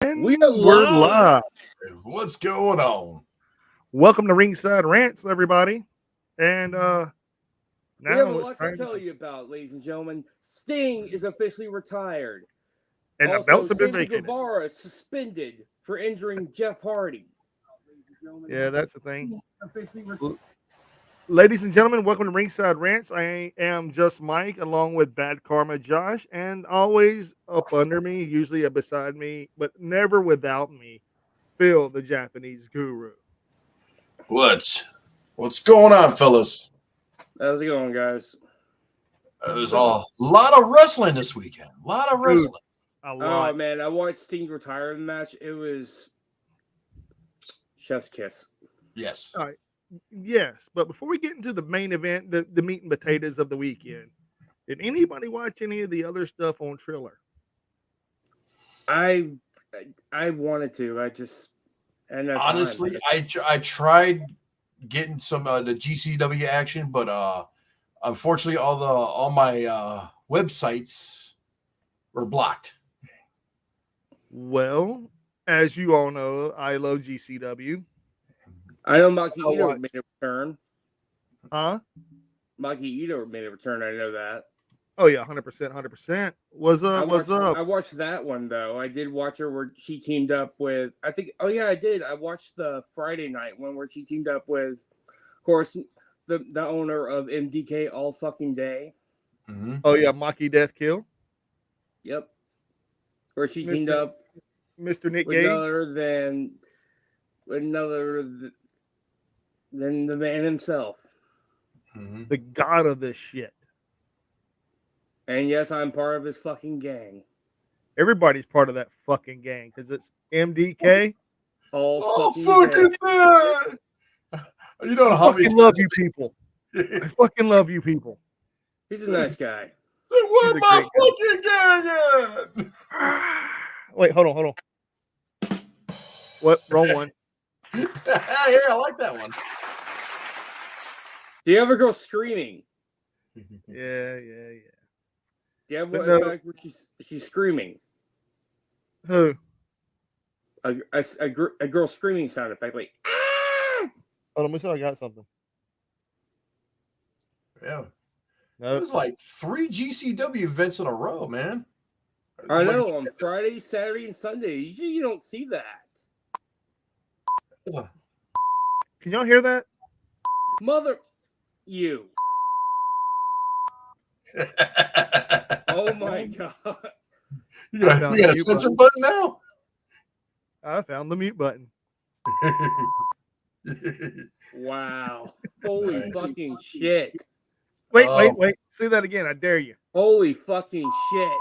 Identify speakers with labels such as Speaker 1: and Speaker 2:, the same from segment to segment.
Speaker 1: We are
Speaker 2: We're
Speaker 1: live.
Speaker 2: live. What's going on?
Speaker 1: Welcome to Ringside Rants, everybody. And
Speaker 3: We have a
Speaker 1: now it's
Speaker 3: lot to
Speaker 1: time
Speaker 3: tell you about, ladies and gentlemen. Sting is officially retired.
Speaker 1: and the
Speaker 3: Also,
Speaker 1: belts have been
Speaker 3: Sammy
Speaker 1: vacated.
Speaker 3: Guevara is suspended for injuring Jeff Hardy.
Speaker 1: Yeah, that's the thing. Ladies and gentlemen, welcome to Ringside Rants. I am just Mike, along with Bad Karma Josh, and always up under me, usually beside me, but never without me, Phil, the Japanese guru.
Speaker 2: What's going on, fellas?
Speaker 3: How's it going, guys?
Speaker 2: There's a lot of wrestling this weekend. A lot of
Speaker 1: Dude.
Speaker 2: wrestling.
Speaker 1: A
Speaker 3: Oh
Speaker 1: lot.
Speaker 3: man, I watched Sting's retirement match. It was chef's kiss.
Speaker 2: Yes.
Speaker 1: All right. Yes, but before we get into the main event, the meat and potatoes of the weekend, did anybody watch any of the other stuff on Triller?
Speaker 3: I wanted to. I just and
Speaker 2: Honestly, I tried getting some the GCW action, but unfortunately, all my websites were blocked.
Speaker 1: Well, as you all know, I love GCW.
Speaker 3: I know Maki
Speaker 1: I
Speaker 3: Ito
Speaker 1: watched.
Speaker 3: made a return.
Speaker 1: Huh?
Speaker 3: Maki Ito made a return. I know that.
Speaker 1: Oh yeah, 100%, 100%. What's
Speaker 3: I
Speaker 1: up? What's
Speaker 3: watched
Speaker 1: up?
Speaker 3: I watched that one though. I did watch her where she teamed up with I think oh yeah I did. I watched the Friday night one where she teamed up with of course the owner of MDK all fucking day.
Speaker 2: Mm-hmm.
Speaker 1: Oh yeah, Maki Death Kill,
Speaker 3: Yep. Where she teamed
Speaker 1: Mister
Speaker 3: up
Speaker 1: Mister Nick
Speaker 3: with
Speaker 1: Gage.
Speaker 3: another than the man himself.
Speaker 2: Mm-hmm.
Speaker 1: The god of this shit.
Speaker 3: And yes, I'm part of his fucking gang.
Speaker 1: Everybody's part of that fucking gang because it's MDK.
Speaker 3: All
Speaker 2: Oh,
Speaker 3: fucking day.
Speaker 2: fucking man! You don't know
Speaker 1: I
Speaker 2: how many
Speaker 1: fucking love
Speaker 2: times
Speaker 1: you people.
Speaker 2: I
Speaker 1: I fucking love you people.
Speaker 3: He's a nice guy.
Speaker 2: said,
Speaker 1: He's
Speaker 2: "Where
Speaker 1: a
Speaker 2: my
Speaker 1: great
Speaker 2: fucking gang at?"
Speaker 1: Wait, hold on. What? Wrong one.
Speaker 2: Yeah, I like that one.
Speaker 3: Do you ever go screaming?
Speaker 1: Yeah.
Speaker 3: Do you have
Speaker 1: But
Speaker 3: one
Speaker 1: no.
Speaker 3: effect where she's screaming?
Speaker 1: Who?
Speaker 3: A girl screaming sound effect like ah!
Speaker 1: Hold on, let me see if I got something.
Speaker 2: Yeah. It
Speaker 1: No.
Speaker 2: was like 3 GCW events in a row, man.
Speaker 3: I know on Friday, Saturday, and Sunday. Usually you don't see that.
Speaker 1: Can y'all hear that?
Speaker 3: Mother, you. Oh my god.
Speaker 2: You got
Speaker 1: found
Speaker 2: a
Speaker 1: the mute
Speaker 2: censor
Speaker 1: button.
Speaker 2: button now?
Speaker 1: I found the mute button.
Speaker 3: Wow. Holy
Speaker 2: Nice.
Speaker 3: fucking shit.
Speaker 1: Wait. Say that again. I dare you.
Speaker 3: Holy fucking shit.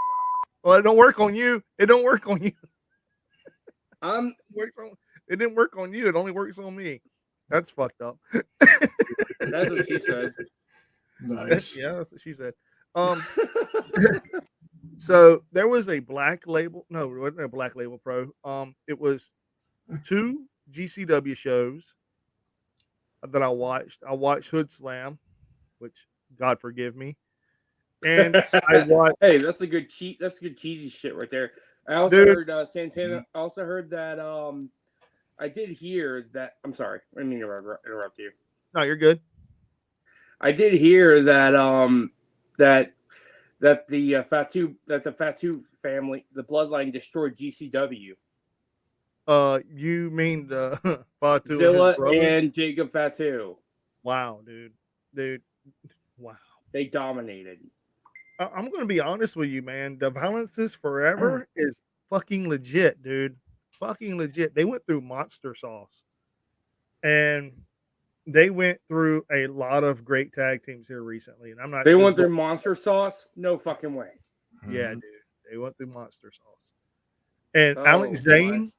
Speaker 1: Well, it don't work on you. It don't work on you.
Speaker 3: I'm
Speaker 1: It didn't work on you. It only works on me. That's fucked up.
Speaker 3: that's what she said.
Speaker 2: Nice.
Speaker 1: Yeah, that's what she said. So there was a Black Label. No, it wasn't a Black Label Pro. It was 2 GCW shows that I watched. I watched Hood Slam, which God forgive me, and I watched.
Speaker 3: Hey, that's a good cheat. That's good cheesy shit right there. I also
Speaker 1: Dude.
Speaker 3: heard Santana. I also heard that I did hear that. I'm sorry, I didn't mean to interrupt you.
Speaker 1: No, you're good.
Speaker 3: I did hear that that the Fatu family, the bloodline destroyed GCW.
Speaker 1: You mean the Fatu
Speaker 3: Zilla
Speaker 1: and his brother?
Speaker 3: and Jacob Fatu.
Speaker 1: Wow, dude, wow.
Speaker 3: They dominated.
Speaker 1: I'm gonna be honest with you, man. The Violence is Forever is fucking legit, dude. Fucking legit. They went through Monster Sauce, and they went through a lot of great tag teams here recently. And I'm not.
Speaker 3: They
Speaker 1: just
Speaker 3: went through
Speaker 1: going-
Speaker 3: Monster Sauce? No fucking way.
Speaker 1: Yeah, dude. They went through Monster Sauce. And
Speaker 3: Oh,
Speaker 1: Alex Zane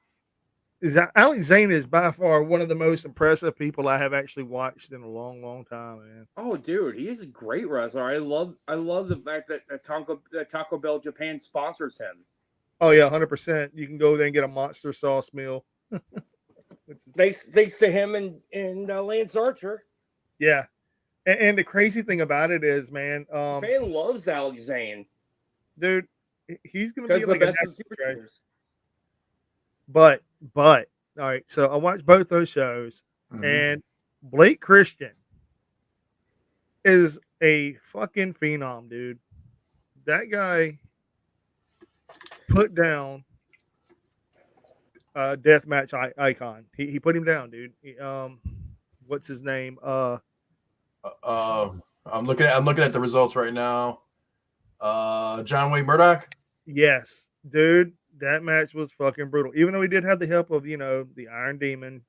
Speaker 1: Alex Zane is by far one of the most impressive people I have actually watched in a long, long time, man.
Speaker 3: Oh, dude, he is a great wrestler. I love the fact that Taco Bell Japan sponsors him.
Speaker 1: Oh yeah, 100%. You can go there and get a Monster Sauce meal.
Speaker 3: Thanks to him and Lance Archer.
Speaker 1: Yeah, and the crazy thing about it is, man,
Speaker 3: Japan loves Alex Zane.
Speaker 1: dude, he's gonna
Speaker 3: Because
Speaker 1: be
Speaker 3: the
Speaker 1: like a
Speaker 3: best of
Speaker 1: national treasure.
Speaker 3: superstars.
Speaker 1: But all right. So I watched both those shows,
Speaker 2: Mhm.
Speaker 1: and Blake Christian is a fucking phenom, dude. That guy put down a deathmatch icon. He put him down, dude. What's his name?
Speaker 2: I'm looking at the results right now. John Wayne Murdoch.
Speaker 1: Yes, dude. That match was fucking brutal. Even though he did have the help of the Iron Demon.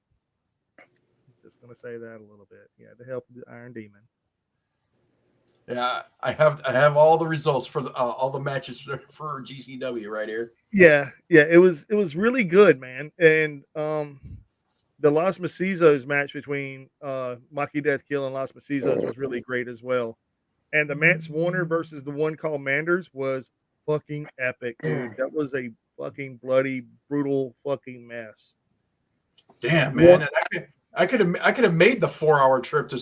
Speaker 1: Just gonna say that a little bit. Yeah, the help of the Iron Demon.
Speaker 2: Yeah, I have all the results for all the matches for GCW right here.
Speaker 1: Yeah, it was really good, man. And the Los Macizos match between Maki Death Kill and Los Macizos was really great as well. And the Mance Warner versus the one called Manders was fucking epic, dude. That was a fucking bloody, brutal fucking mess.
Speaker 2: Damn, man, and I could have made the 4-hour trip to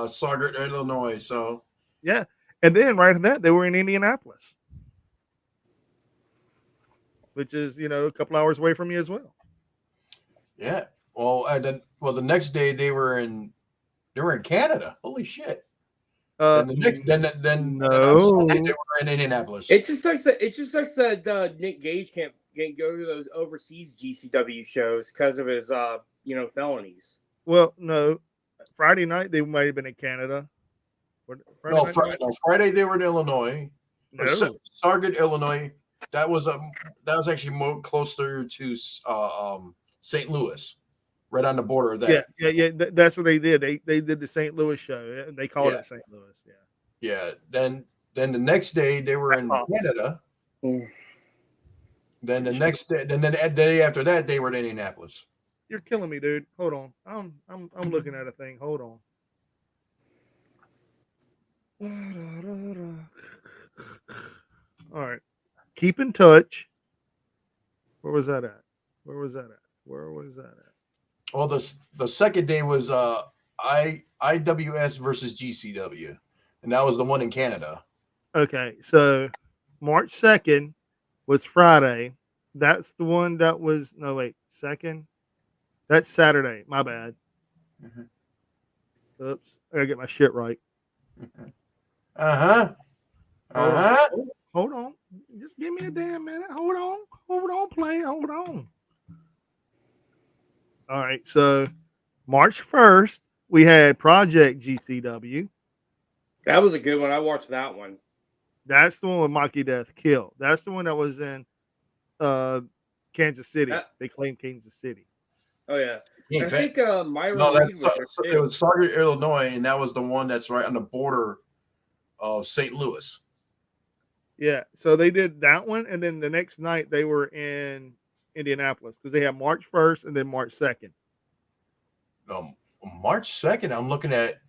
Speaker 2: Saugus, Illinois. So
Speaker 1: Yeah, and then right after that, they were in Indianapolis, which is a couple hours away from you as well.
Speaker 2: yeah, well, the next day they were in Canada. Holy shit! Then the next then on Sunday they were in Indianapolis.
Speaker 3: It just sucks that Nick Gage can't go to those overseas GCW shows because of his felonies.
Speaker 1: Well, no, Friday night they might have been in Canada.
Speaker 2: Friday they were in Illinois.
Speaker 1: No,
Speaker 2: Saugus, Illinois. That was actually more closer to St. Louis, right on the border of that.
Speaker 1: Yeah. That's what they did. They did the St. Louis show. They called it St. Louis.
Speaker 2: Yeah. Then the next day they were in Canada. Then the next day, then the day after that they were in Indianapolis.
Speaker 1: You're killing me, dude. Hold on. I'm looking at a thing. Hold on. All right. Keep in touch. Where was that at?
Speaker 2: Well, the second day was IWS versus GCW, and that was the one in Canada.
Speaker 1: Okay, so March 2nd was Friday. That's the one that was second. That's Saturday. My bad.
Speaker 2: Mm-hmm.
Speaker 1: Oops. I gotta get my shit right. Hold on. Just give me a damn minute. Hold on, play. Hold on. All right. So March 1st, we had Project GCW.
Speaker 3: That was a good one. I watched that one.
Speaker 1: That's the one with Maki Death Kill. That's the one that was in Kansas City. They claimed Kansas City.
Speaker 3: Oh yeah. I think Myra
Speaker 2: Reed it was Saugus, Illinois, and that was the one that's right on the border of St. Louis.
Speaker 1: Yeah, so they did that one, and then the next night they were in Indianapolis because they had March 1st and then March 2nd.
Speaker 2: March 2nd, I'm looking at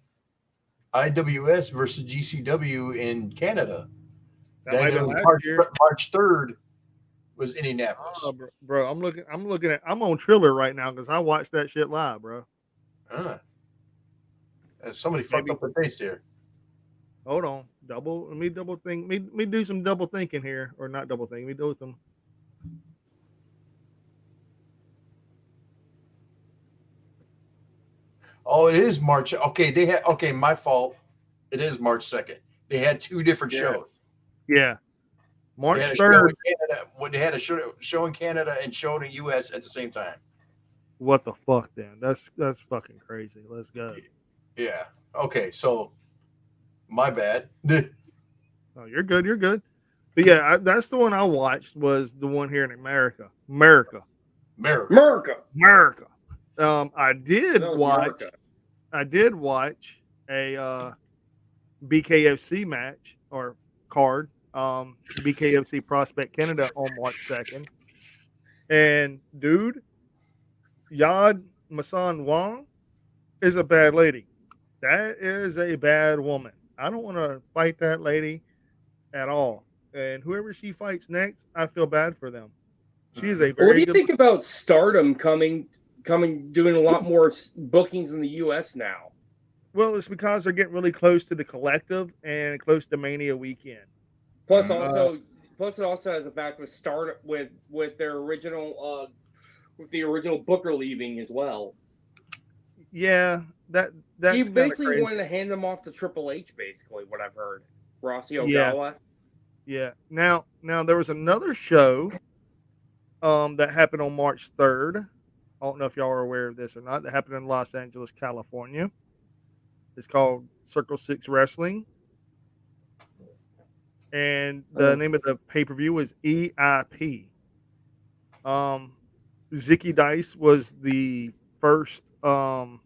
Speaker 2: IWS versus GCW in Canada. Then March 3rd was Indianapolis.
Speaker 1: Oh, bro, I'm looking at. I'm on Triller right now because I watched that shit live, bro.
Speaker 2: Somebody fucked up the face there.
Speaker 1: Hold on, let me double think. Me do some double thinking here, or not double thinking. We do some.
Speaker 2: Oh, it is March. Okay, my fault. It is March 2nd. They had two different shows.
Speaker 1: Yeah. March 3rd.
Speaker 2: They had a show in Canada and show in the US at the same time.
Speaker 1: What the fuck, then? That's fucking crazy. Let's go.
Speaker 2: Yeah. Okay, so my bad.
Speaker 1: Oh, you're good. You're good. But yeah, that's the one I watched. Was the one here in America. I did watch a BKFC match or card. BKFC Prospect Canada on March 2nd. And dude, Yad Masan Wong is a bad lady. That is a bad woman. I don't want to fight that lady at all. And whoever she fights next, I feel bad for them. She is a very
Speaker 3: What do you think about Stardom coming, doing a lot more bookings in the U.S. now?
Speaker 1: Well, it's because they're getting really close to the Collective and close to Mania weekend.
Speaker 3: Plus, it also has a fact with Stardom with their original with the original Booker leaving as well.
Speaker 1: Yeah, that's
Speaker 3: He
Speaker 1: kinda
Speaker 3: basically
Speaker 1: crazy.
Speaker 3: wanted to hand them off to Triple H, basically, what I've heard. Rossi
Speaker 1: Yeah.
Speaker 3: Ogawa.
Speaker 1: Yeah. Now there was another show that happened on March 3rd. I don't know if y'all are aware of this or not. That happened in Los Angeles, California. It's called Circle Six Wrestling. And the name of the pay-per-view was EIP. Zicky Dice was the first host,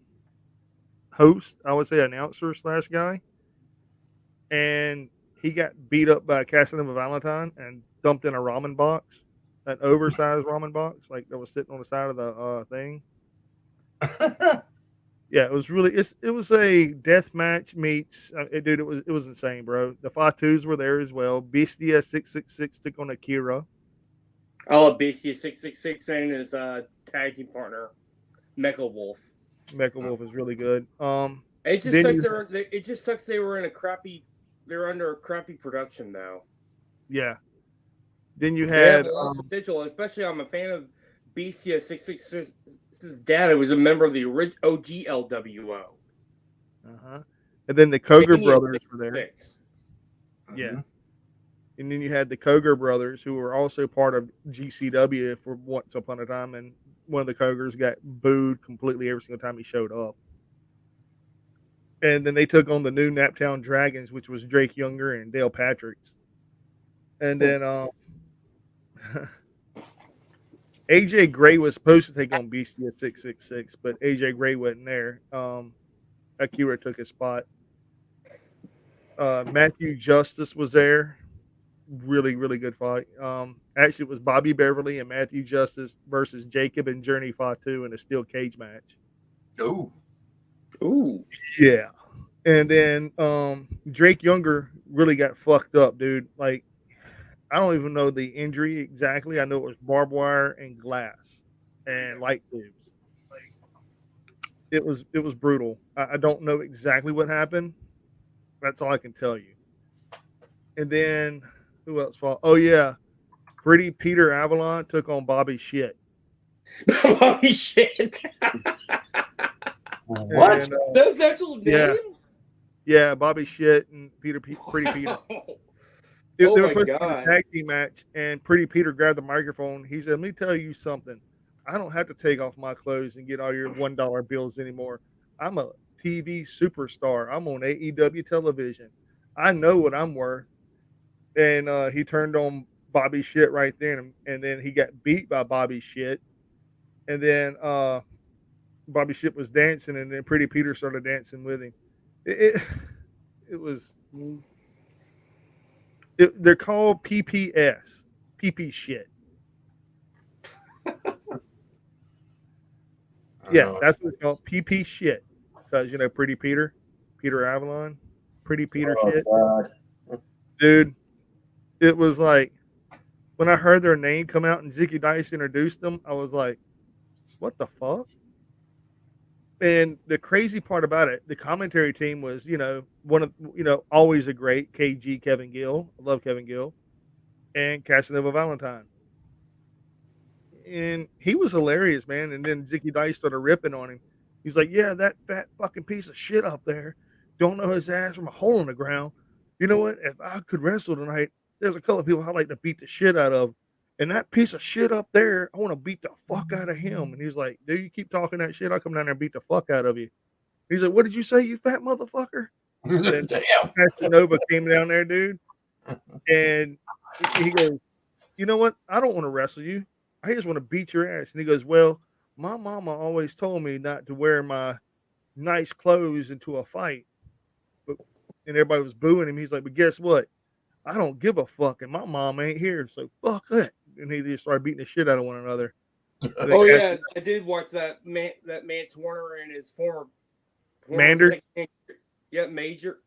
Speaker 1: I would say announcer / guy. And he got beat up by Casanova Valentine and dumped in a ramen box, an oversized ramen box, like that was sitting on the side of the thing. Yeah, it was really it was a death match meets dude. It was insane, bro. The Fatus were there as well. Bestia 666 took on Akira.
Speaker 3: I love Bestia 666 and his tag team partner, Mecha Wolf.
Speaker 1: Mecha Wolf is really good.
Speaker 3: It just
Speaker 1: then
Speaker 3: sucks. It just sucks they were in a crappy. They're under a crappy production now.
Speaker 1: Yeah. Then you
Speaker 3: They
Speaker 1: had
Speaker 3: have a lot of potential, especially I'm a fan of Bestia 666's dad. Who was a member of the original OG LWO.
Speaker 1: And then the Koger
Speaker 3: Mania
Speaker 1: brothers were there.
Speaker 3: 6.
Speaker 1: Yeah. And then you had the Koger brothers, who were also part of GCW for once upon a time, and one of the Kogers got booed completely every single time he showed up. And then they took on the new Naptown Dragons, which was Drake Younger and Dale Patricks. And then AJ Gray was supposed to take on Beastie at 666, but AJ Gray wasn't there. Akira took his spot. Matthew Justice was there. Really, really good fight. Actually, it was Bobby Beverly and Matthew Justice versus Jacob and Journey Fatu in a steel cage match.
Speaker 3: Ooh.
Speaker 1: Yeah. And then Drake Younger really got fucked up, dude. Like, I don't even know the injury exactly. I know it was barbed wire and glass and light tubes. Like, it was brutal. I don't know exactly what happened. That's all I can tell you. And then who else fought? Oh yeah, Pretty Peter Avalon took on Bobby Shit.
Speaker 3: Bobby Shit.
Speaker 2: What?
Speaker 1: And,
Speaker 3: That's his actual name?
Speaker 1: Yeah, Bobby Shit and Pretty Peter. They were supposed to be a tag team match, and Pretty Peter grabbed the microphone. He said, "Let me tell you something. I don't have to take off my clothes and get all your $1 bills anymore. I'm a TV superstar. I'm on AEW television. I know what I'm worth." And he turned on Bobby Shit right there, and then he got beat by Bobby Shit. And then Bobby Shit was dancing, and then Pretty Peter started dancing with him. It was. They're called PPS, PP Shit. Yeah, that's what it's called, PP Shit, because Pretty Peter Avalon, Pretty Peter Shit.
Speaker 2: God.
Speaker 1: Dude, it was like when I heard their name come out and Zicky Dice introduced them, I was like, what the fuck? And the crazy part about it, the commentary team was, one of, always a great KG Kevin Gill. I love Kevin Gill. And Casanova Valentine. And he was hilarious, man. And then Zicky Dice started ripping on him. He's like, yeah, that fat fucking piece of shit up there. Don't know his ass from a hole in the ground. You know what? If I could wrestle tonight, there's a couple of people I'd like to beat the shit out of. And that piece of shit up there, I want to beat the fuck out of him. And he's like, dude, you keep talking that shit, I'll come down there and beat the fuck out of you. He's like, what did you say, you fat motherfucker? Then Casanova came down there, dude. And he goes, you know what? I don't want to wrestle you. I just want to beat your ass. And he goes, well, my mama always told me not to wear my nice clothes into a fight. And everybody was booing him. He's like, but guess what? I don't give a fuck, and my mom ain't here, so fuck it. And he just started beating the shit out of one another.
Speaker 3: Oh yeah, I did watch that Mance Warner and his former
Speaker 1: Manders.
Speaker 3: Yeah, Major.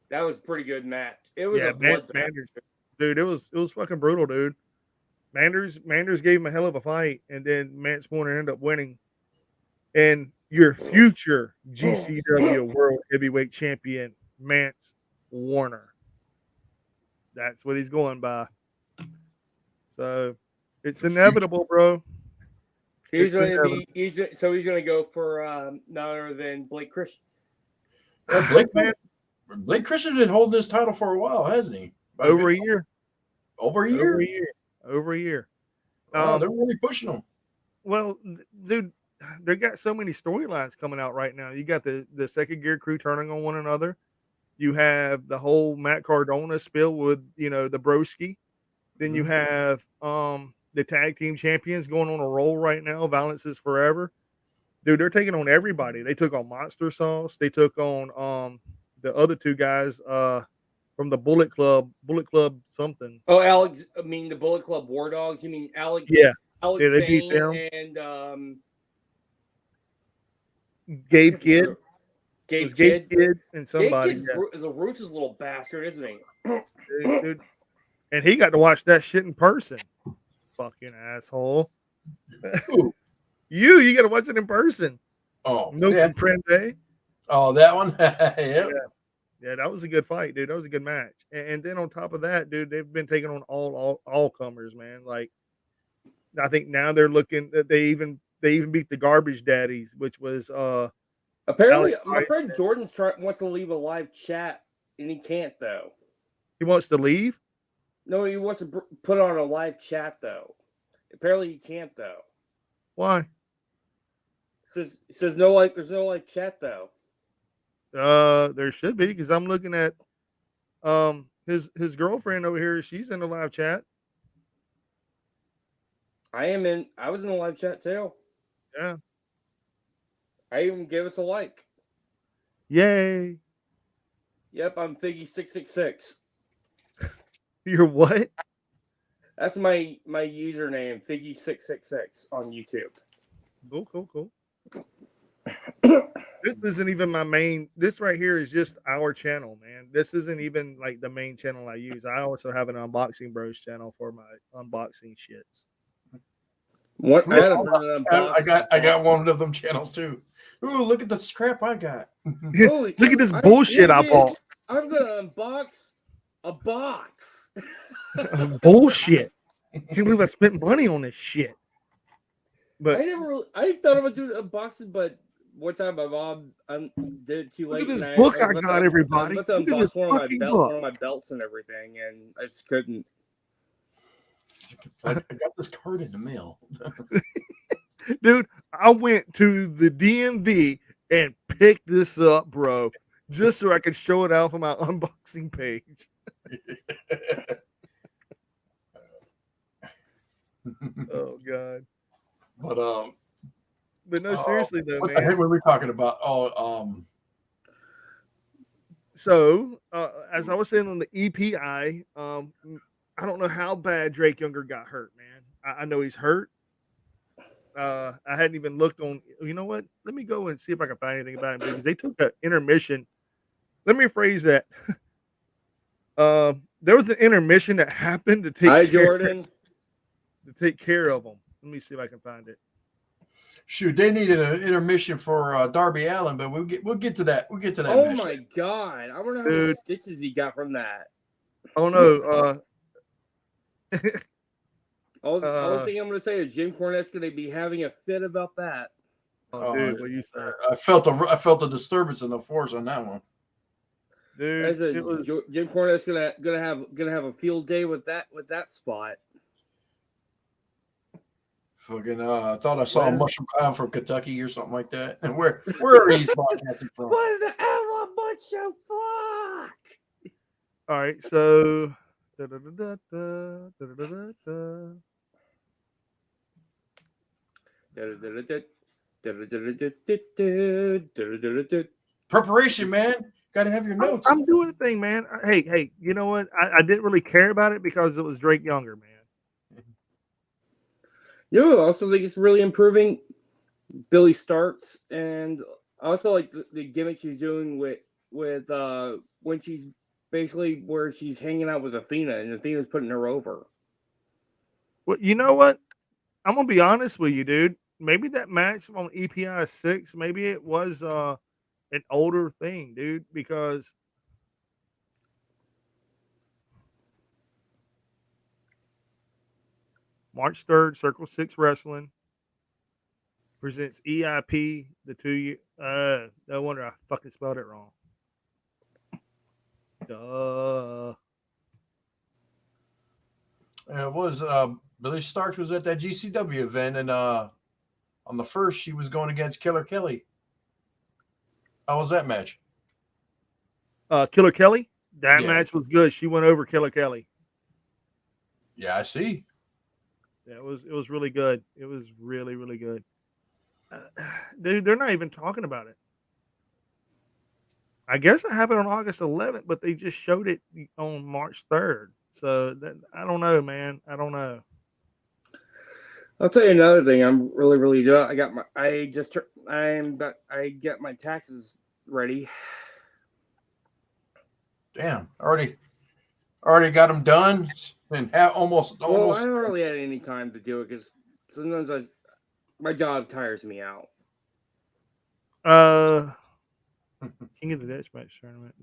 Speaker 3: That was a pretty good match. It was a bloodbath.
Speaker 1: Manders. Dude, it was fucking brutal, dude. Manders gave him a hell of a fight, and then Mance Warner ended up winning. And your future GCW World Heavyweight Champion, Mance Warner. That's what he's going by. So it's inevitable, bro.
Speaker 3: He's
Speaker 1: It's
Speaker 3: going to
Speaker 1: inevitable.
Speaker 3: be. He's going to go for none other than Blake Christian.
Speaker 2: Blake Christian been holding this title for a while, hasn't he?
Speaker 1: Over a year.
Speaker 2: Over a year.
Speaker 1: Over a year. Over a year.
Speaker 2: Oh, they're really pushing him.
Speaker 1: Well, dude, they got so many storylines coming out right now. You got the second gear crew turning on one another. You have the whole Matt Cardona spill with the Broski. Then you have the tag team champions going on a roll right now. Violence is forever. Dude, they're taking on everybody. They took on Monster Sauce. They took on the other two guys from the Bullet Club something.
Speaker 3: Oh, Alex. I mean the Bullet Club War Dogs. You mean Alex?
Speaker 1: Yeah.
Speaker 3: Alex
Speaker 1: Yeah, they beat
Speaker 3: Zane
Speaker 1: them.
Speaker 3: and
Speaker 1: Gabe Kidd.
Speaker 3: Gabe
Speaker 1: Kidd and somebody.
Speaker 3: Gabe Kidd is a ruthless little bastard, isn't he?
Speaker 1: Dude. And he got to watch that shit in person. Fucking asshole. You got to watch it in person.
Speaker 2: Oh,
Speaker 1: no comprende.
Speaker 2: Oh, that one. Yeah.
Speaker 1: Yeah, that was a good fight, dude. That was a good match. And then on top of that, dude, they've been taking on all comers, man. Like, I think now they're looking. They even beat the Garbage Daddies, which was
Speaker 3: apparently my friend Jordan wants to leave a live chat, and he can't though.
Speaker 1: He wants to leave.
Speaker 3: No, he wants to put on a live chat though. Apparently, he can't though.
Speaker 1: Why?
Speaker 3: Says no, like there's no live chat though.
Speaker 1: There should be, because I'm looking at his girlfriend over here. She's in the live chat.
Speaker 3: I was in the live chat too.
Speaker 1: Yeah.
Speaker 3: I even gave us a like.
Speaker 1: Yay.
Speaker 3: Yep, I'm Figgy666.
Speaker 1: You're what?
Speaker 3: That's my username, Figgy666 on YouTube.
Speaker 1: Cool. This isn't even my main. This right here is just our channel, man. This isn't even like the main channel I use. I also have an Unboxing Bros channel for my unboxing shits.
Speaker 3: What?
Speaker 2: I got one of them channels too. Ooh, look at the scrap I got.
Speaker 1: Look at this bullshit I bought.
Speaker 3: I'm gonna unbox a box.
Speaker 1: Bullshit. Can't believe I spent money on this shit. But
Speaker 3: I thought I would do unboxing, but one time my mom did it too late.
Speaker 1: Look at this book I got, everybody.
Speaker 3: Look at this one of my belts and everything, and I just couldn't.
Speaker 2: I got this card in the mail.
Speaker 1: Dude, I went to the DMV and picked this up, bro, just so I could show it out on my unboxing page. Oh God. But no, seriously though, man.
Speaker 2: What the heck were we talking about?
Speaker 1: So as I was saying on the EPI, I don't know how bad Drake Younger got hurt, man. I know he's hurt. I hadn't even looked on. You know what? Let me go and see if I can find anything about him, because they took an intermission. Let me phrase that. There was an intermission that happened to take care of him. Let me see if I can find it.
Speaker 2: Shoot, they needed an intermission for Darby Allin, but we'll get to that. We'll get to that.
Speaker 3: Oh my God! I wonder how many stitches he got from that.
Speaker 1: Oh no.
Speaker 3: All the thing I'm going to say is Jim Cornette's going to be having a fit about that.
Speaker 1: Oh, dude, what you say?
Speaker 2: I felt a disturbance in the force on that one.
Speaker 1: Dude,
Speaker 3: Jim Cornette's gonna have a field day with that spot.
Speaker 2: Fucking I thought I saw a mushroom clown from Kentucky or something like that. And where are these broadcasting from?
Speaker 3: What is the hell bunch of fuck?
Speaker 1: All right, so
Speaker 2: preparation, man. Gotta have your notes.
Speaker 1: I'm doing the thing, man. Hey, you know what? I didn't really care about it because it was Drake Younger, man.
Speaker 3: You know, I also think it's really improving Billy Starks, and I also like the gimmick she's doing with when she's basically where she's hanging out with Athena, and Athena's putting her over.
Speaker 1: Well, you know what? I'm gonna be honest with you, dude. Maybe that match on EPI 6, maybe it was an older thing, dude, because March 3rd, Circle 6 Wrestling. presents EIP the 2 year. No wonder I fucking spelled it wrong. Duh.
Speaker 2: It was Billy Starks was at that GCW event, and on the first she was going against Killer Kelly. How was that match?
Speaker 1: Killer Kelly. That
Speaker 2: Yeah.
Speaker 1: match was good. She went over Killer Kelly.
Speaker 2: Yeah, I see.
Speaker 1: Yeah, it was really good. It was really, really good. They're not even talking about it. I guess it happened on August 11th, but they just showed it on March 3rd. So that, I don't know, man. I don't know.
Speaker 3: I'll tell you another thing. I'm really doing. I get my taxes ready.
Speaker 2: Damn, already got them done and almost.
Speaker 3: I haven't really had any time to do it because sometimes my job tires me out.
Speaker 1: King of the Deathmatch tournament.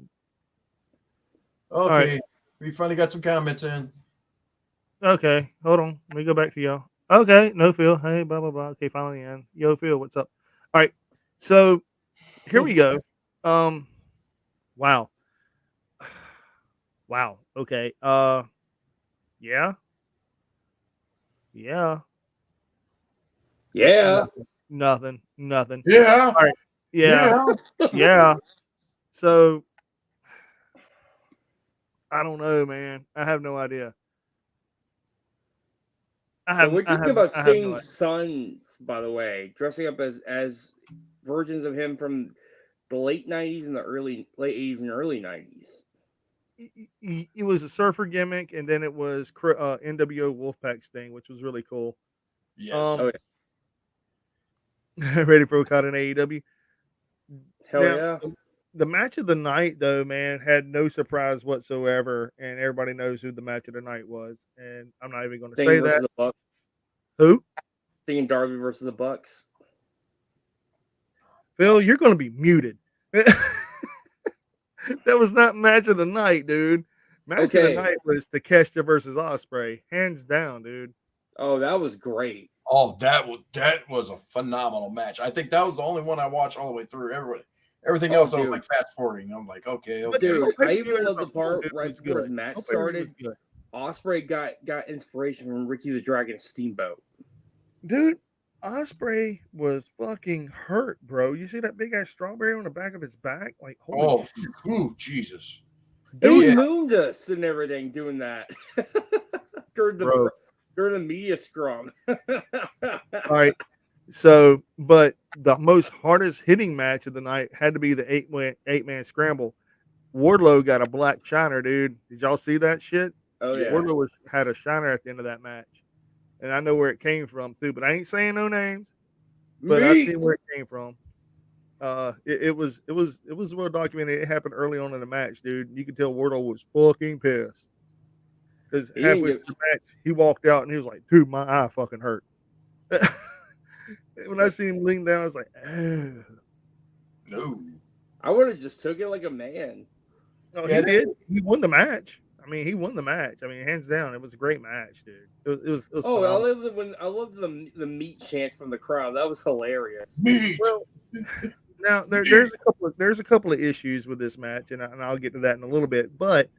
Speaker 2: Okay, we finally got some comments in.
Speaker 1: Okay, hold on. Let me go back to y'all. Okay, no Phil. Hey, blah blah blah. Okay, finally in. Yo, Phil, what's up? All right, so here we go. Wow. Wow. Okay. Yeah.
Speaker 3: Yeah.
Speaker 1: Nothing.
Speaker 2: Yeah.
Speaker 1: All right. Yeah. So I don't know, man. I have no idea.
Speaker 3: So what do you think about Sting's sons, by the way, dressing up as versions of him from the late 90s and the late 80s and early 90s?
Speaker 1: It was a surfer gimmick, and then it was NWO Wolfpack Sting, which was really cool.
Speaker 2: Yes.
Speaker 1: Ready for Okada in AEW?
Speaker 3: Hell yeah.
Speaker 1: The match of the night, though, man, had no surprise whatsoever, and everybody knows who the match of the night was. And I'm not even going to say that.
Speaker 3: The Bucks.
Speaker 1: Who?
Speaker 3: Sting and Darby versus the Bucks.
Speaker 1: Phil, you're going to be muted. That was not match of the night, dude. Match of the night was Takeshita versus Ospreay, hands down, dude.
Speaker 3: Oh, that was great.
Speaker 2: Oh, that was a phenomenal match. I think that was the only one I watched all the way through. Everything else, I was like fast forwarding. I'm like, okay.
Speaker 3: Dude, I even love the part right before his match started. Ospreay got inspiration from Ricky the Dragon Steamboat.
Speaker 1: Dude, Ospreay was fucking hurt, bro. You see that big ass strawberry on the back of his back? Like, holy
Speaker 2: shit. Jesus.
Speaker 3: Dude, he mooned us and everything doing that during the media scrum.
Speaker 1: All right. So, but the most hardest hitting match of the night had to be the eight man scramble. Wardlow got a black shiner, dude. Did y'all see that shit?
Speaker 3: Oh yeah.
Speaker 1: Wardlow had a shiner at the end of that match, and I know where it came from too. But I ain't saying no names. But I see where it came from. It was well documented. It happened early on in the match, dude. You could tell Wardlow was fucking pissed because halfway through the match, he walked out and he was like, "Dude, my eye fucking hurt." When I see him lean down, I was like, "Oh
Speaker 2: no."
Speaker 3: I would have just took it like a man.
Speaker 1: No, he did. He won the match. I mean, he won the match. I mean, hands down, it was a great match, dude. It was
Speaker 3: phenomenal. I loved the meat chants from the crowd. That was hilarious.
Speaker 2: Meat.
Speaker 1: Well, now there's a couple of issues with this match, and I'll get to that in a little bit. But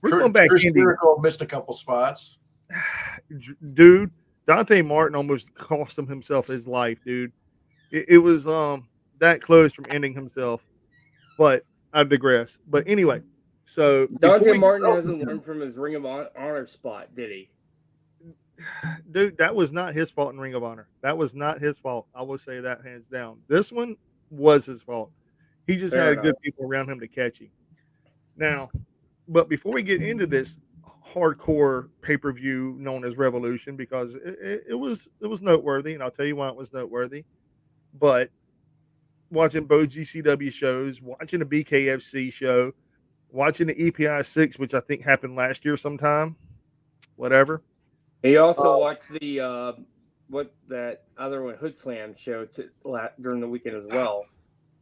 Speaker 1: we're going back.
Speaker 2: Chris Jericho missed a couple spots,
Speaker 1: dude. Dante Martin almost cost himself his life, dude. It was that close from ending himself, but I digress. But anyway, so
Speaker 3: Dante Martin hasn't learned from his Ring of Honor spot, did he?
Speaker 1: Dude, that was not his fault in Ring of Honor. That was not his fault. I will say that hands down. This one was his fault. He just had good people around him to catch him. Now, but before we get into this hardcore pay-per-view known as Revolution, because it was noteworthy, and I'll tell you why it was noteworthy. But watching both GCW shows, watching the BKFC show, watching the EPI 6, which I think happened last year sometime, whatever.
Speaker 3: He also watched the that other one, Hood Slam show during the weekend as well.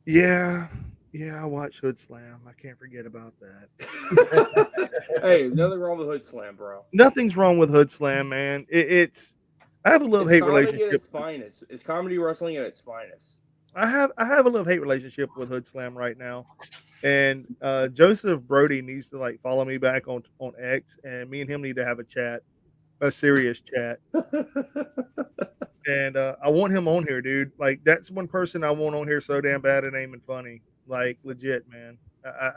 Speaker 1: Yeah, I watched Hood Slam. I can't forget about that.
Speaker 3: Hey, nothing wrong with Hood Slam, bro.
Speaker 1: Nothing's wrong with Hood Slam, man. It's I have a love hate relationship.
Speaker 3: At its finest. It's comedy wrestling at its finest.
Speaker 1: I have a love hate relationship with Hood Slam right now, and Joseph Brody needs to like follow me back on X, and me and him need to have a serious chat. And I want him on here, dude. Like that's one person I want on here so damn bad it ain't even funny. Like legit, man.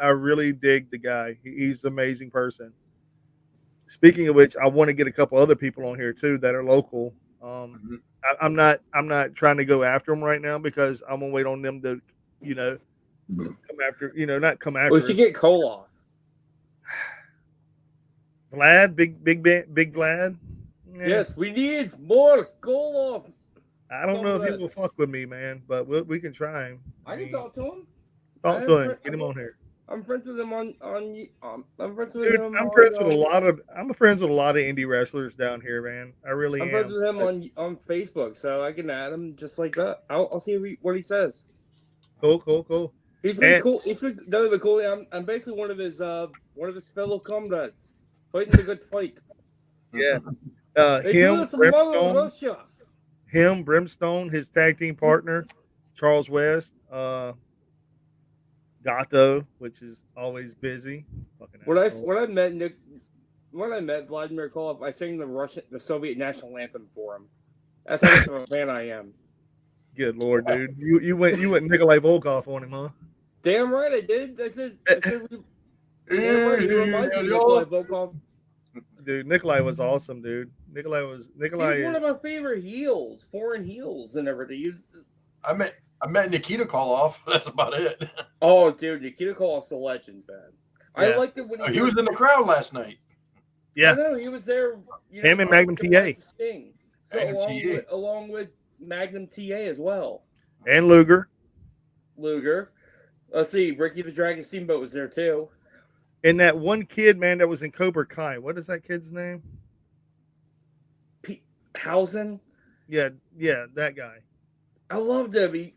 Speaker 1: I really dig the guy. He's an amazing person. Speaking of which, I want to get a couple other people on here too that are local. I'm not trying to go after them right now because I'm gonna wait on them to, come after. Not come after.
Speaker 3: We should get Koloff.
Speaker 1: Vlad, big Vlad.
Speaker 3: Yeah. Yes, we need more Koloff.
Speaker 1: I don't know if he will fuck with me, man, but we can try him.
Speaker 3: I can talk to him.
Speaker 1: Talk to him. Get him on here.
Speaker 3: I'm friends with him I'm friends with
Speaker 1: Dude,
Speaker 3: him.
Speaker 1: I'm friends with a lot of indie wrestlers down here, man. I really am.
Speaker 3: I'm friends with him on Facebook, so I can add him just like that. I'll see what he says.
Speaker 1: Cool.
Speaker 3: He's been cool. He's been nothing but cool. I'm basically one of his fellow comrades fighting the good fight.
Speaker 1: Yeah. Brimstone, his tag team partner, Charles West, Gato, which is always busy.
Speaker 3: When I met Vladimir Koloff, I sang the Soviet national anthem for him. That's how much of a fan I am.
Speaker 1: Good Lord, dude. You went Nikolai Volkov on him, huh?
Speaker 3: Damn right I did. I said you remind me of Nikolai Volkov.
Speaker 1: Dude, Nikolai was awesome, dude. Nikolai.
Speaker 3: He's one of my favorite heels, foreign heels and everything.
Speaker 2: I met Nikita Koloff. That's about it.
Speaker 3: Oh, dude, Nikita Koloff's a legend, man.
Speaker 1: Yeah.
Speaker 3: I liked it when
Speaker 2: he was in the crowd last night.
Speaker 1: Yeah,
Speaker 3: I know he was there.
Speaker 1: Him and Magnum TA.
Speaker 3: Sting. So along with Magnum TA as well.
Speaker 1: And Luger.
Speaker 3: Let's see, Ricky the Dragon Steamboat was there too.
Speaker 1: And that one kid, man, that was in Cobra Kai. What is that kid's name?
Speaker 3: Hausen.
Speaker 1: Yeah, that guy.
Speaker 3: I loved him. He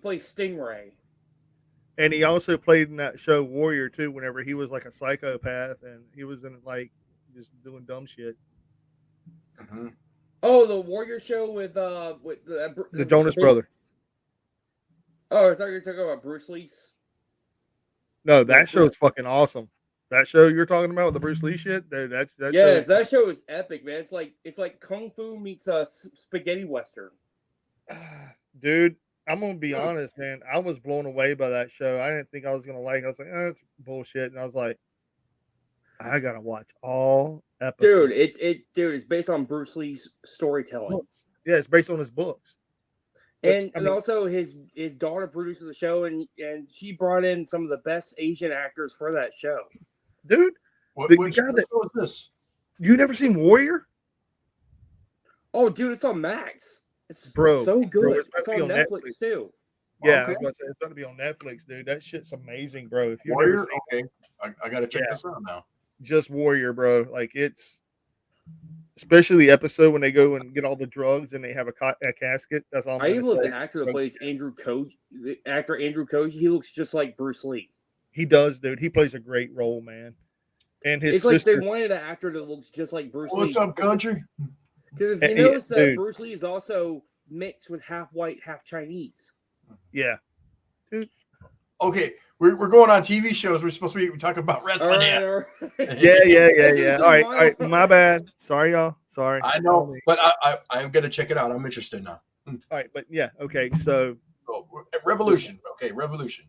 Speaker 3: plays Stingray.
Speaker 1: And he also played in that show Warrior too. Whenever he was like a psychopath, and he was in like just doing dumb shit.
Speaker 2: Mm-hmm.
Speaker 3: Oh, the Warrior show with
Speaker 1: the Jonas Brother.
Speaker 3: Oh, I thought you were talking about Bruce Lee's.
Speaker 1: No, that show is fucking awesome. That show you're talking about with the Bruce Lee shit, dude.
Speaker 3: That show is epic, man. It's like Kung Fu meets a spaghetti western.
Speaker 1: Dude, I'm gonna be honest, man. I was blown away by that show. I didn't think I was gonna like it. I was like, that's bullshit. And I was like, I gotta watch all episodes.
Speaker 3: Dude, it's based on Bruce Lee's storytelling.
Speaker 1: Yeah, it's based on his books.
Speaker 3: And also his daughter produces the show, and she brought in some of the best Asian actors for that show.
Speaker 1: Dude, the guy that was this. You never seen Warrior?
Speaker 3: Oh, dude, it's on Max. It's so good. It's on Netflix too.
Speaker 1: Yeah, I was about to say it's going to be on Netflix, dude. That shit's amazing, bro. If you've
Speaker 2: Warrior, okay, I got to check this out now.
Speaker 1: Just Warrior, bro. Like it's, especially the episode when they go and get all the drugs and they have a casket. That's all.
Speaker 3: I even looked at the actor that plays Andrew Koji. The actor Andrew Koji. He looks just like Bruce Lee.
Speaker 1: He does, dude. He plays a great role, man. And his
Speaker 3: it's sister, like they wanted an actor that looks just like Bruce Lee.
Speaker 2: What's up, country?
Speaker 3: Because if you notice that Bruce Lee is also mixed with half white, half Chinese.
Speaker 1: Yeah. Dude.
Speaker 2: Okay, we're going on TV shows. We're supposed to be talking about wrestling here.
Speaker 1: Yeah. All right. My bad. Sorry, y'all. Sorry.
Speaker 2: I know, but I'm gonna check it out. I'm interested now.
Speaker 1: All right, but yeah, okay. So
Speaker 2: Revolution. Okay, Revolution.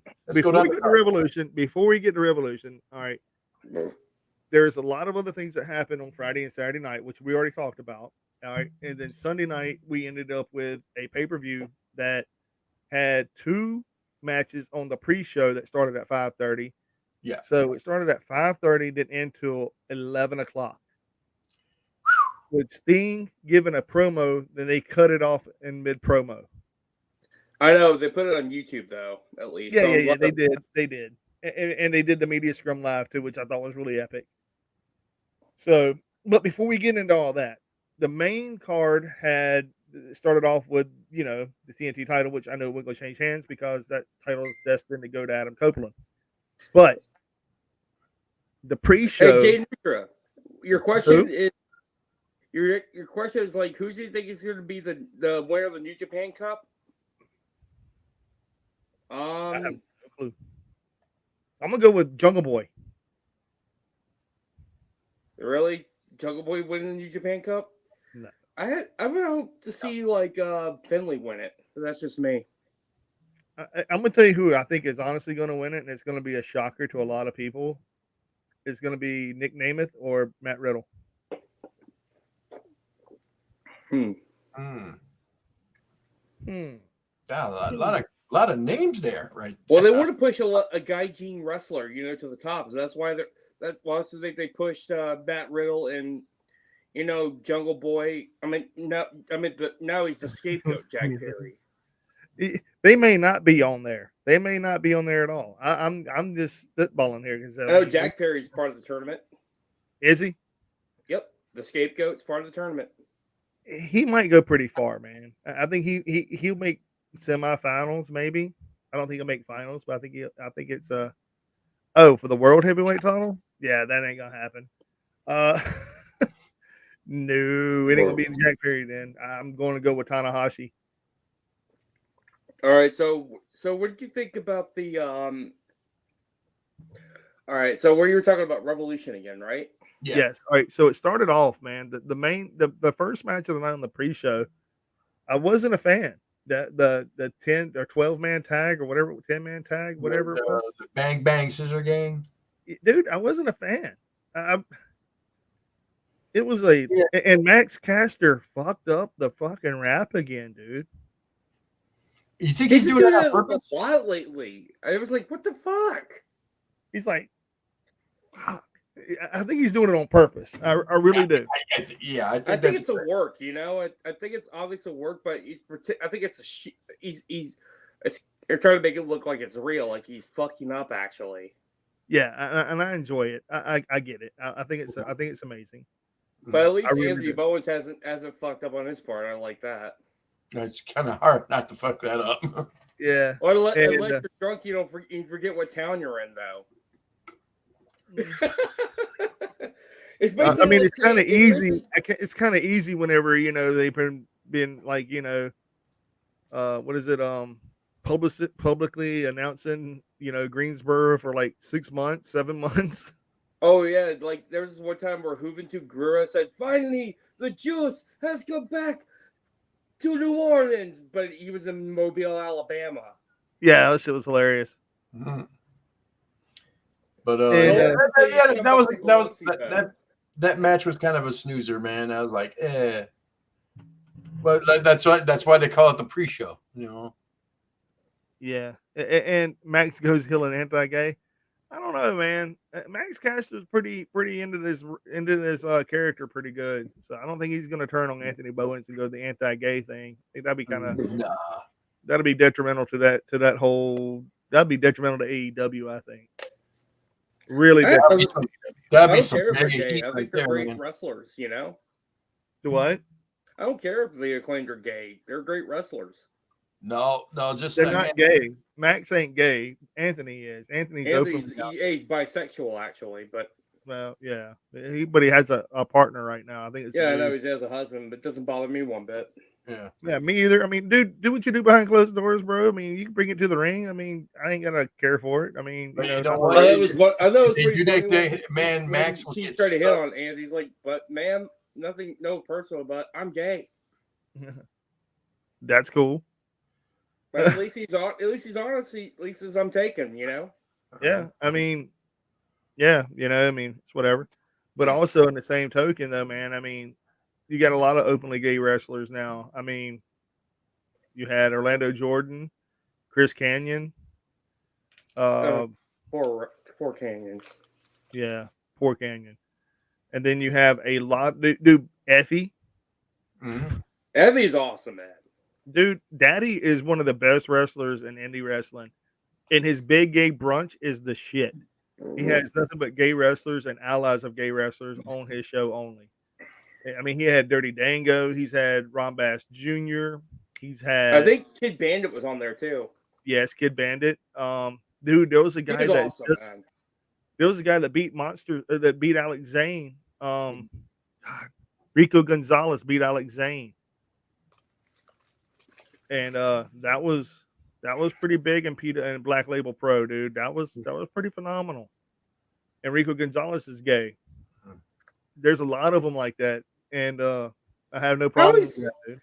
Speaker 1: Before we get to Revolution, all right. There's a lot of other things that happened on Friday and Saturday night, which we already talked about. All right. And then Sunday night, we ended up with a pay-per-view that had two matches on the pre-show that started at 5:30.
Speaker 2: Yeah.
Speaker 1: So it started at 5:30, didn't end till 11 o'clock. With Sting giving a promo, then they cut it off in mid-promo.
Speaker 3: I know. They put it on YouTube, though, at least.
Speaker 1: Yeah, they did. They did. And they did the media scrum live, too, which I thought was really epic. So, but before we get into all that, the main card had started off with, the TNT title, which I know wasn't going to change hands because that title is destined to go to Adam Copeland. But the pre-show...
Speaker 3: Hey, Jay Nutra, your question Your question is like, who do you think is going to be the winner of the New Japan Cup?
Speaker 1: I have no clue. I'm gonna go with Jungle Boy.
Speaker 3: Really, Jungle Boy winning the New Japan Cup?
Speaker 1: No.
Speaker 3: I would hope to see like Finley win it. But that's just me.
Speaker 1: I'm gonna tell you who I think is honestly going to win it, and it's going to be a shocker to a lot of people. It's going to be Nick Namath or Matt Riddle.
Speaker 2: Yeah, a lot of names there, right?
Speaker 3: Well, they want to push a Gaijin wrestler, to the top. So that's why I also think they pushed Matt Riddle and Jungle Boy. Now he's the scapegoat, Jack Perry.
Speaker 1: They may not be on there. They may not be on there at all. I'm just spitballing here because
Speaker 3: Jack Perry's part of the tournament.
Speaker 1: Is he?
Speaker 3: Yep, the scapegoat's part of the tournament.
Speaker 1: He might go pretty far, man. I think he'll make semifinals, maybe. I don't think he'll make finals, but I think it's for the world heavyweight title. Yeah, that ain't gonna happen. No, it ain't gonna be Jack Perry. Then I'm going to go with Tanahashi.
Speaker 3: All right, so what did you think about the All right, so where you were talking about Revolution again, right?
Speaker 1: Yeah. Yes. All right. So it started off, man. The first match of the night on the pre-show, I wasn't a fan. The 10 or 12-man tag or whatever, 10-man tag, whatever it was.
Speaker 2: The Bang Bang Scissor Gang.
Speaker 1: Dude, I wasn't a fan. It was and Max Caster fucked up the fucking rap again, dude.
Speaker 2: You think he's doing it on purpose?
Speaker 3: A lot lately. I was like, what the fuck?
Speaker 1: He's like, fuck. I think he's doing it on purpose. I really do.
Speaker 2: I think
Speaker 3: it's a work. I think it's obviously a work, but I think it's they're trying to make it look like it's real, like he's fucking up actually.
Speaker 1: Yeah, and I enjoy it. I get it. I think it's amazing.
Speaker 3: But at least Anthony Bowens hasn't fucked up on his part. I like that.
Speaker 2: It's kind of hard not to fuck that up.
Speaker 1: Yeah.
Speaker 3: Or unless you're drunk, you forget what town you're in, though.
Speaker 1: It's kind of easy. It's kind of easy whenever they've been like what is it? Publicly announcing Greensboro for like 6 months, 7 months.
Speaker 3: Oh yeah, like there was one time where Juventud Guerrera said, "Finally, the juice has come back to New Orleans," but he was in Mobile, Alabama.
Speaker 1: Yeah, that shit was hilarious.
Speaker 2: Mm-hmm. But that match was kind of a snoozer, man. I was like, But that's why they call it the pre-show,
Speaker 1: Yeah, and Max goes heel and anti-gay. I don't know, man. Max Caster's pretty into this character pretty good. So I don't think he's going to turn on Anthony Bowens and go the anti-gay thing. I think that'd be that'd be detrimental to that whole. That'd be detrimental to AEW. I think. Really,
Speaker 2: that'd be some
Speaker 3: gay. I think they're great wrestlers.
Speaker 1: Do what?
Speaker 3: I don't care if the Acclaimed are gay. They're great wrestlers.
Speaker 2: No, just
Speaker 1: they're not gay. Max ain't gay. Anthony is. Anthony's open.
Speaker 3: He's bisexual, actually, but
Speaker 1: yeah. But he has a partner right now. I think it's
Speaker 3: I know he has a husband, but it doesn't bother me one bit.
Speaker 1: Yeah, me either. I mean, dude, do what you do behind closed doors, bro. I mean, you can bring it to the ring. I mean, I ain't gonna care for it. I mean,
Speaker 3: I know it was pretty funny.
Speaker 2: Man, Max
Speaker 3: she tried to hit on Andy. He's like, "But ma'am, nothing, no personal, but I'm gay."
Speaker 1: That's cool.
Speaker 3: But at least he's honest. At least as I'm taken,
Speaker 1: Yeah, I mean, it's whatever. But also in the same token, though, man, I mean, you got a lot of openly gay wrestlers now. I mean, you had Orlando Jordan, Chris Kanyon.
Speaker 3: Poor Kanyon.
Speaker 1: Yeah, poor Kanyon. And then you have a lot, dude, Effie.
Speaker 2: Mm-hmm.
Speaker 3: Effie's awesome, man.
Speaker 1: Dude, Daddy is one of the best wrestlers in indie wrestling. And his big gay brunch is the shit. He has nothing but gay wrestlers and allies of gay wrestlers on his show only. I mean, he had Dirty Dango. He's had Ron Bass Jr. He's had.
Speaker 3: I think Kid Bandit was on there too.
Speaker 1: Yes, Kid Bandit. Dude, there was a guy that there was a guy that beat Alex Zane. God, Rico Gonzalez beat Alex Zane, and that was pretty big in Black Label Pro, dude. That was pretty phenomenal. And Rico Gonzalez is gay. There's a lot of them like that, and I have no problem with that, dude.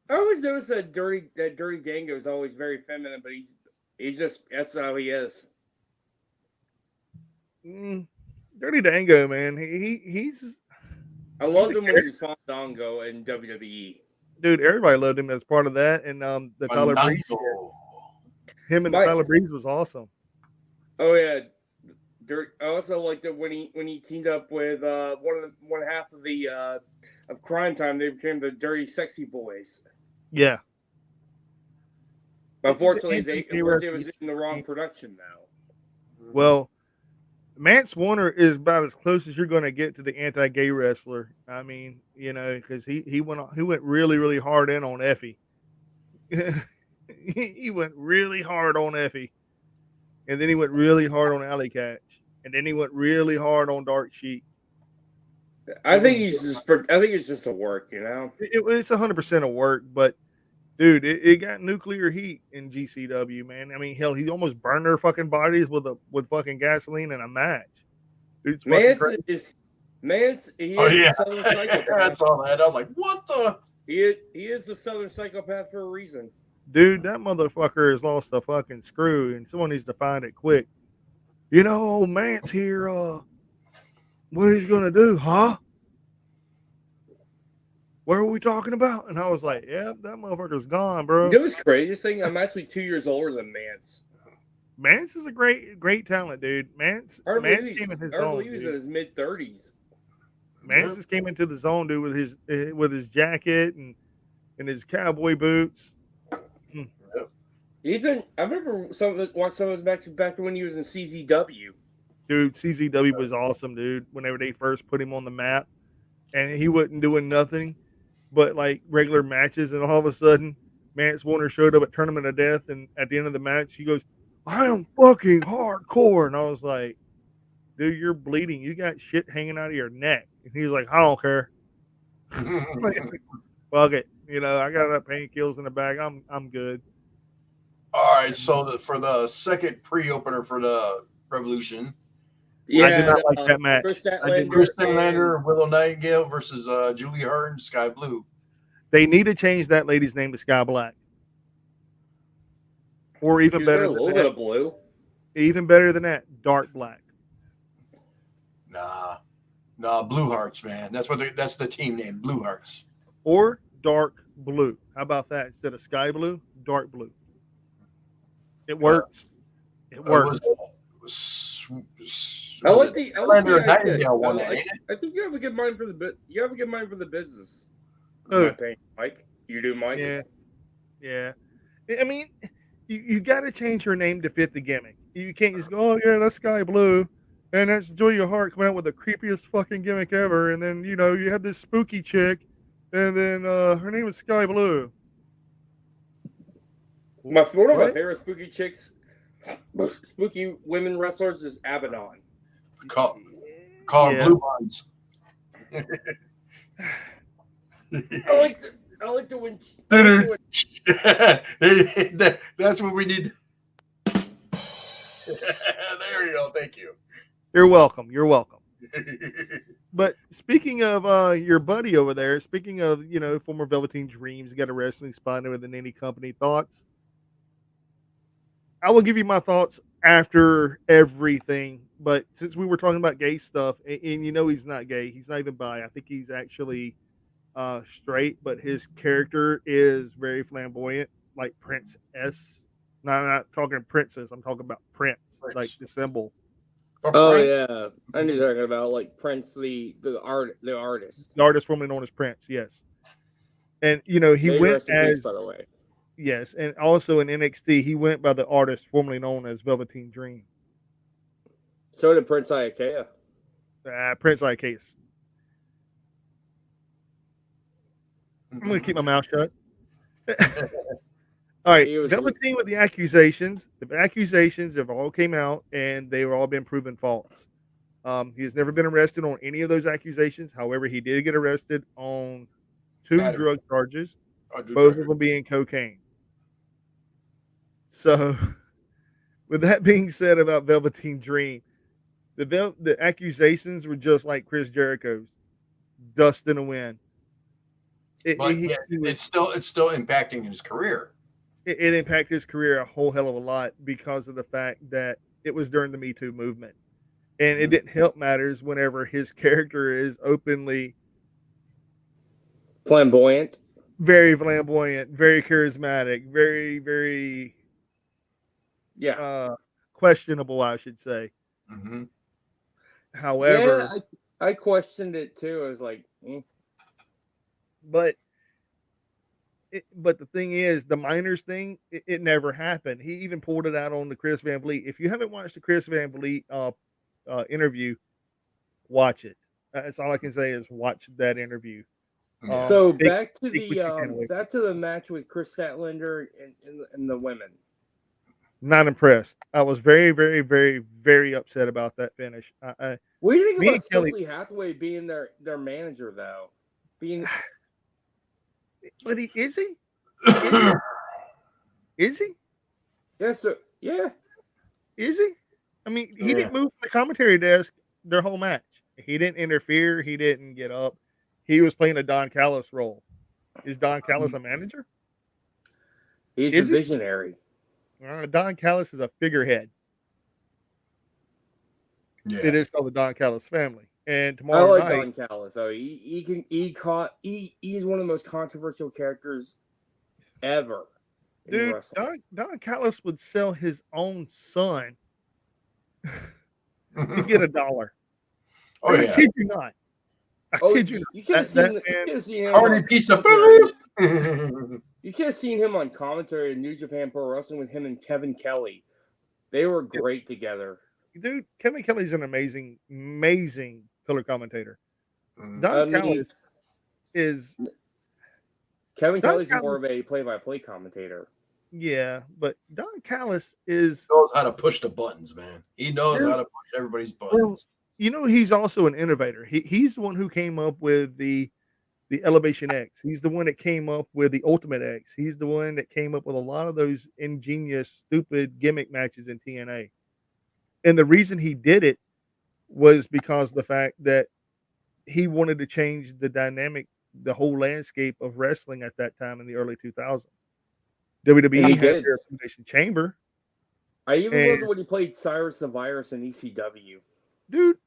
Speaker 3: I always notice that Dirty Dango is always very feminine, but he's just that's how he is.
Speaker 1: Dirty Dango, man. He's.
Speaker 3: I loved him when he was Fandango in WWE.
Speaker 1: Dude, everybody loved him as part of that, and the Tyler Breeze. Him and Tyler Breeze was awesome.
Speaker 3: Oh yeah, I also liked it when he teamed up with one half of the of Crime Time. They became the Dirty Sexy Boys.
Speaker 1: Yeah.
Speaker 3: Unfortunately, it was in the wrong production now.
Speaker 1: Well, Mance Warner is about as close as you're going to get to the anti-gay wrestler. I mean, because he went really, really hard in on Effie. He went really hard on Effie, and then he went really hard on Alley Catch, and then he went really hard on Dark Sheik.
Speaker 3: I think it's just a work,
Speaker 1: It's 100% a work, but dude, it got nuclear heat in GCW, man. I mean, hell, he almost burned their fucking bodies with fucking gasoline in a match. Dude,
Speaker 3: Mance is
Speaker 2: I saw that. I was like, what the?
Speaker 3: He is the Southern Psychopath for a reason.
Speaker 1: Dude, that motherfucker has lost a fucking screw, and someone needs to find it quick. Mance here, what he's gonna do, huh? What are we talking about? And I was like, yeah, that motherfucker's gone, bro.
Speaker 3: It was craziest thing. I'm actually 2 years older than Mance.
Speaker 1: Mance is a great talent, dude. Mance came in his zone. I believe
Speaker 3: he's in his mid-30s.
Speaker 1: Mance just came into the zone, dude, with his jacket and his cowboy boots.
Speaker 3: I remember watching some of his matches back when he was in CZW.
Speaker 1: Dude, CZW was awesome, dude. Whenever they first put him on the map, and he wasn't doing nothing but like regular matches, and all of a sudden, Mance Warner showed up at Tournament of Death, and at the end of the match, he goes, "I am fucking hardcore," and I was like, "Dude, you're bleeding. You got shit hanging out of your neck." And he's like, "I don't care. Fuck it. I got enough painkillers in the bag. I'm good."
Speaker 2: All right, so for the second pre-opener for the Revolution,
Speaker 1: I did not like that match.
Speaker 2: Chris Statlander, Willow Nightingale versus Julie Hart and Sky Blue.
Speaker 1: They need to change that lady's name to Sky Black, or even better than that,
Speaker 3: blue.
Speaker 1: Even better than that, Dark Black.
Speaker 2: Nah, Blue Hearts, man. That's the team name, Blue Hearts.
Speaker 1: Or Dark Blue. How about that? Instead of Sky Blue, Dark Blue. It works. It works.
Speaker 3: I like the
Speaker 2: Nightingale one.
Speaker 3: I think you have a good mind for the You have a good mind for the business.
Speaker 1: Oh,
Speaker 3: Mike, you do, Mike.
Speaker 1: Yeah. I mean, you got to change your name to fit the gimmick. You can't just go, "Oh yeah, that's Sky Blue," and that's Julia Hart coming out with the creepiest fucking gimmick ever, and then you have this spooky chick, and then her name is Sky Blue.
Speaker 3: One of my favorite spooky women wrestlers is Abaddon.
Speaker 2: Call Blue Buns.
Speaker 3: I like to win.
Speaker 2: That's what we need. There you go. Thank you.
Speaker 1: You're welcome. But speaking of your buddy over there, speaking of former Velveteen Dreams, got a wrestling spot within any company. Thoughts? I will give you my thoughts after everything. But since we were talking about gay stuff, and he's not gay, he's not even bi. I think he's actually straight, but his character is very flamboyant, like Prince S. No, I'm not talking princess. I'm talking about Prince. Like the symbol.
Speaker 3: Oh yeah, I knew talking about like Prince, the artist.
Speaker 1: The artist formerly known as Prince. Yes, and he went as, by the way. Yes, and also in NXT, he went by the artist formerly known as Velveteen Dream.
Speaker 3: So did Prince Iaukea.
Speaker 1: Prince Iaukea. I'm going to keep my mouth shut. All right, Velveteen with the accusations. The accusations have all came out, and they've all been proven false. He has never been arrested on any of those accusations. However, he did get arrested on 2
Speaker 2: Battery.
Speaker 1: drug charges,
Speaker 2: Oh, dude,
Speaker 1: both of them being cocaine. So, with that being said about Velveteen Dream, the accusations were just like Chris Jericho's, dust in the wind.
Speaker 2: But yeah, it's still impacting his career.
Speaker 1: It impacted his career a whole hell of a lot because of the fact that it was during the Me Too movement. And it didn't help matters whenever his character is openly
Speaker 3: flamboyant,
Speaker 1: very flamboyant, very charismatic, very, very questionable, I should say.
Speaker 2: Mm-hmm.
Speaker 1: However,
Speaker 3: yeah, I questioned it too. I was like,
Speaker 1: but the thing is, the minors thing, it never happened. He even pulled it out on the Chris Van Vliet. If you haven't watched the Chris Van Vliet interview, watch it. That's all I can say is watch that interview.
Speaker 3: So back to the match with Chris Statlander and the women.
Speaker 1: Not impressed. I was very, very, very, very upset about that finish.
Speaker 3: What do you think about Stokely Hathaway being their manager, though?
Speaker 1: But is he? Is he?
Speaker 3: Yes, sir. Yeah.
Speaker 1: Is he? I mean, he didn't move from the commentary desk their whole match. He didn't interfere. He didn't get up. He was playing a Don Callis role. Is Don Callis a manager?
Speaker 3: He's a visionary.
Speaker 1: Don Callis is a figurehead. Yeah. It is called the Don Callis family. And tomorrow
Speaker 3: I like Don Callis. So he's one of the most controversial characters ever.
Speaker 1: Dude, Don Callis would sell his own son to get $1.
Speaker 3: Oh,
Speaker 1: I kid you not. I kid you.
Speaker 3: You should have seen him.
Speaker 2: Cardi piece of
Speaker 3: You should have seen him on commentary in New Japan Pro Wrestling with him and Kevin Kelly. They were great together.
Speaker 1: Dude, Kevin Kelly's an amazing, amazing color commentator. Don Callis is.
Speaker 3: Kevin Kelly's more of a play-by-play commentator.
Speaker 1: Yeah, but Don Callis knows
Speaker 2: how to push the buttons, man. He knows how to push everybody's buttons.
Speaker 1: Well, you know, he's also an innovator. He's the one who came up with the Elevation X. He's the one that came up with the Ultimate X. He's the one that came up with a lot of those ingenious, stupid gimmick matches in TNA. And the reason he did it was because of the fact that he wanted to change the dynamic, the whole landscape of wrestling at that time in the early 2000s. WWE had their Elimination Chamber.
Speaker 3: I even loved when he played Cyrus the Virus in ECW.
Speaker 1: Dude,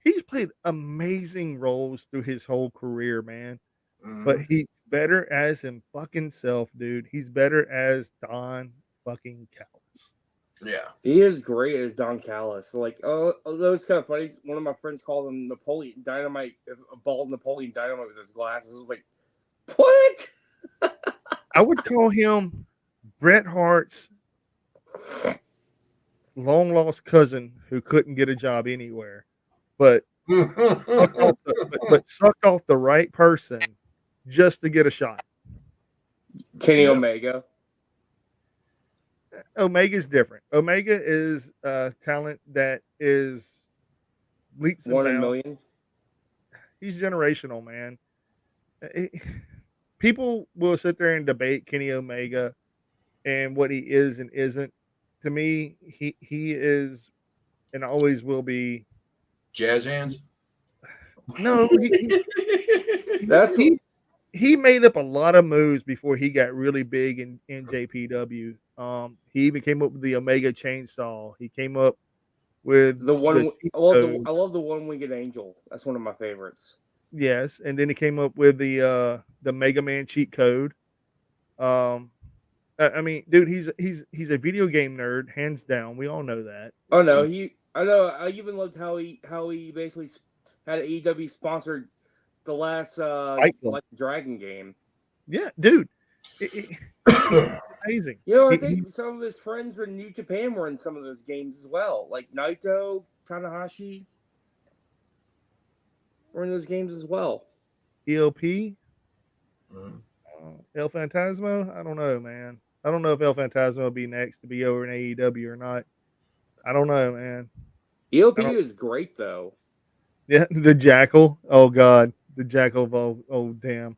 Speaker 1: he's played amazing roles through his whole career, man. But he's better as him fucking self, dude. He's better as Don fucking Callis.
Speaker 2: Yeah.
Speaker 3: He is great as Don Callis. Like, that was kind of funny. One of my friends called him Napoleon Dynamite, a bald Napoleon Dynamite with his glasses. I was like, what?
Speaker 1: I would call him Bret Hart's long lost cousin who couldn't get a job anywhere, but sucked off the right person just to get a shot.
Speaker 3: Kenny Omega.
Speaker 1: Omega's different. Omega is a talent that is leaps and bounds.
Speaker 3: 1 in a million.
Speaker 1: He's generational, man. People will sit there and debate Kenny Omega and what he is and isn't. To me, he is and always will be
Speaker 2: jazz hands.
Speaker 1: No, he made up a lot of moves before he got really big in JPW. He even came up with the Omega Chainsaw. He came up with
Speaker 3: I love the one-winged angel. That's one of my favorites.
Speaker 1: Yes, and then he came up with the Mega Man cheat code. I mean, dude, he's a video game nerd, hands down. We all know that.
Speaker 3: Oh no, I know. I even loved how he basically had AEW sponsored the last like Dragon game.
Speaker 1: Yeah, dude, it's amazing.
Speaker 3: You know, I think some of his friends from New Japan were in some of those games as well, like Naito, Tanahashi were in those games as well.
Speaker 1: ELP, El Phantasmo. I don't know, man. I don't know if El Phantasmo will be next to be over in AEW or not. I don't know, man.
Speaker 3: ELP is great though.
Speaker 1: Yeah, the Jackal. Oh God, the Jackal of oh damn,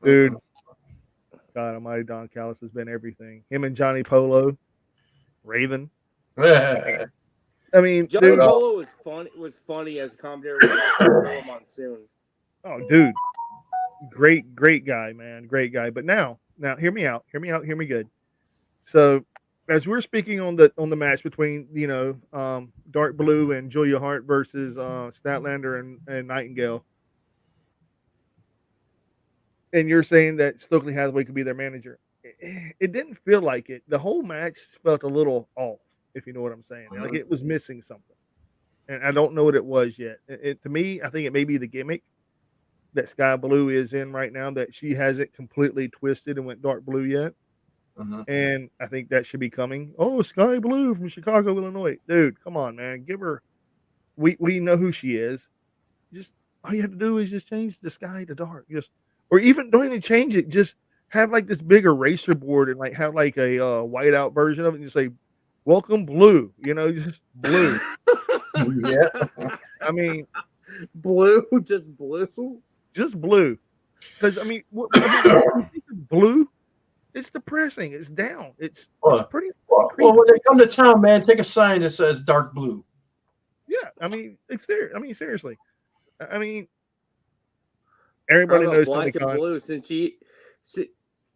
Speaker 1: dude. God Almighty, Don Callis has been everything. Him and Johnny Polo, Raven. I mean,
Speaker 3: Johnny
Speaker 1: dude.
Speaker 3: Polo was fun. Was funny as a commentator with Gorilla Monsoon.
Speaker 1: Oh, dude, great guy, man, great guy. But now, hear me out, hear me good. So, as we're speaking on the match between Dark Blue and Julia Hart versus Statlander and Nightingale, and you're saying that Stokely Hathaway could be their manager, it didn't feel like it. The whole match felt a little off, if you know what I'm saying. Like it was missing something, and I don't know what it was yet. To me, I think it may be the gimmick that Sky Blue is in right now, that she hasn't completely twisted and went dark blue yet. And I think that should be coming. Oh, Sky Blue from Chicago, Illinois. Dude, come on, man. Give her we know who she is. Just all you have to do is just change the sky to dark. Just or even don't even change it. Just have like this big eraser board and like have like a whiteout version of it and just say, welcome blue, just blue.
Speaker 2: Yeah.
Speaker 1: I mean
Speaker 3: blue, just blue.
Speaker 1: Just blue. Because I mean, blue, it's depressing. It's down. It's pretty.
Speaker 2: Well, when they come to town, man, take a sign that says dark blue.
Speaker 1: Yeah, I mean, it's there. I mean, seriously. I mean, everybody knows
Speaker 3: black
Speaker 1: Tony
Speaker 3: and
Speaker 1: Khan.
Speaker 3: blue since she,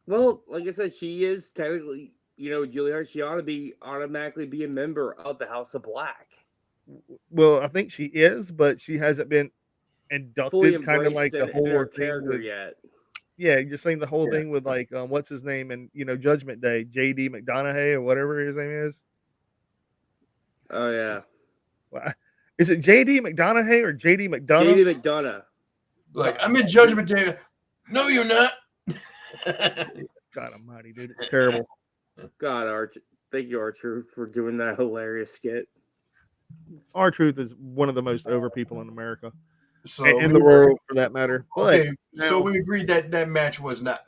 Speaker 3: well, like I said, she is technically, Julia Hart. She ought to automatically be a member of the House of Black.
Speaker 1: Well, I think she is, but she hasn't been inducted, kind of like the whole thing with,
Speaker 3: yet.
Speaker 1: Yeah, just saying the whole thing with like what's his name and Judgment Day, JD McDonough or whatever his name is.
Speaker 3: Oh yeah.
Speaker 1: Well, is it JD McDonough or JD McDonough?
Speaker 3: JD McDonough.
Speaker 2: Like I'm in Judgment Day. No, you're not.
Speaker 1: God Almighty, dude, it's terrible.
Speaker 3: God, Arch, thank you, Archer, for doing that hilarious skit.
Speaker 1: R-Truth is one of the most over people in America.
Speaker 2: So
Speaker 1: in the world, for that matter. But
Speaker 2: okay, so we agreed that match was not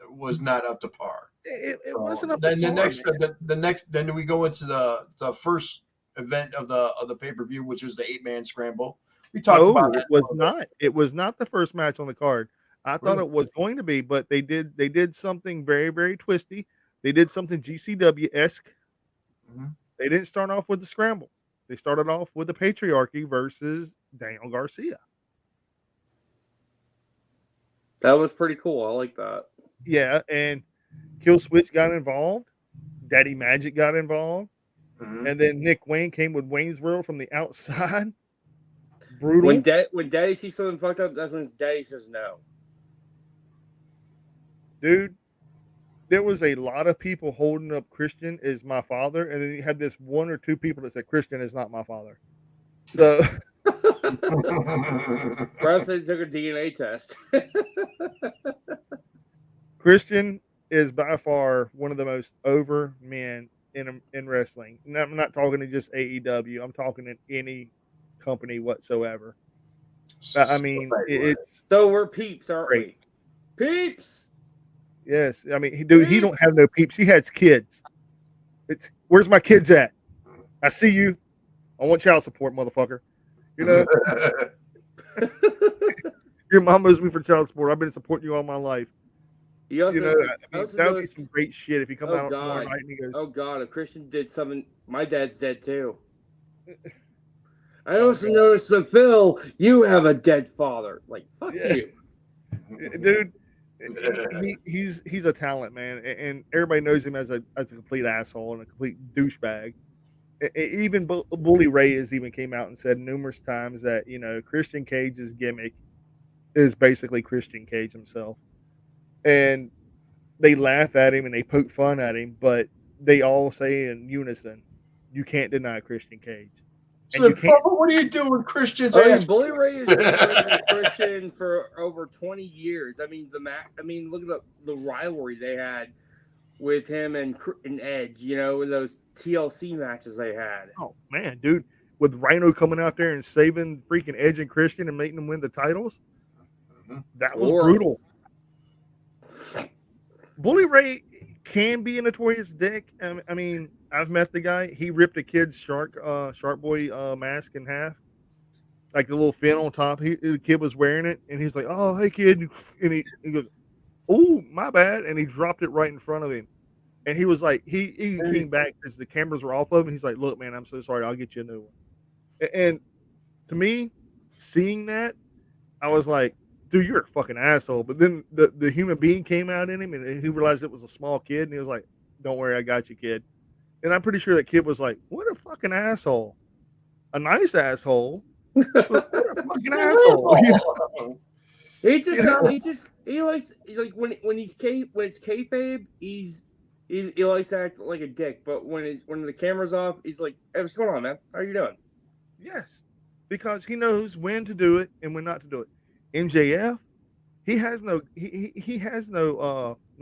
Speaker 2: up to par.
Speaker 1: It wasn't up
Speaker 2: then
Speaker 1: to par.
Speaker 2: The next then we go into the first event of the pay-per-view, which was the 8-man scramble. We talked about
Speaker 1: it was not. It was not the first match on the card. I thought it was going to be, but they did something very, very twisty. They did something GCW-esque. They didn't start off with the scramble. They started off with the Patriarchy versus Daniel Garcia.
Speaker 3: That was pretty cool. I like that.
Speaker 1: Yeah, and Kill Switch got involved. Daddy Magic got involved. And then Nick Wayne came with Wayne's World from the outside. Brutal.
Speaker 3: When Daddy sees something fucked up, that's when his daddy says no.
Speaker 1: Dude, there was a lot of people holding up Christian as my father, and then you had this one or two people that said Christian is not my father. So
Speaker 3: perhaps they took a DNA test.
Speaker 1: Christian is by far one of the most over men in wrestling. And I'm not talking to just AEW. I'm talking in any company whatsoever. I mean, it's
Speaker 3: so we're peeps, aren't we? Peeps.
Speaker 1: Yes, I mean, he don't have no peeps. He has kids. It's where's my kids at? I see you. I want child support, motherfucker. Your mom owes me for child support. I've been supporting you all my life.
Speaker 3: He also,
Speaker 1: that would be some great shit if he comes out tomorrow night and he goes,
Speaker 3: "Oh God, if Christian did something, my dad's dead too." I also noticed that Phil, you have a dead father. Like fuck you,
Speaker 1: dude. He's a talent, man, and everybody knows him as a complete asshole and a complete douchebag. Even Bully Ray has even came out and said numerous times that Christian Cage's gimmick is basically Christian Cage himself, and they laugh at him and they poke fun at him, but they all say in unison, "You can't deny Christian Cage."
Speaker 2: So, Papa, what are you doing, Christian's ass?
Speaker 3: Bully Ray has been Christian for over 20 years. I mean, look at the rivalry they had with him and Edge. In those TLC matches they had.
Speaker 1: Oh man, dude, with Rhino coming out there and saving freaking Edge and Christian and making them win the titles, that was brutal. Bully Ray can be a notorious dick. I mean, I've met the guy. He ripped a kid's Shark Boy mask in half. like the little fin on top. The kid was wearing it, and he's like, "Oh, hey, kid," and he goes, "Oh, my bad," and he dropped it right in front of him. And he was like, he came back because the cameras were off of him. He's like, "Look, man, I'm so sorry. I'll get you a new one." And to me, seeing that, I was like, "Dude, you're a fucking asshole." But then the human being came out in him, and he realized it was a small kid, and he was like, "Don't worry, I got you, kid." And I'm pretty sure that kid was like, "What a fucking asshole! A nice asshole, but what a fucking asshole!" You know?
Speaker 3: He likes like when it's kayfabe, he likes to act like a dick. But when the camera's off, he's like, "Hey, what's going on, man? How are you doing?"
Speaker 1: Yes, because he knows when to do it and when not to do it. MJF, he has no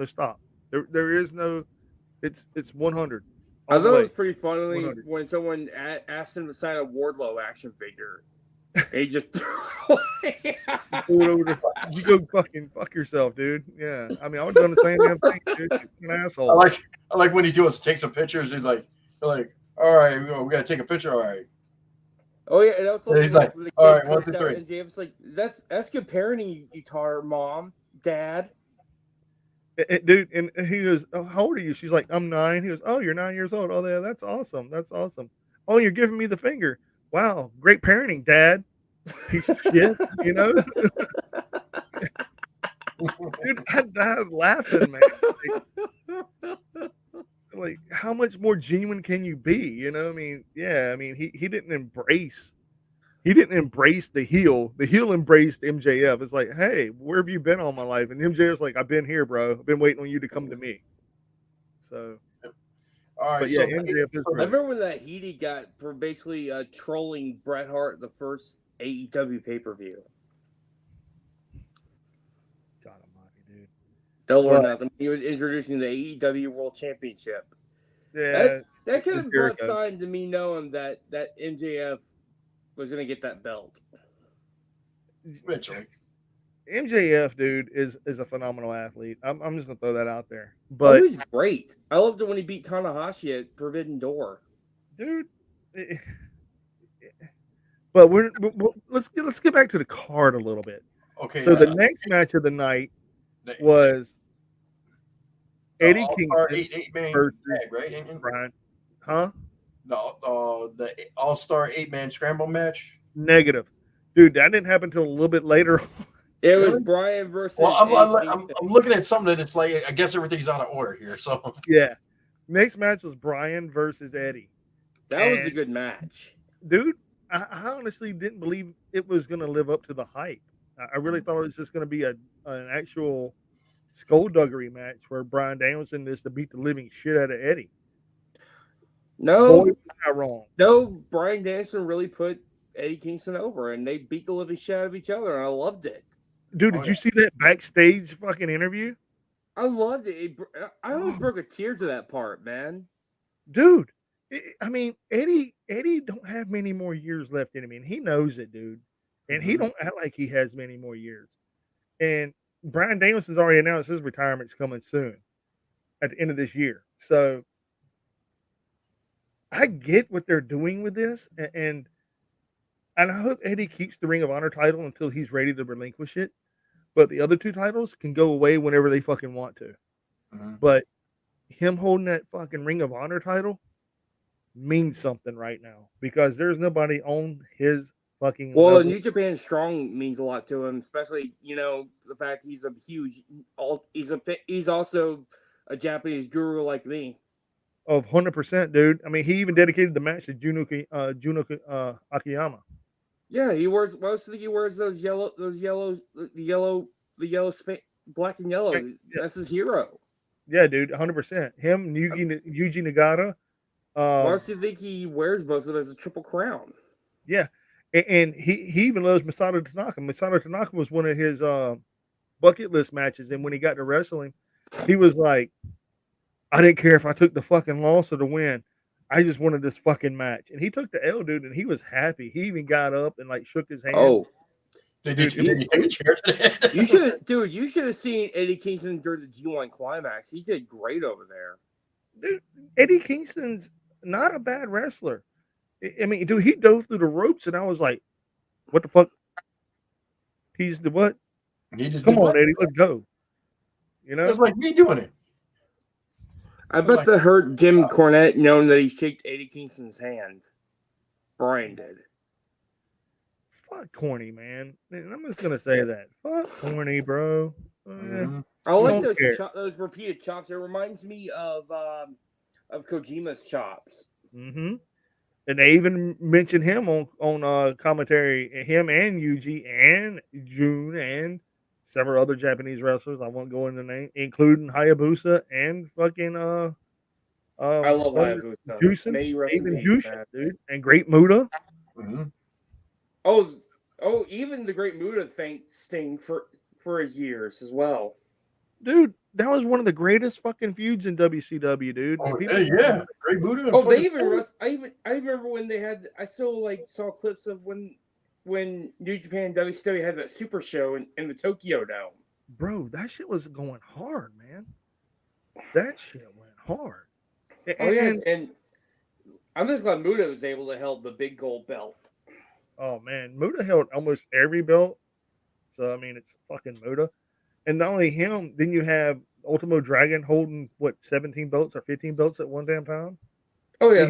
Speaker 1: stop. There is no. It's 100
Speaker 3: I
Speaker 1: all
Speaker 3: thought
Speaker 1: the
Speaker 3: it
Speaker 1: way.
Speaker 3: was pretty funny
Speaker 1: 100.
Speaker 3: when someone asked him to sign a Wardlow action figure, and he just threw it away.
Speaker 1: You go fucking fuck yourself, dude. Yeah, I mean, I would have done the same damn thing, dude. You're an asshole.
Speaker 2: I like when he takes some pictures. He's like, all right, we gotta take a picture. All right.
Speaker 3: Oh yeah, and also
Speaker 2: He's like,
Speaker 3: when the
Speaker 2: all
Speaker 3: kid
Speaker 2: right, 1, 2,
Speaker 3: freaks out,
Speaker 2: 3.
Speaker 3: and James like, that's good parenting, you tart mom, dad.
Speaker 1: Dude, and he goes, "Oh, how old are you?" She's like, "I'm 9." He goes, "Oh, you're 9 years old. Oh, yeah, that's awesome. That's awesome. Oh, you're giving me the finger. Wow, great parenting, Dad. Piece of shit." You know, dude, I died laughing, man. Like, how much more genuine can you be? You know, I mean, yeah, I mean, he didn't embrace. He didn't embrace the heel. The heel embraced MJF. It's like, "Hey, where have you been all my life?" And MJF's like, "I've been here, bro. I've been waiting on you to come to me." So,
Speaker 2: All right,
Speaker 1: but yeah,
Speaker 2: so
Speaker 1: MJF is
Speaker 3: I
Speaker 1: great.
Speaker 3: remember when that heat he got for basically trolling Bret Hart the first AEW pay-per-view.
Speaker 1: God almighty, dude.
Speaker 3: Double or
Speaker 1: But
Speaker 3: nothing. He was introducing the AEW World Championship.
Speaker 1: yeah,
Speaker 3: That could
Speaker 1: it's
Speaker 3: have brought
Speaker 1: Jericho.
Speaker 3: sign to me knowing that MJF was going to get that belt.
Speaker 2: eventually.
Speaker 1: MJF, dude, is a phenomenal athlete. I'm just gonna throw that out there.
Speaker 3: Oh,
Speaker 1: But
Speaker 3: he's great. I loved it when he beat Tanahashi at Forbidden Door.
Speaker 1: dude, but let's get back to the card a little bit.
Speaker 2: Okay.
Speaker 1: So the next match of the night was Eddie
Speaker 2: All-Star
Speaker 1: Kingston
Speaker 2: eight-man
Speaker 1: versus
Speaker 2: tag, right?
Speaker 1: Brian. Huh?
Speaker 2: The All-Star 8-man scramble match.
Speaker 1: Negative, dude. That didn't happen until a little bit later.
Speaker 3: It was Brian versus.
Speaker 2: Well,
Speaker 3: Eddie
Speaker 2: I'm looking at something that it's like I guess everything's out of order here. So
Speaker 1: Yeah, next match was Brian versus Eddie.
Speaker 3: That was a good match,
Speaker 1: dude. I honestly didn't believe it was going to live up to the hype. I really thought it was just going to be an actual skullduggery match where Brian Danielson is to beat the living shit out of Eddie.
Speaker 3: No,
Speaker 1: boy, was not wrong.
Speaker 3: No, Brian Danielson really put Eddie Kingston over, and they beat the living shit out of each other, and I loved it.
Speaker 1: Dude, did you see that backstage fucking interview?
Speaker 3: I loved it. I almost broke a tear to that part, man.
Speaker 1: Dude, I mean, Eddie don't have many more years left in him, and he knows it, dude. And he don't act like he has many more years. And Brian Danielson's already announced his retirement's coming soon, at the end of this year. So I get what they're doing with this, and I hope Eddie keeps the Ring of Honor title until he's ready to relinquish it. But the other two titles can go away whenever they fucking want to. But him holding that fucking Ring of Honor title means something right now because there's nobody on his fucking level.
Speaker 3: New Japan Strong means a lot to him, especially the fact he's he's also a Japanese guru like me.
Speaker 1: Of 100%, dude. I mean, he even dedicated the match to Juno Akiyama.
Speaker 3: Yeah, he wears. Most of he wears those yellow, black and yellow.
Speaker 1: Yeah.
Speaker 3: That's his hero.
Speaker 1: Yeah, dude, 100%. Him, Yuji Nagata.
Speaker 3: Most of think he wears both of them as a triple crown.
Speaker 1: Yeah, and he even loves Masato Tanaka. Masato Tanaka was one of his bucket list matches, and when he got to wrestling, he was like, "I didn't care if I took the fucking loss or the win. I just wanted this fucking match." And he took the L, dude, and he was happy. He even got up and like shook his hand.
Speaker 2: Oh, did you take a chair to the head?
Speaker 3: You should have seen Eddie Kingston during the G1 Climax. He did great over there.
Speaker 1: Dude, Eddie Kingston's not a bad wrestler. I mean, dude, he dove through the ropes, and I was like, What the fuck? He's the what?
Speaker 2: He just
Speaker 1: Come
Speaker 2: did
Speaker 1: on,
Speaker 2: what?
Speaker 1: Eddie, let's go. You know,
Speaker 2: That's like me doing it.
Speaker 3: I bet that hurt Jim Cornette knowing that he shook Eddie Kingston's hand. Brian did.
Speaker 1: fuck corny, man. I'm just gonna say that. Fuck corny, bro.
Speaker 3: I like
Speaker 1: Don't care.
Speaker 3: those repeated chops. It reminds me of Kojima's chops.
Speaker 1: Mm-hmm. And they even mentioned him on commentary. Him and Yuji and Jun and several other Japanese wrestlers. I won't go into name, including Hayabusa and fucking
Speaker 3: I love Hayabusa.
Speaker 1: Jushin, even Jushin, dude, and Great Muta.
Speaker 2: Mm-hmm.
Speaker 3: Oh, even the Great Muta thanked Sting for his years as well.
Speaker 1: Dude, that was one of the greatest fucking feuds in WCW, dude.
Speaker 2: Oh, yeah, Great Muta.
Speaker 3: Oh, they even I remember when they had. I still saw clips of when New Japan and WCW had that Super Show in the Tokyo Dome.
Speaker 1: Bro, that shit was going hard, man. That shit went hard.
Speaker 3: And I'm just glad Muta was able to hold the big gold belt.
Speaker 1: Oh man, Muta held almost every belt. So I mean, it's fucking Muta. And not only him, then you have Ultimo Dragon holding 17 belts or 15 belts at one damn time.
Speaker 3: Oh yeah,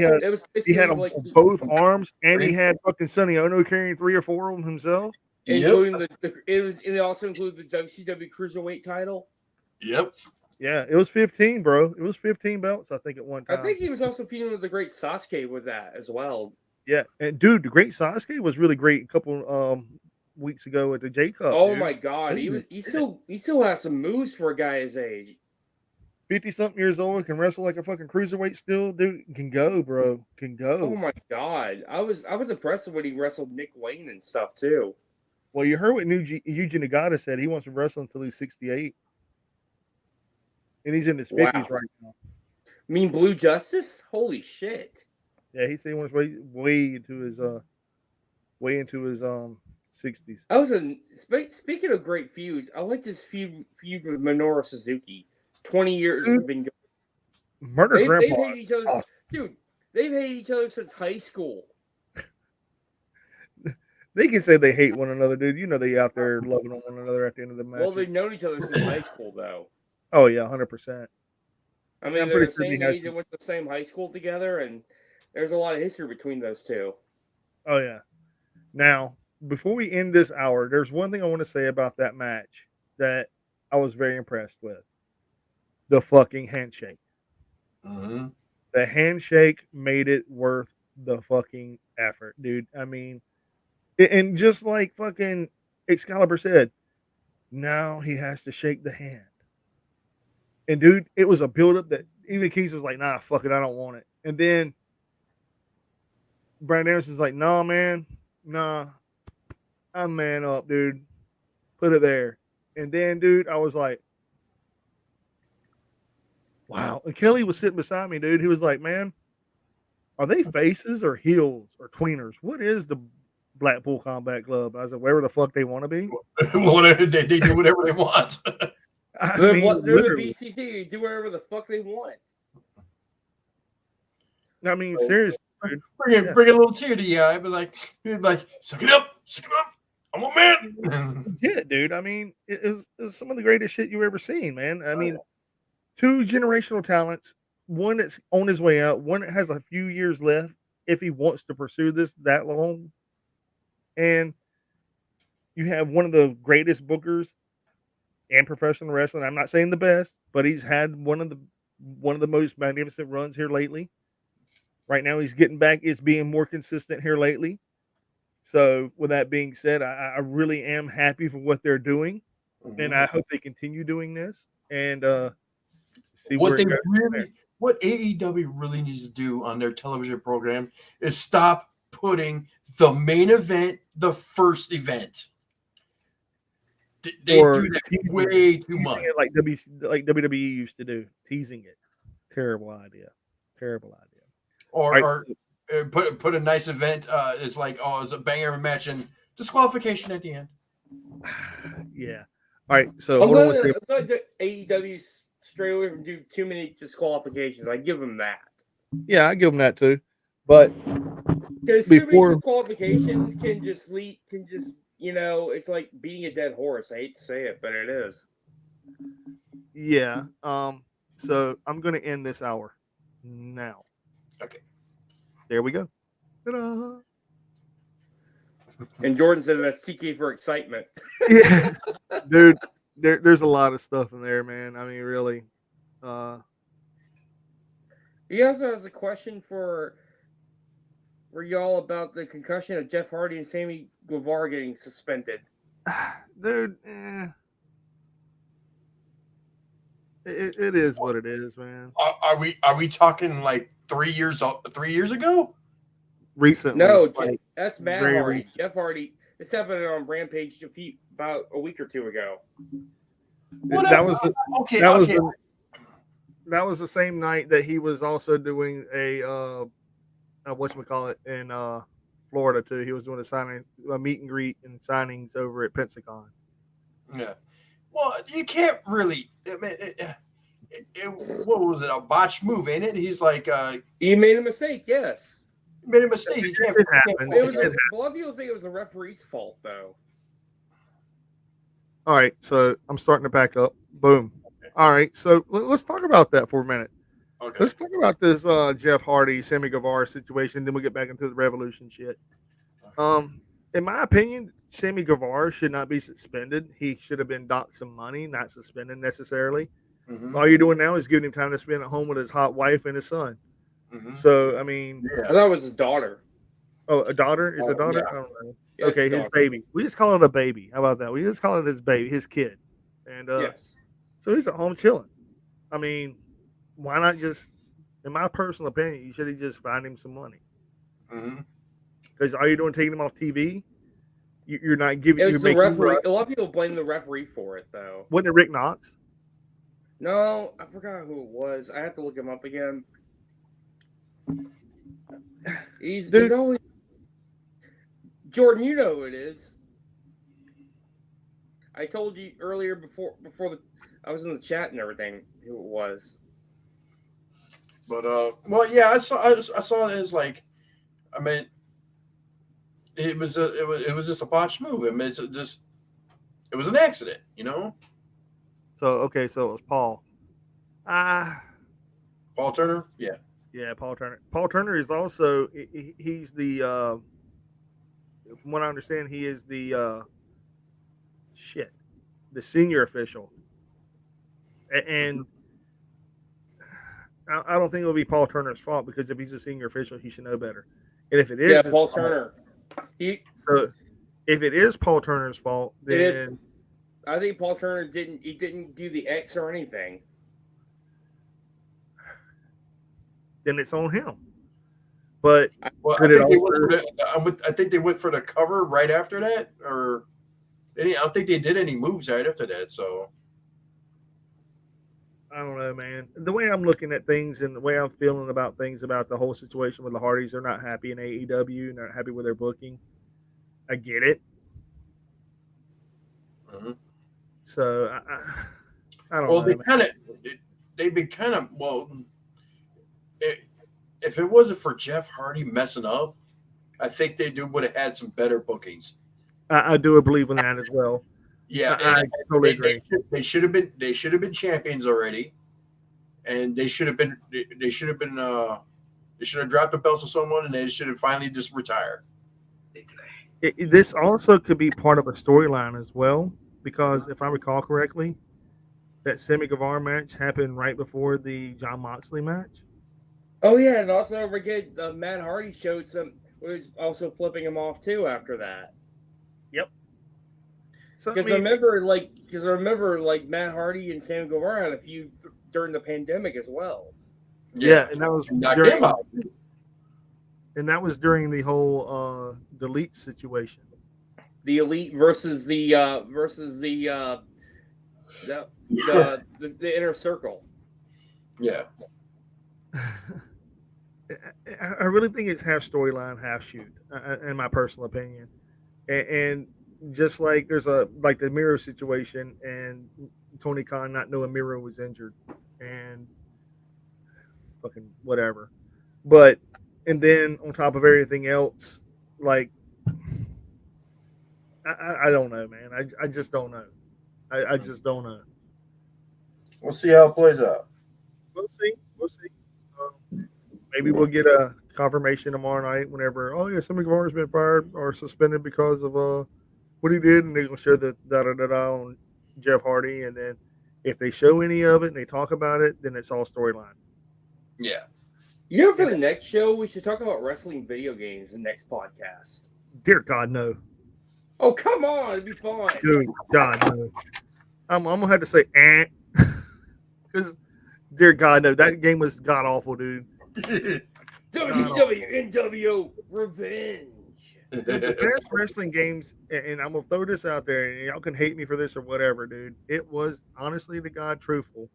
Speaker 1: he had both arms, and he had fucking Sonny Ono carrying 3 or 4 of them himself.
Speaker 3: Including it also included the WCW Cruiserweight title.
Speaker 2: Yep.
Speaker 1: Yeah, it was 15, bro. It was 15 belts, I think, at one time.
Speaker 3: I think he was also feuding with the Great Sasuke with that as well.
Speaker 1: Yeah, and dude, the Great Sasuke was really great a couple weeks ago at the J Cup.
Speaker 3: Oh my god, he still has some moves for a guy his age.
Speaker 1: 50-something years old, can wrestle like a fucking cruiserweight still, dude. Can go, bro. Can go.
Speaker 3: Oh my god, I was impressed when he wrestled Nick Wayne and stuff too.
Speaker 1: Well, you heard what Yuji Nagata said. He wants to wrestle until he's 68, and he's in his 50s right now.
Speaker 3: You mean Blue Justice? Holy shit!
Speaker 1: Yeah, he said he wants way into his 60s.
Speaker 3: Speaking of great feuds, I like this feud with Minoru Suzuki. 20 years have been going.
Speaker 1: Murder Grandpa.
Speaker 3: They've hated each other, awesome. Dude. They've hated each other since high school.
Speaker 1: They can say they hate one another, dude. You know they out there loving one another at the end of the match.
Speaker 3: Well, they've known each other since high school, though.
Speaker 1: Oh yeah, 100%.
Speaker 3: I mean, they're the same age and went to the same high school together, and there's a lot of history between those two.
Speaker 1: Oh yeah. Now, before we end this hour, there's one thing I want to say about that match that I was very impressed with. The fucking handshake.
Speaker 2: Mm-hmm.
Speaker 1: The handshake made it worth the fucking effort, dude. I mean, and just like fucking Excalibur said, now he has to shake the hand. And dude, it was a buildup that even Keys was like, nah, fuck it, I don't want it. And then Bryan Danielson's like, nah, man, nah, I'm man up, dude. Put it there. And then, dude, I was like, wow. And Kelly was sitting beside me, dude. He was like, man, are they faces or heels or tweeners? What is the Blackpool Combat Club? I was like, wherever the fuck they want to be.
Speaker 2: They do whatever they want.
Speaker 3: They're the BCC. They do whatever the fuck they want.
Speaker 1: I mean, seriously.
Speaker 2: Bring a little tear to your eye, but like, suck it up. I'm a man.
Speaker 1: Yeah, dude. I mean, it's some of the greatest shit you've ever seen, man. I mean, 2 generational talents, one that's on his way out, one that has a few years left if he wants to pursue this that long. And you have one of the greatest bookers in professional wrestling. I'm not saying the best, but he's had one of the most magnificent runs here lately. Right now, he's getting back. It's being more consistent here lately. So, with that being said, I really am happy for what they're doing, and I hope they continue doing this. And see
Speaker 2: what AEW really needs to do on their television program is stop putting the main event the first event. They do that way too much,
Speaker 1: like WWE used to do, teasing it. Terrible idea.
Speaker 2: Or put a nice event. It's like, it's a banger of a match and disqualification at the end.
Speaker 1: Yeah. All right. So
Speaker 3: I'm going to AEW straight away from do too many disqualifications. I give them that.
Speaker 1: Yeah, I give them that too. But
Speaker 3: Because too many
Speaker 1: before,
Speaker 3: disqualifications can just it's like beating a dead horse. I hate to say it, but it is.
Speaker 1: yeah. So I'm gonna end this hour now.
Speaker 2: Okay.
Speaker 1: There we go. Ta-da.
Speaker 3: And Jordan said that's TK for excitement.
Speaker 1: Yeah, dude. There's a lot of stuff in there, man. I mean, really.
Speaker 3: He also has a question for y'all about the concussion of Jeff Hardy and Sammy Guevara getting suspended.
Speaker 1: Dude, it is what it is, man.
Speaker 2: Are we talking like 3 years ago?
Speaker 1: Recently,
Speaker 3: No,
Speaker 1: like,
Speaker 3: that's Matt
Speaker 1: very
Speaker 3: Hardy.
Speaker 1: recent.
Speaker 3: Jeff Hardy. This happened on Rampage about a week or two ago.
Speaker 1: That was the,
Speaker 2: Okay.
Speaker 1: that was
Speaker 2: Okay.
Speaker 1: that was the same night that he was also doing a whatchamacallit in Florida too. He was doing a meet and greet and signings over at Pensacon.
Speaker 2: Yeah. Well, you can't really. I mean, what was it? A botched move, ain't it? He's like,
Speaker 3: He made a mistake. Yes.
Speaker 2: made a mistake. You can't.
Speaker 1: It happens.
Speaker 3: It was
Speaker 1: It
Speaker 3: a lot of people think it was the referee's fault, though.
Speaker 1: All right, so I'm starting to back up. Boom. All right, so let's talk about that for a minute.
Speaker 2: Okay.
Speaker 1: Let's talk about this Jeff Hardy, Sammy Guevara situation. Then we'll get back into the Revolution shit. In my opinion, Sammy Guevara should not be suspended. He should have been docked some money, not suspended necessarily.
Speaker 2: Mhm.
Speaker 1: All you're doing now is giving him time to spend at home with his hot wife and his son.
Speaker 2: Mhm.
Speaker 1: So, I mean,
Speaker 3: I thought it was his daughter.
Speaker 1: oh, a daughter? Is a
Speaker 2: Oh,
Speaker 1: daughter?
Speaker 2: yeah.
Speaker 1: I don't know.
Speaker 3: Yeah, it's
Speaker 1: Okay,
Speaker 3: his
Speaker 1: his
Speaker 3: daughter.
Speaker 1: baby. We just call it a baby. How about that? We just call it his baby, his kid. And
Speaker 3: Yes.
Speaker 1: so he's at home chilling. I mean, why not just, in my personal opinion, you should have just fined him some money.
Speaker 2: Mhm.
Speaker 1: Because all you're doing taking him off TV, you're not giving.
Speaker 3: It
Speaker 1: You're
Speaker 3: was the
Speaker 1: making
Speaker 3: referee. A lot of people blame the referee for it, though.
Speaker 1: Wasn't it Rick Knox?
Speaker 3: No, I forgot who it was. I have to look him up again. He's always Jordan. You know who it is. I told you earlier before I was in the chat and everything who it was.
Speaker 2: But well, yeah, I saw it as like, I mean, it was just a botched move. I mean, it was an accident, you know.
Speaker 1: So okay, so it was Paul.
Speaker 2: Paul Turner, yeah.
Speaker 1: Yeah, Paul Turner. Paul Turner is also he's the from what I understand, he is the the senior official. And I don't think it'll be Paul Turner's fault, because if he's a senior official, he should know better. And if it is,
Speaker 3: Yeah, Paul Turner.
Speaker 1: So if it is Paul Turner's fault, then
Speaker 3: I think Paul Turner didn't do the X or anything.
Speaker 1: Then it's on him. But
Speaker 2: well, I think they went for the cover right after that, or I don't think they did any moves right after that. So
Speaker 1: I don't know, man. The way I'm looking at things and the way I'm feeling about things about the whole situation with the Hardys, they're not happy in AEW and they're not happy with their booking. I get it.
Speaker 2: Mm-hmm.
Speaker 1: So I don't know.
Speaker 2: They've been kind of if it wasn't for Jeff Hardy messing up, I think they would have had some better bookings.
Speaker 1: I do believe in that as well.
Speaker 2: Yeah,
Speaker 1: I totally agree.
Speaker 2: They should have been champions already, and they should have dropped the belts to someone, and they should have finally just retired.
Speaker 1: This also could be part of a storyline as well, because if I recall correctly, that Sammy Guevara match happened right before the Jon Moxley match.
Speaker 3: Oh yeah, and also don't forget Matt Hardy showed was also flipping him off too after that.
Speaker 1: Yep. So
Speaker 3: Because I remember Matt Hardy and Sammy Guevara had a feud during the pandemic as well.
Speaker 1: Yeah, and that was
Speaker 2: knocked him out.
Speaker 1: And that was during the whole delete situation.
Speaker 3: The Elite versus the Inner Circle.
Speaker 2: Yeah.
Speaker 1: I really think it's half storyline, half shoot, in my personal opinion. And just like there's the Miro situation and Tony Khan not knowing Miro was injured and fucking whatever. But and then on top of everything else, like I don't know, man. I just don't know. I just don't know.
Speaker 2: We'll see how it plays out.
Speaker 1: We'll see. We'll see. Maybe we'll get a confirmation tomorrow night whenever. Oh yeah, Sammy Guevara's been fired or suspended because of what he did, and they're gonna show the da da da da on Jeff Hardy, and then if they show any of it and they talk about it, then it's all storyline.
Speaker 2: Yeah.
Speaker 3: You know, for the next show, we should talk about wrestling video games. The next podcast.
Speaker 1: Dear God, no.
Speaker 3: Oh come on, it'd be fun.
Speaker 1: Dude, God, no. I'm gonna have to say, because dear God, no, that game was god awful, dude.
Speaker 3: WCW NWO Revenge.
Speaker 1: The best wrestling games, and I'm gonna throw this out there, and y'all can hate me for this or whatever, dude. It was honestly to God truthful.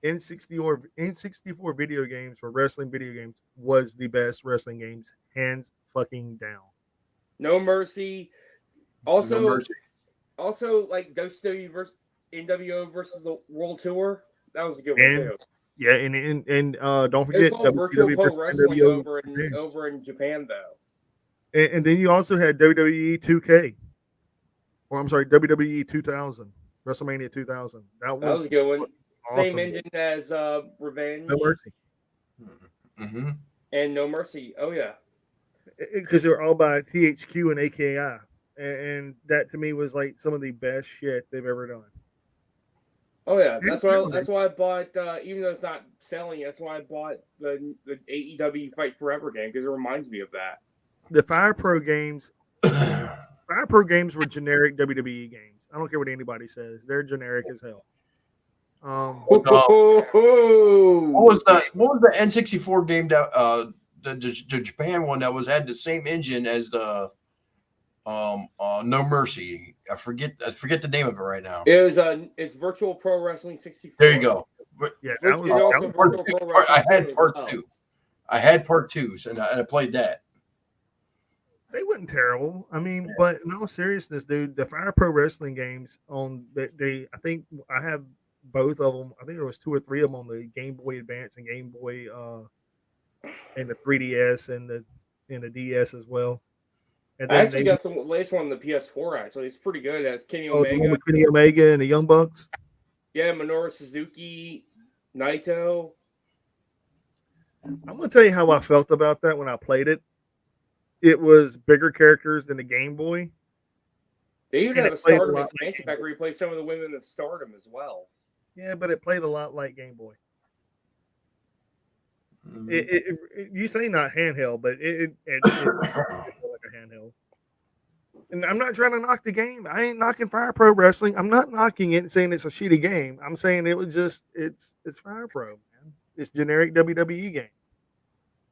Speaker 1: N64 video games for wrestling video games was the best wrestling games, hands fucking down.
Speaker 3: No Mercy. Also,
Speaker 2: No Mercy.
Speaker 3: also like WCW versus NWO versus the World Tour. That was a good one
Speaker 1: And
Speaker 3: too.
Speaker 1: Yeah, and don't
Speaker 3: It was
Speaker 1: forget
Speaker 3: called Virtual
Speaker 1: WCW
Speaker 3: Pro
Speaker 1: versus
Speaker 3: Wrestling
Speaker 1: NWO.
Speaker 3: over in Japan though.
Speaker 1: And then you also had WWE 2K, or I'm sorry, WWE 2000, WrestleMania 2000. That
Speaker 3: That was
Speaker 1: was
Speaker 3: a good one.
Speaker 1: awesome.
Speaker 3: Same engine as Revenge
Speaker 1: No Mercy,
Speaker 2: Mm-hmm.
Speaker 3: and No Mercy. Oh yeah.
Speaker 1: because they were all by THQ and AKI, and that to me was like some of the best shit they've ever done.
Speaker 3: Oh yeah.
Speaker 1: Yeah,
Speaker 3: That's why.
Speaker 1: really.
Speaker 3: That's why I bought. Even though it's not selling, that's why I bought the AEW Fight Forever game because it reminds me of that.
Speaker 1: The Fire Pro games were generic WWE games. I don't care what anybody says; they're generic as hell.
Speaker 2: What was the N64 game that the Japan one that had the same engine as the No Mercy? I forget the name of it right now.
Speaker 3: It was it's Virtual Pro Wrestling 64.
Speaker 2: There you go.
Speaker 1: Yeah, that was,
Speaker 3: It's also
Speaker 1: that was
Speaker 2: Part
Speaker 3: Virtual
Speaker 2: two.
Speaker 3: Pro Wrestling
Speaker 2: I had
Speaker 3: 2
Speaker 2: part
Speaker 3: as well.
Speaker 2: 2. I had part 2s, and I played that.
Speaker 1: they weren't terrible. I mean, but in all seriousness, dude, the Fire Pro Wrestling games on they I think I have both of them. I think there was 2 or 3 of them on the Game Boy Advance and Game Boy and the 3DS and the DS as well. And
Speaker 3: I
Speaker 1: then
Speaker 3: actually got the latest one on the PS4. Actually, it's pretty good. It has Kenny
Speaker 1: the one
Speaker 3: Omega,
Speaker 1: with Kenny Omega and the Young Bucks.
Speaker 3: yeah, Minoru Suzuki, Naito.
Speaker 1: I'm gonna tell you how I felt about that when I played it. It was bigger characters than the Game Boy.
Speaker 3: They even
Speaker 1: And
Speaker 3: have
Speaker 1: it
Speaker 3: a
Speaker 1: played a
Speaker 3: Stardom
Speaker 1: lot like
Speaker 3: expansion
Speaker 1: Game
Speaker 3: pack where you play some of the women of Stardom as well.
Speaker 1: Yeah, but it played a lot like Game Boy. You say not handheld, but it like a handheld. And I'm not trying to knock the game. I ain't knocking Fire Pro Wrestling. I'm not knocking it and saying it's a shitty game. I'm saying it was just it's Fire Pro, man. It's generic WWE game.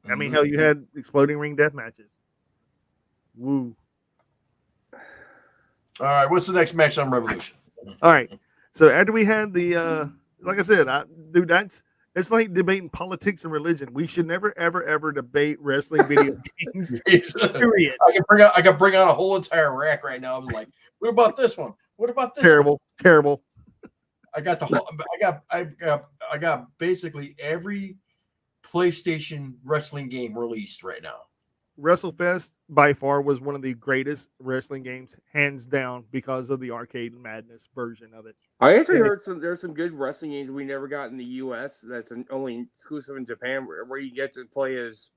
Speaker 1: I mean, hell, you had exploding ring death matches. Woo.
Speaker 2: All right, what's the next match on Revolution?
Speaker 1: All right. So after we had the like I said, dude, it's like debating politics and religion. We should never, ever, ever debate wrestling video games. Period.
Speaker 2: I can bring out a whole entire rack right now. I'm like, what about this one? What about this
Speaker 1: Terrible, terrible.
Speaker 2: I got the whole, I got basically every PlayStation wrestling game released right now.
Speaker 1: WrestleFest by far was one of the greatest wrestling games, hands down, because of the arcade madness version of it.
Speaker 3: I actually heard there's some good wrestling games we never got in the U.S. that's only exclusive in Japan, where you get to play as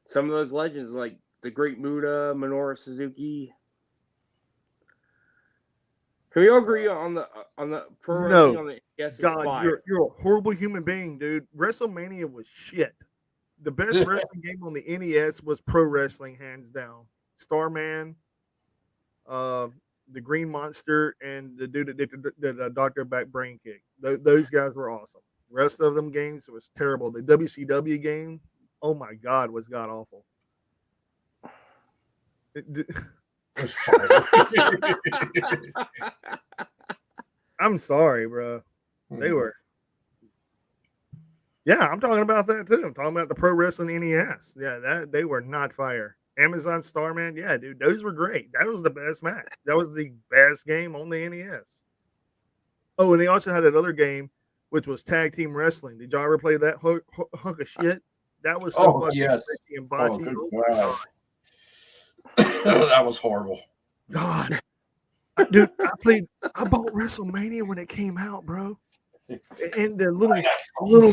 Speaker 3: some of those legends like the Great Muta, Minoru Suzuki. Can we all agree on the pro wrestling on the NES?
Speaker 1: God, you're a horrible human being, dude. WrestleMania was shit. The best wrestling game on the NES was Pro Wrestling, hands down. Starman, the Green Monster, and the dude that did the Doctor Back Brain Kick. Those guys were awesome. The rest of them games was terrible. The WCW game, oh my God, was god awful.
Speaker 2: was fine.
Speaker 1: I'm sorry, bro. They were. Yeah, I'm talking about that too. I'm talking about the Pro Wrestling NES. Yeah, that they were not fire. Amazon Starman, yeah, dude, those were great. That was the best match. That was the best game on the NES. Oh, and they also had another game, which was Tag Team Wrestling. Did y'all ever play that hunk of shit? That was so
Speaker 2: Oh,
Speaker 1: fucking
Speaker 2: yes.
Speaker 1: sexy and
Speaker 2: Oh,
Speaker 1: botchy.
Speaker 2: good
Speaker 1: Oh,
Speaker 2: God. That was horrible.
Speaker 1: God. Dude, I bought WrestleMania when it came out, bro. And the little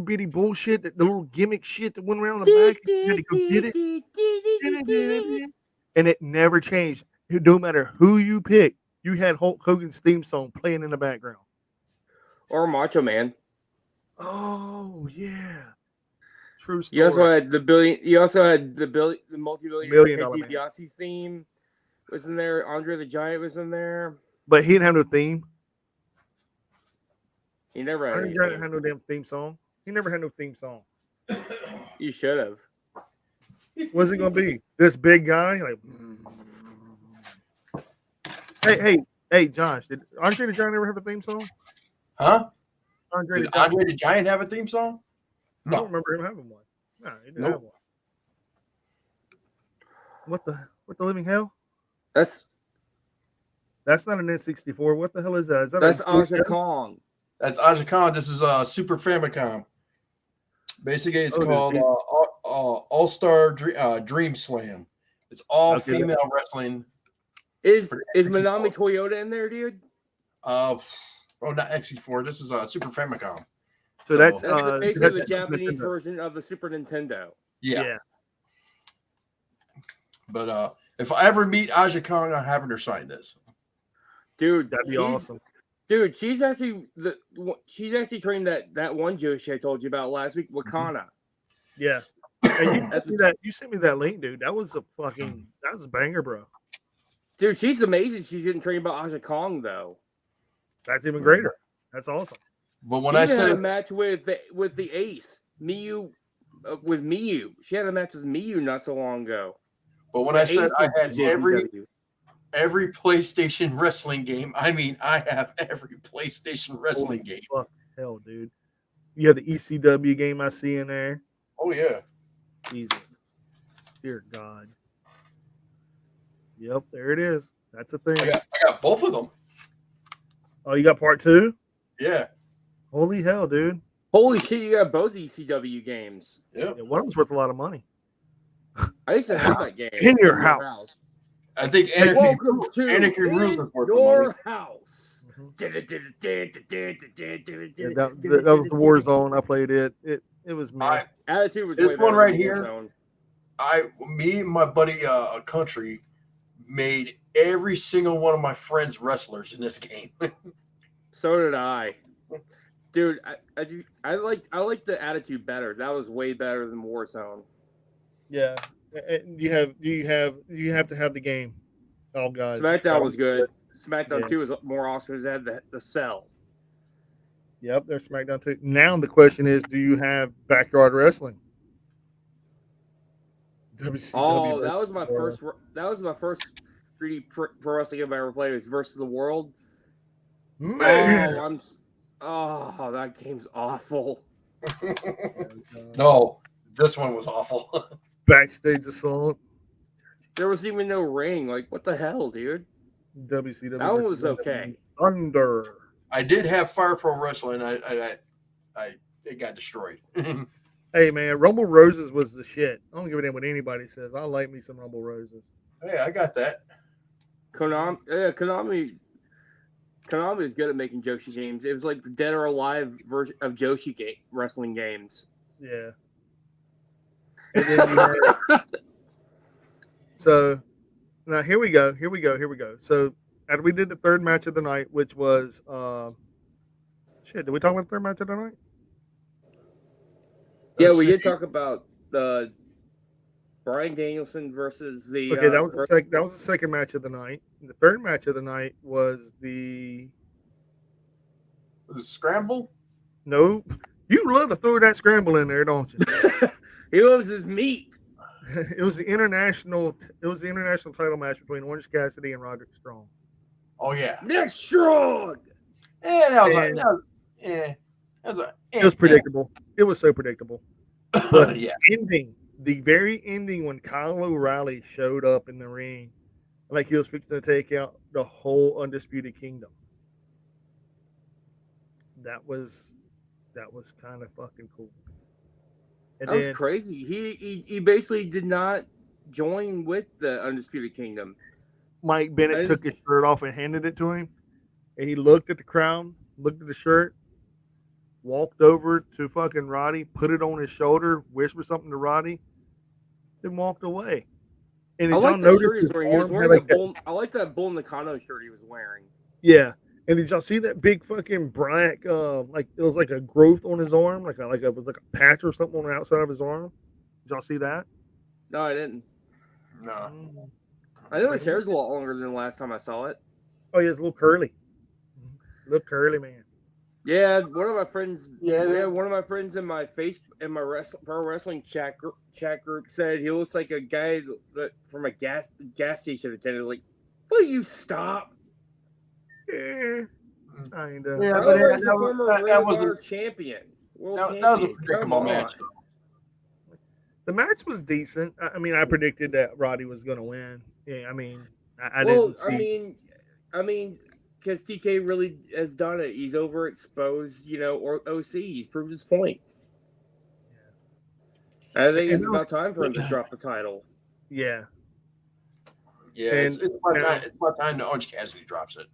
Speaker 1: bitty bullshit, the little gimmick shit that went around the back, you had to go get it. And it never changed. No matter who you pick, you had Hulk Hogan's theme song playing in the background.
Speaker 3: Or Macho Man.
Speaker 1: Oh yeah. True story.
Speaker 3: You also had the billion. You also had the multi-billionaire
Speaker 1: $1 Million
Speaker 3: Ted
Speaker 1: Man.
Speaker 3: DiBiase's theme was in there. Andre the Giant was in there.
Speaker 1: But he didn't have no theme.
Speaker 3: He never had
Speaker 1: I
Speaker 3: any
Speaker 1: didn't
Speaker 3: theme.
Speaker 1: have no damn theme song. He never had no theme song.
Speaker 3: You should have.
Speaker 1: What's it gonna be? This big guy? Like, hey, Josh, did Andre the Giant ever have a theme song?
Speaker 2: Huh?
Speaker 1: Andre
Speaker 2: Did
Speaker 1: the Giant.
Speaker 2: Andre the Giant have a theme song?
Speaker 1: I don't
Speaker 2: No.
Speaker 1: remember him having one. No, he didn't
Speaker 2: Nope.
Speaker 1: have one. What the living hell?
Speaker 3: That's
Speaker 1: That's not an N64. What the hell is that? Is that
Speaker 3: that's
Speaker 1: a
Speaker 3: Aja Kong.
Speaker 2: That's Aja Khan. This is Super Famicom. Basically, it's
Speaker 1: Oh,
Speaker 2: called
Speaker 1: dude.
Speaker 2: All Star Dream Slam. It's all
Speaker 1: Okay,
Speaker 2: female wrestling.
Speaker 3: Is
Speaker 2: For
Speaker 3: Manami
Speaker 2: N64.
Speaker 3: Toyota in there, dude?
Speaker 2: Oh, not N64. This is Super Famicom.
Speaker 1: So that's
Speaker 3: basically the
Speaker 1: that's
Speaker 3: Japanese
Speaker 1: Nintendo.
Speaker 3: version of the Super Nintendo.
Speaker 2: Yeah. But if I ever meet Aja Kong, I'm having her sign this.
Speaker 3: Dude,
Speaker 1: That'd be
Speaker 3: she's
Speaker 1: awesome.
Speaker 3: dude. She's actually trained that one Joshi I told you about last week, Wakana.
Speaker 1: Yeah. Hey, you sent me that link, dude. That was a banger, bro.
Speaker 3: Dude, she's amazing. She's getting trained by Aja Kong though.
Speaker 1: That's even greater. That's awesome.
Speaker 2: But when
Speaker 3: She
Speaker 2: I
Speaker 3: even had a
Speaker 2: said
Speaker 3: match with the Ace Miyu, with Miyu. She had a match with Miyu not so long ago.
Speaker 2: I said I had
Speaker 3: JPW.
Speaker 2: every PlayStation wrestling game, I mean, I have every PlayStation wrestling game.
Speaker 1: Fuck hell, dude. You have the ECW game I see in there.
Speaker 2: Oh yeah.
Speaker 1: Jesus. Dear God. Yep, there it is. That's a thing.
Speaker 2: I got both of them.
Speaker 1: Oh, you got part 2?
Speaker 2: Yeah.
Speaker 1: Holy hell, dude.
Speaker 3: Holy shit, you got both ECW games.
Speaker 2: Yeah.
Speaker 1: Yeah, one of them's worth a lot of money.
Speaker 3: I used to have that game
Speaker 1: In your house.
Speaker 2: I think
Speaker 3: Welcome to
Speaker 2: Anarchy Rules
Speaker 3: In
Speaker 2: is worth the
Speaker 3: Your
Speaker 2: money.
Speaker 3: House.
Speaker 1: Yeah, that was the Warzone. I played it. It was me.
Speaker 3: Attitude was
Speaker 2: This
Speaker 3: way
Speaker 2: one
Speaker 3: better
Speaker 2: right
Speaker 3: than
Speaker 2: here.
Speaker 3: Warzone.
Speaker 2: Me and my buddy Country made every single one of my friends wrestlers in this game.
Speaker 3: So did I. Dude, I like the Attitude better. That was way better than Warzone.
Speaker 1: Yeah. You have to have the game. Oh god.
Speaker 3: SmackDown was good. SmackDown
Speaker 1: Yeah.
Speaker 3: 2 was more awesome because it had the cell.
Speaker 1: Yep, there's SmackDown too. Now the question is, do you have backyard wrestling? WCW
Speaker 3: Oh, that was my
Speaker 1: wrestling.
Speaker 3: first 3D pro wrestling game I ever played. Was Versus the World.
Speaker 1: Man.
Speaker 3: Oh, that game's awful.
Speaker 2: No, this one was awful.
Speaker 1: Backstage assault.
Speaker 3: There was even no ring. Like, what the hell, dude?
Speaker 1: WCW.
Speaker 3: That one
Speaker 1: versus
Speaker 3: was okay.
Speaker 1: Thunder.
Speaker 2: I did have Fire Pro Wrestling. It got destroyed.
Speaker 1: Hey man, Rumble Roses was the shit. I don't give a damn what anybody says. I like me some Rumble Roses.
Speaker 2: Hey, I got that.
Speaker 3: Konami is good at making Joshi games. It was like the Dead or Alive version of Joshi wrestling games.
Speaker 1: Yeah. And then you had, so now here we go. So after we did the third match of the night, which was did we talk about the third match of the night?
Speaker 3: Yeah, we did talk about the Bryan Danielson versus the.
Speaker 1: Okay, that was the second match of the night. The third match of the night was the
Speaker 2: Scramble.
Speaker 1: No, you love to throw that scramble in there, don't you?
Speaker 3: He loves his meat.
Speaker 1: It was the international title match between Orange Cassidy and Roderick Strong.
Speaker 2: Oh yeah,
Speaker 3: They're strong.
Speaker 1: It was predictable. It was so predictable. But
Speaker 2: yeah.
Speaker 1: The very ending when Kyle O'Reilly showed up in the ring, like he was fixing to take out the whole Undisputed Kingdom. That was kind of fucking cool. And
Speaker 3: That was
Speaker 1: then
Speaker 3: crazy. He basically did not join with the Undisputed Kingdom.
Speaker 1: Mike Bennett
Speaker 3: I-
Speaker 1: took his shirt off and handed it to him. And he looked at the crown, looked at the shirt, walked over to fucking Roddy, put it on his shoulder, whispered something to Roddy, then walked away. And
Speaker 3: I
Speaker 1: did y'all
Speaker 3: like the
Speaker 1: notice
Speaker 3: shirt he was
Speaker 1: his
Speaker 3: wearing. He was
Speaker 1: arm
Speaker 3: wearing
Speaker 1: had
Speaker 3: a
Speaker 1: like that?
Speaker 3: Bull. I like that Bull Nakano shirt he was wearing.
Speaker 1: Yeah. And did y'all see that big fucking black, like it was like a growth on his arm, like it was like a patch or something on the outside of his arm? Did y'all see that?
Speaker 3: No, I didn't.
Speaker 2: No.
Speaker 3: I know his hair's a lot longer than the last time I saw it.
Speaker 1: Oh yeah, it's a little curly. Little curly man.
Speaker 3: Yeah, one of my friends.
Speaker 2: Yeah.
Speaker 3: One of my friends in my pro wrestling chat group said he looks like a guy that from a gas station attendant. Like, will you stop?
Speaker 1: Yeah. Kinda.
Speaker 2: Yeah,
Speaker 3: Tyler
Speaker 2: but
Speaker 3: Brett's
Speaker 2: that
Speaker 3: a former
Speaker 2: was-
Speaker 3: Ring of Honor champion. World
Speaker 2: that was a
Speaker 3: champion.
Speaker 2: predictable
Speaker 3: Come
Speaker 2: match.
Speaker 3: on.
Speaker 1: The match was decent. I mean, I predicted that Roddy was going to win. Yeah, I mean, I
Speaker 3: Well,
Speaker 1: didn't see.
Speaker 3: I mean, because TK really has done it. He's overexposed, or OC. He's proved his point. I think it's about time for him to drop the title.
Speaker 1: Yeah,
Speaker 2: Yeah,
Speaker 1: And-
Speaker 2: it's about time the Orange Cassidy drops it.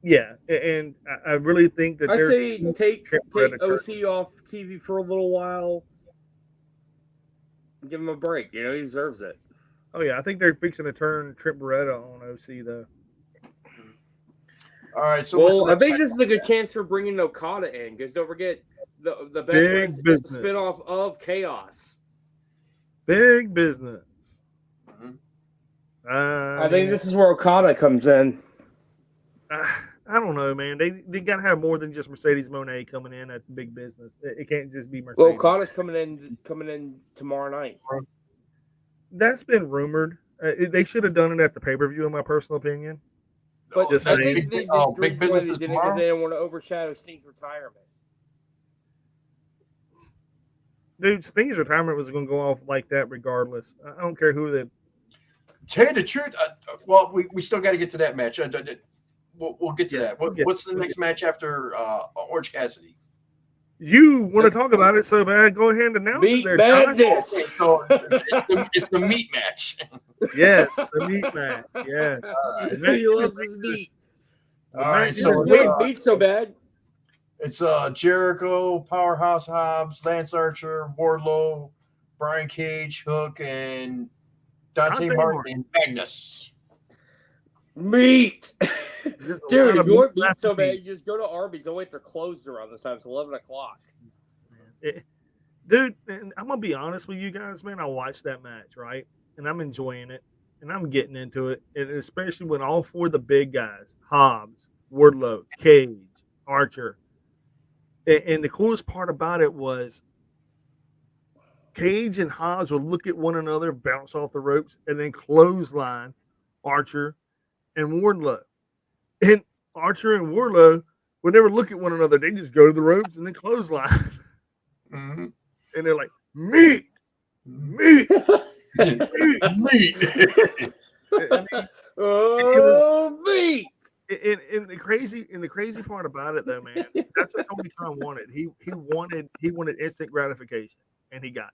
Speaker 1: yeah, and I really think that
Speaker 3: I
Speaker 1: they're
Speaker 3: say take
Speaker 1: Predator.
Speaker 3: OC off TV for a little while. Give him a break. He deserves it.
Speaker 1: Oh yeah, I think they're fixing to turn Trent Beretta on OC though.
Speaker 2: All right, so what's the
Speaker 3: Well, I
Speaker 2: next
Speaker 3: think
Speaker 2: match?
Speaker 3: this is a good chance for bringing Okada in, because don't forget the best
Speaker 1: Big
Speaker 3: friends
Speaker 1: business.
Speaker 3: spinoff of Chaos.
Speaker 1: Big business.
Speaker 2: Mhm.
Speaker 3: I think this is where Okada comes in.
Speaker 1: I don't know, man. They got to have more than just Mercedes Moné coming in at the big business. It can't just be Mercedes.
Speaker 3: Well, Okada's coming in tomorrow night.
Speaker 1: That's been rumored. They should have done it at the pay per view, in my personal opinion.
Speaker 3: But
Speaker 1: Just
Speaker 3: I
Speaker 1: saying.
Speaker 3: think the
Speaker 2: big
Speaker 3: reason why
Speaker 2: business
Speaker 3: they
Speaker 2: is
Speaker 3: did it
Speaker 2: tomorrow?
Speaker 3: because they didn't want to overshadow Sting's retirement.
Speaker 1: Dude, Sting's retirement was going to go off like that regardless. I don't care who they.
Speaker 2: Tell you the truth, well, we still got to get to that match. We'll get to that.
Speaker 1: we'll get-
Speaker 2: What's the next match after Orange Cassidy?
Speaker 1: You want to talk about it so bad? Go ahead and announce
Speaker 3: Meat
Speaker 1: it there, John.
Speaker 3: Madness.
Speaker 2: So it's the meat match.
Speaker 1: Yes, the meat match. Yes.
Speaker 3: He loves his meat.
Speaker 2: All right, so
Speaker 3: Wait, meat's so bad.
Speaker 2: it's Jericho, Powerhouse Hobbs, Lance Archer, Wardlow, Brian Cage, Hook, and Dante
Speaker 1: Dante
Speaker 2: Martin
Speaker 1: Martin.
Speaker 2: and Magnus.
Speaker 3: Meat.
Speaker 1: There's a
Speaker 3: Dude,
Speaker 1: lot
Speaker 3: if
Speaker 1: of
Speaker 3: you want
Speaker 1: meat
Speaker 3: meat
Speaker 1: left
Speaker 3: so
Speaker 1: to
Speaker 3: bad,
Speaker 1: eat.
Speaker 3: you just go to Arby's. They'll wait, they're closed around this time. It's 11 o'clock.
Speaker 1: Dude, and I'm gonna be honest with you guys, man. I watched that match, right, and I'm enjoying it, and I'm getting into it, and especially when all four of the big guys, Hobbs, Wardlow, Cage, Archer, and the coolest part about it was Cage and Hobbs would look at one another, bounce off the ropes, and then clothesline Archer and Wardlow. And Archer and Wardlow would never look at one another. They just go to the ropes and then clothesline.
Speaker 2: Mm-hmm.
Speaker 1: And they're like, meat, meat, meat.
Speaker 2: Meat.
Speaker 1: I mean,
Speaker 3: Oh, meat.
Speaker 1: and the crazy part about it though, man, that's what Tony Khan wanted. He wanted instant gratification, and he got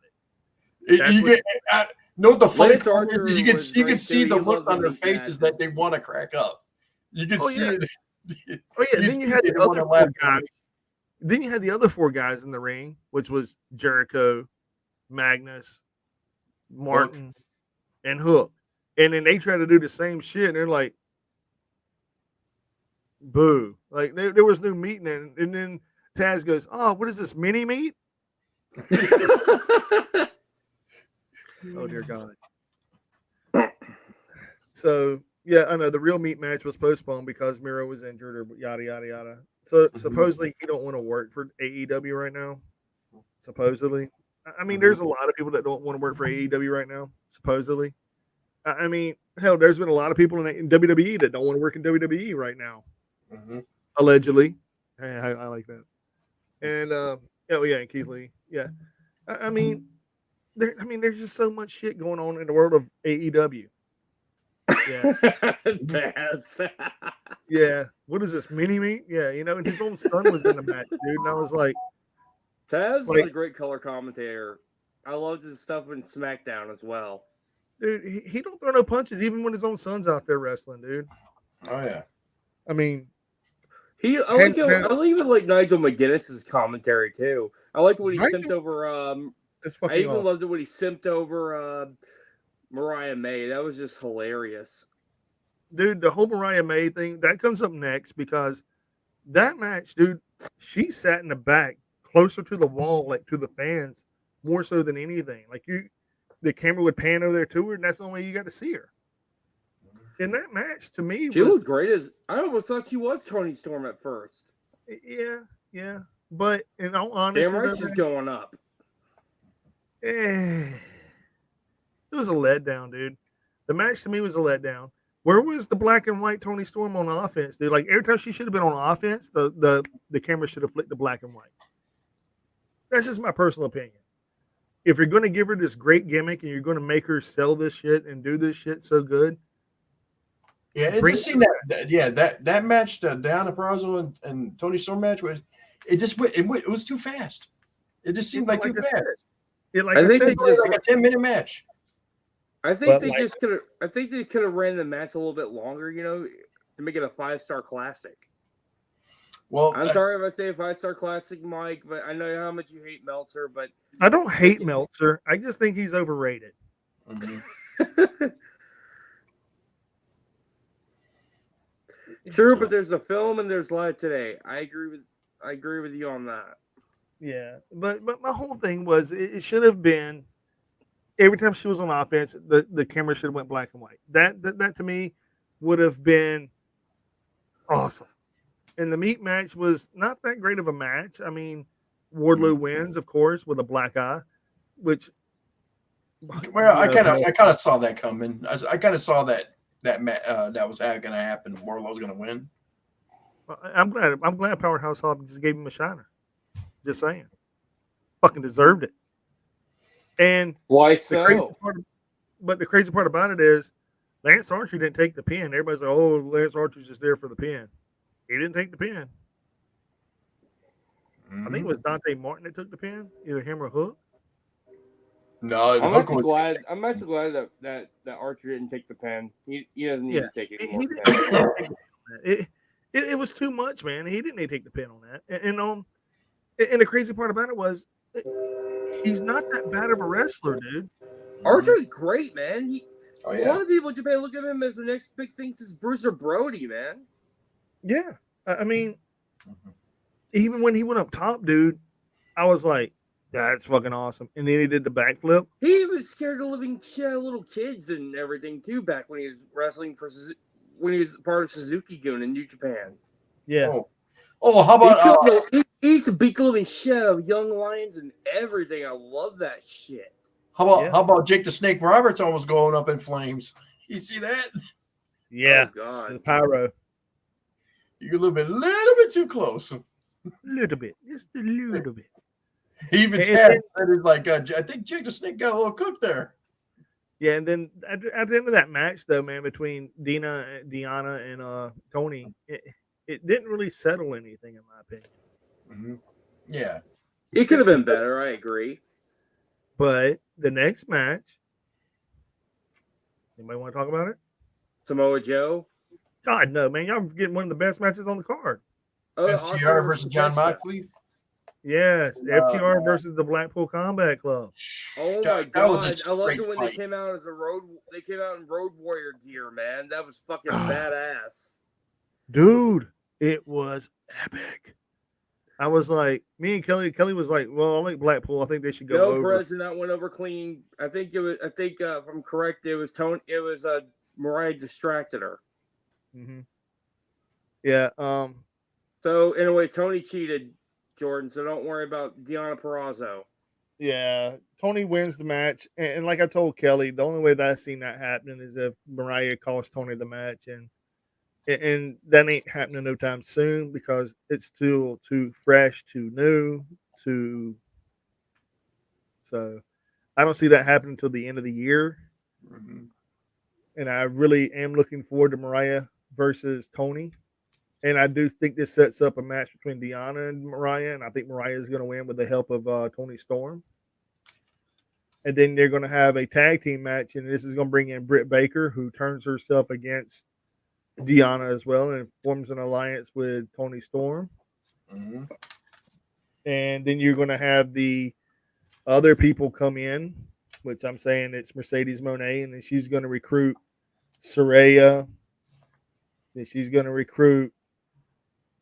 Speaker 1: it. That's
Speaker 2: You
Speaker 1: what-
Speaker 2: get no. The funny
Speaker 3: Lance
Speaker 2: part is
Speaker 3: Archer
Speaker 2: you can
Speaker 3: was
Speaker 2: you can
Speaker 3: great,
Speaker 2: see
Speaker 3: too.
Speaker 2: the
Speaker 3: He
Speaker 2: look
Speaker 3: loves
Speaker 2: on their
Speaker 3: meat
Speaker 2: faces
Speaker 3: matches.
Speaker 2: that they want to crack up. You can
Speaker 1: Oh,
Speaker 2: see
Speaker 1: yeah.
Speaker 2: it.
Speaker 1: Oh yeah,
Speaker 2: You
Speaker 1: then
Speaker 2: see
Speaker 1: you had
Speaker 2: they
Speaker 1: the
Speaker 2: wanna
Speaker 1: other
Speaker 2: laugh
Speaker 1: four
Speaker 2: at me.
Speaker 1: guys. Then you had the other four guys in the ring, which was Jericho, Magnus, Martin, and Hook. And then they try to do the same shit, and they're like, boo. Like, there was no meat in it. And then Taz goes, oh, what is this, mini meat? Oh, dear God. So, yeah, I know the real meat match was postponed because Miro was injured or yada, yada, yada. So, supposedly, he don't want to work for AEW right now. Supposedly. I mean, there's a lot of people that don't want to work for AEW right now, supposedly. I mean, hell, there's been a lot of people in WWE that don't want to work in WWE right now,
Speaker 2: Mhm.
Speaker 1: allegedly. Hey, I like that. And, oh, yeah, and Keith Lee. Yeah. I mean, there's just so much shit going on in the world of AEW. Yeah.
Speaker 3: Taz.
Speaker 1: Yeah. What is this, mini meat? Yeah, and his own son was in the match, dude. And I was like,
Speaker 3: Taz is
Speaker 1: Like-
Speaker 3: a great color commentator. I loved his stuff in SmackDown as well.
Speaker 1: Dude, he don't throw no punches even when his own son's out there wrestling, dude.
Speaker 2: Oh yeah.
Speaker 1: I mean,
Speaker 3: I like him. I even like Nigel McGuinness's commentary too. I liked when he
Speaker 1: Nigel-
Speaker 3: simped over.
Speaker 1: it's
Speaker 3: I
Speaker 1: fucking
Speaker 3: even
Speaker 1: awesome.
Speaker 3: loved it when he simped over Mariah May. That was just hilarious.
Speaker 1: Dude, the whole Mariah May thing, that comes up next because that match, dude, she sat in the back closer to the wall, like to the fans, more so than anything. Like the camera would pan over there to her, and that's the only way you got to see her. In that match, to me,
Speaker 3: She
Speaker 1: was
Speaker 3: was great as I almost thought she was Tony Storm at first.
Speaker 1: yeah. But in all honesty,
Speaker 3: Damn right
Speaker 1: though,
Speaker 3: she's
Speaker 1: man,
Speaker 3: going up.
Speaker 1: it was a letdown, dude. The match to me was a letdown. Where was the black and white Tony Storm on offense, dude? Like every time she should have been on offense, the camera should have flicked to black and white. That's just my personal opinion. If you're going to give her this great gimmick and you're going to make her sell this shit and do this shit so good,
Speaker 2: Yeah, it
Speaker 1: Bring-
Speaker 2: just seemed that match, the Diana Purrazzo and Tony Storm match was it was too fast. It just seemed like too
Speaker 1: I
Speaker 2: fast.
Speaker 1: said, like
Speaker 3: I
Speaker 1: I
Speaker 3: think
Speaker 1: said,
Speaker 3: they
Speaker 2: It was
Speaker 3: just.
Speaker 2: like a 10-minute match.
Speaker 3: I think
Speaker 1: But
Speaker 3: they
Speaker 1: like-
Speaker 3: just could have. I think they could have ran the match a little bit longer. You know, to make it a 5-star classic.
Speaker 2: Well,
Speaker 3: I'm sorry if I say a 5-star classic, Mike, but I know how much you hate Meltzer, but
Speaker 1: I don't hate Meltzer. I just think he's overrated.
Speaker 2: mhm.
Speaker 3: true. But there's a film and there's live today. I agree with you on that.
Speaker 1: Yeah, but my whole thing was it should have been every time she was on offense, the camera should have went black and white. That to me would have been awesome. And the meat match was not that great of a match. I mean, Wardlow wins, of course, with a black eye, which
Speaker 2: Well, I
Speaker 1: you know,
Speaker 2: kind of saw that coming. I kind of saw that was going to happen. Warlow's going to win.
Speaker 1: I'm glad Powerhouse Hobbs just gave him a shiner. Just saying, fucking deserved it. And
Speaker 3: Why
Speaker 1: the crazy
Speaker 3: so?
Speaker 1: part, but the crazy part about it is Lance Archer didn't take the pin. Everybody's like, "Oh, Lance Archer's just there for the pin." He didn't take the pin. I think it was Dante Martin that took the pin, either him or Hook.
Speaker 2: No, the
Speaker 3: I'm
Speaker 2: Hook
Speaker 3: actually
Speaker 2: was
Speaker 3: glad. I'm actually glad that Archer didn't take the pen. He doesn't need to take it
Speaker 1: He
Speaker 3: anymore.
Speaker 1: didn't take the pin on that. It was too much, man. He didn't need to take the pin on that. And the crazy part about it was he's not that bad of a wrestler, dude.
Speaker 3: Archer's great, man.
Speaker 2: Oh
Speaker 3: A
Speaker 2: yeah.
Speaker 3: lot of people in Japan look at him as the next big thing since Bruiser Brody, man.
Speaker 1: Yeah, I mean, even when he went up top, dude, I was like, "That's fucking awesome." And then he did the backflip.
Speaker 3: He was scared of living shit out of little kids and everything too back when he was wrestling when he was part of Suzuki-gun in New Japan.
Speaker 1: Yeah,
Speaker 2: How about
Speaker 3: He used to beat the living shit out of young lions and everything. I love that shit.
Speaker 1: Yeah.
Speaker 2: how about Jake the Snake Roberts almost going up in flames? You see that?
Speaker 1: yeah,
Speaker 3: Oh God.
Speaker 1: the pyro,
Speaker 2: You're a little bit too close.
Speaker 1: little bit, just a little bit.
Speaker 2: Even
Speaker 1: And
Speaker 2: Ted said it's like I think Jake the Snake got a little cooked there.
Speaker 1: Yeah, and then at the end of that match, though, man, between Diana and Tony, it didn't really settle anything, in my opinion.
Speaker 2: Mm-hmm. Yeah.
Speaker 3: It could have been better. I agree.
Speaker 1: But the next match, anybody want to talk about it?
Speaker 3: Samoa Joe.
Speaker 1: God, no, man. Y'all getting one of the best matches on the card.
Speaker 3: Oh,
Speaker 2: FTR
Speaker 3: Oscar
Speaker 2: versus John
Speaker 3: Batista.
Speaker 2: Moxley.
Speaker 1: Yes, FTR versus the Blackpool Combat Club.
Speaker 3: Oh my
Speaker 2: That
Speaker 3: God!
Speaker 2: was a
Speaker 3: I loved
Speaker 2: straight
Speaker 3: it when
Speaker 2: fight.
Speaker 3: they came out as a road. They came out in Road Warrior gear, man. That was fucking badass.
Speaker 1: Dude, it was epic. I was like, me and Kelly was like, well, I like Blackpool. I think they should go
Speaker 3: No,
Speaker 1: over.
Speaker 3: President went over clean. I think if I'm correct, it was Tony. It was Mariah distracted her.
Speaker 1: Mm-hmm. Yeah.
Speaker 3: So anyway, Tony cheated, Jordan. So don't worry about Diana Purrazzo.
Speaker 1: Yeah, Tony wins the match, and like I told Kelly, the only way that I've seen that happening is if Mariah costs Tony the match, and that ain't happening no time soon because it's still too fresh, too new, so I don't see that happening until the end of the year,
Speaker 2: Mm-hmm.
Speaker 1: and I really am looking forward to Mariah versus Tony, and I do think this sets up a match between Diana and Mariah, and I think Mariah is going to win with the help of Tony Storm. And then they're going to have a tag team match, and this is going to bring in Britt Baker, who turns herself against Deanna as well, and forms an alliance with Tony Storm.
Speaker 2: Mm-hmm.
Speaker 1: And then you're going to have the other people come in, which I'm saying it's Mercedes Moné, and then she's going to recruit Saraya. Then she's going to recruit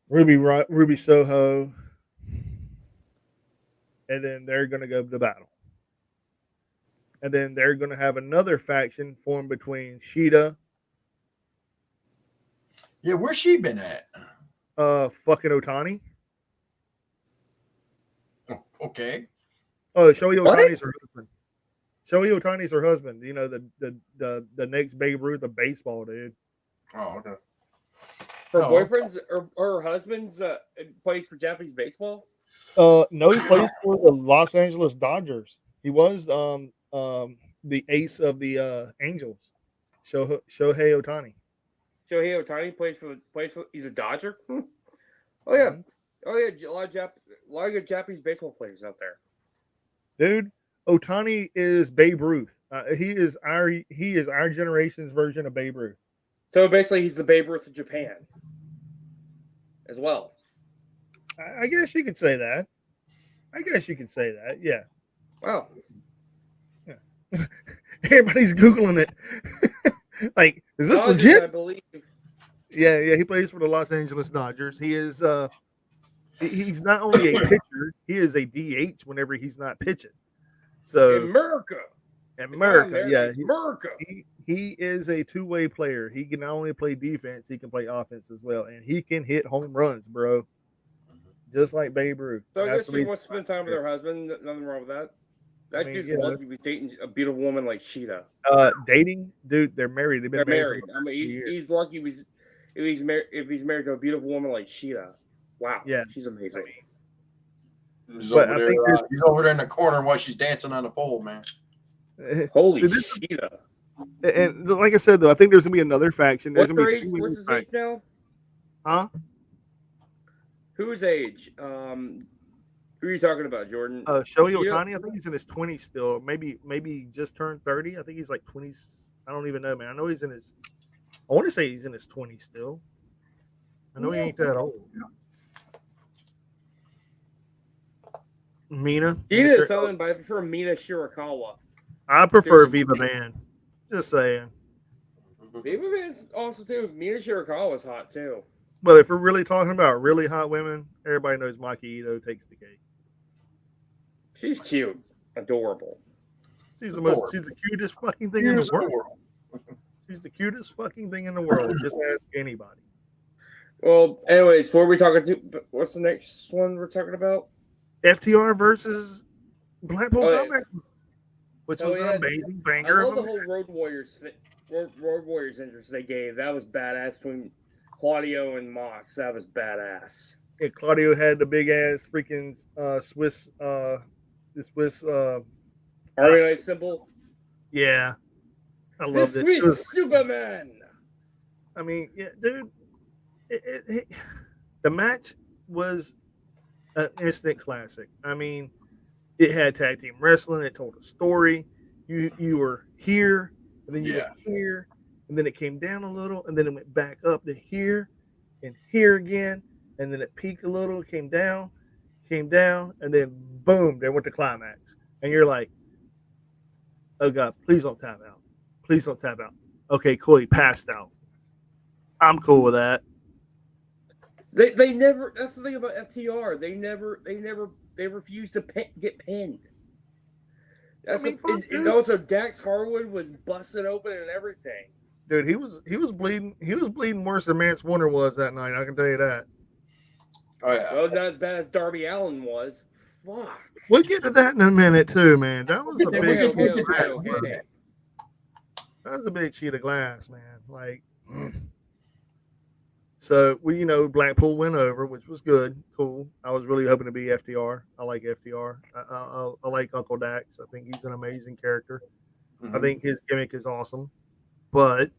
Speaker 1: Ruby Soho, and then they're going to go to battle. And then they're going to have another faction formed between Sheeta,
Speaker 2: Yeah, where's she been at?
Speaker 1: fucking Otani.
Speaker 2: Oh, okay.
Speaker 1: Oh, Shohei
Speaker 3: What?
Speaker 1: Otani's her husband. Shohei Otani's her husband. You know, the next Babe Ruth of baseball, dude.
Speaker 2: Oh, okay.
Speaker 3: Her
Speaker 2: Oh.
Speaker 3: boyfriend's or her husband's plays for Japanese baseball.
Speaker 1: No, he plays for the Los Angeles Dodgers. He was the ace of the Angels, Shohei Otani.
Speaker 3: Shohei Otani plays for. He's a Dodger. Oh yeah, oh yeah. A lot of good Japanese baseball players out there.
Speaker 1: Dude, Otani is Babe Ruth. He is our generation's version of Babe Ruth.
Speaker 3: So basically, he's the Babe Ruth of Japan, as well.
Speaker 1: I guess you could say that. Yeah.
Speaker 3: Wow.
Speaker 1: Everybody's googling it. Like, is this
Speaker 3: Dodgers,
Speaker 1: legit?
Speaker 3: I believe.
Speaker 1: Yeah. He plays for the Los Angeles Dodgers. He is. He's not only a pitcher, he is a DH whenever he's not pitching. So
Speaker 3: America.
Speaker 1: America, yeah,
Speaker 3: It's America.
Speaker 1: he is a two-way player. He can not only play defense, he can play offense as well, and he can hit home runs, bro. Just like Babe Ruth.
Speaker 3: So I
Speaker 1: That's
Speaker 3: guess
Speaker 1: the
Speaker 3: she
Speaker 1: reason-
Speaker 3: wants to spend time with her husband. Nothing wrong with that. That
Speaker 1: mean,
Speaker 3: dude's
Speaker 1: you know.
Speaker 3: lucky he's dating a beautiful woman like Sheeta.
Speaker 1: Dating, dude, they're married. They've been
Speaker 3: They're married.
Speaker 1: for
Speaker 3: I mean,
Speaker 1: years.
Speaker 3: he's lucky if he's married to a beautiful woman like Sheeta. Wow.
Speaker 1: Yeah.
Speaker 3: She's amazing.
Speaker 2: He's
Speaker 1: But
Speaker 2: over,
Speaker 1: I
Speaker 2: there,
Speaker 1: think
Speaker 2: he's over there in the corner while she's dancing on the pole, man.
Speaker 3: Holy
Speaker 1: See, this-
Speaker 3: Sheeta.
Speaker 1: And like I said, though, I think there's gonna be another faction. There's
Speaker 3: What's
Speaker 1: gonna
Speaker 3: her
Speaker 1: be
Speaker 3: age?
Speaker 1: three
Speaker 3: What's
Speaker 1: new
Speaker 3: his age
Speaker 1: factions.
Speaker 3: now?
Speaker 1: Huh?
Speaker 3: Whose age? Who are you talking about, Jordan?
Speaker 1: Shohei
Speaker 3: Sheeta?
Speaker 1: Otani, I think he's in his 20s still. Maybe just turned 30. I think he's like 20s. I don't even know, man. I know he's in his. I want to say he's in his 20s still. I know he ain't that old. Mina.
Speaker 3: Sheeta is Southern, but I prefer Mina Shirakawa.
Speaker 1: I prefer
Speaker 3: Seriously.
Speaker 1: Viva Van. Just saying.
Speaker 3: Viva is also too. Mina Shirakawa is hot too.
Speaker 1: But if we're really talking about really hot women, everybody knows Maki Ito takes the cake.
Speaker 3: She's cute, adorable.
Speaker 1: She's
Speaker 2: Adorable.
Speaker 1: she's the cutest fucking thing in the world. She's the cutest fucking thing in the world. Just ask anybody.
Speaker 3: Well, anyways, what are we talking to? What's the next one we're talking about?
Speaker 1: FTR versus Blackpool
Speaker 3: Oh, yeah.
Speaker 1: Combat, which
Speaker 3: Oh,
Speaker 1: was
Speaker 3: yeah.
Speaker 1: an amazing
Speaker 3: I
Speaker 1: banger.
Speaker 3: love
Speaker 1: of
Speaker 3: the
Speaker 1: a
Speaker 3: whole Road Warriors Road Warriors entrance they gave. That was badass between Claudio and Mox. That was badass.
Speaker 1: Yeah, Claudio had the big ass freaking Swiss
Speaker 3: Army Knife symbol.
Speaker 1: yeah. I
Speaker 3: The
Speaker 1: loved it. It
Speaker 3: Swiss
Speaker 1: was-
Speaker 3: Superman.
Speaker 1: I mean, yeah, dude. The match was an instant classic. I mean, it had tag team wrestling. It told a story. You were here, and then you went here, and then it came down a little, and then it went back up to here, and here again, and then it peaked a little, came down, and then boom, there went the climax. And you're like, oh God, please don't tap out. Please don't tap out. Okay, cool. He passed out. I'm cool with that.
Speaker 3: They never. That's the thing about FTR. They refuse to get pinned. That's
Speaker 1: I mean, fuck,
Speaker 3: and
Speaker 1: dude.
Speaker 3: also Dax Harwood was busted open and everything.
Speaker 1: Dude, he was bleeding. He was bleeding worse than Mance Warner was that night. I can tell you that.
Speaker 2: Oh yeah.
Speaker 3: Well, not as bad as Darby Allin was. Fuck.
Speaker 1: We'll get to that in a minute too, man. That was a
Speaker 2: Okay,
Speaker 1: big
Speaker 2: okay,
Speaker 1: sheet of
Speaker 2: okay,
Speaker 1: glass.
Speaker 3: okay.
Speaker 1: That was a big sheet of glass, man. Like, so we, Blackpool went over, which was good, cool. I was really hoping to be FTR. I like FTR. I like Uncle Dax. I think he's an amazing character. I think his gimmick is awesome, but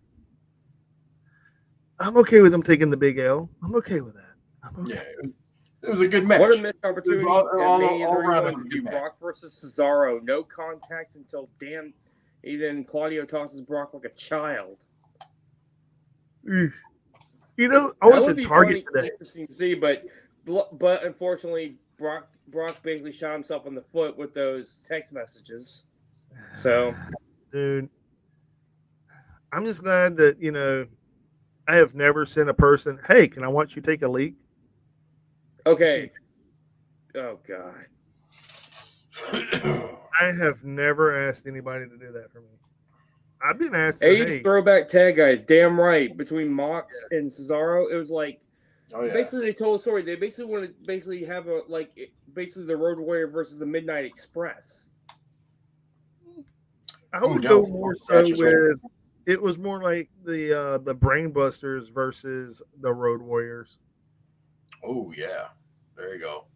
Speaker 1: I'm okay with him taking the big L. I'm okay with that. I'm okay.
Speaker 2: Yeah. It was a good match.
Speaker 3: What a missed opportunity
Speaker 2: all
Speaker 3: at Mania
Speaker 2: around
Speaker 3: 31
Speaker 2: it
Speaker 3: to
Speaker 2: was a
Speaker 3: do
Speaker 2: good match.
Speaker 3: Brock versus Cesaro. No contact until then Claudio tosses Brock like a child.
Speaker 1: You know, I
Speaker 3: That
Speaker 1: was
Speaker 3: would
Speaker 1: at
Speaker 3: be
Speaker 1: Target
Speaker 3: funny,
Speaker 1: today.
Speaker 3: interesting to see, but unfortunately, Brock basically shot himself in the foot with those text messages. So,
Speaker 1: Dude, I'm just glad that, you know, I have never sent a person, hey, can I watch you take a leak?
Speaker 3: okay. Oh God.
Speaker 1: I have never asked anybody to do that for me. I've been asking,
Speaker 3: Abe's
Speaker 1: hey,
Speaker 3: throwback tag guys, damn right. Between Mox and Cesaro, it was like
Speaker 2: Oh yeah.
Speaker 3: basically they told a story. They basically want to have basically the Road Warrior versus the Midnight Express.
Speaker 1: I
Speaker 2: Ooh,
Speaker 1: would
Speaker 2: that
Speaker 1: go
Speaker 2: was-
Speaker 1: more so
Speaker 2: matches over.
Speaker 1: with, it was more like the Brainbusters versus the Road Warriors,
Speaker 2: Oh yeah. There you go.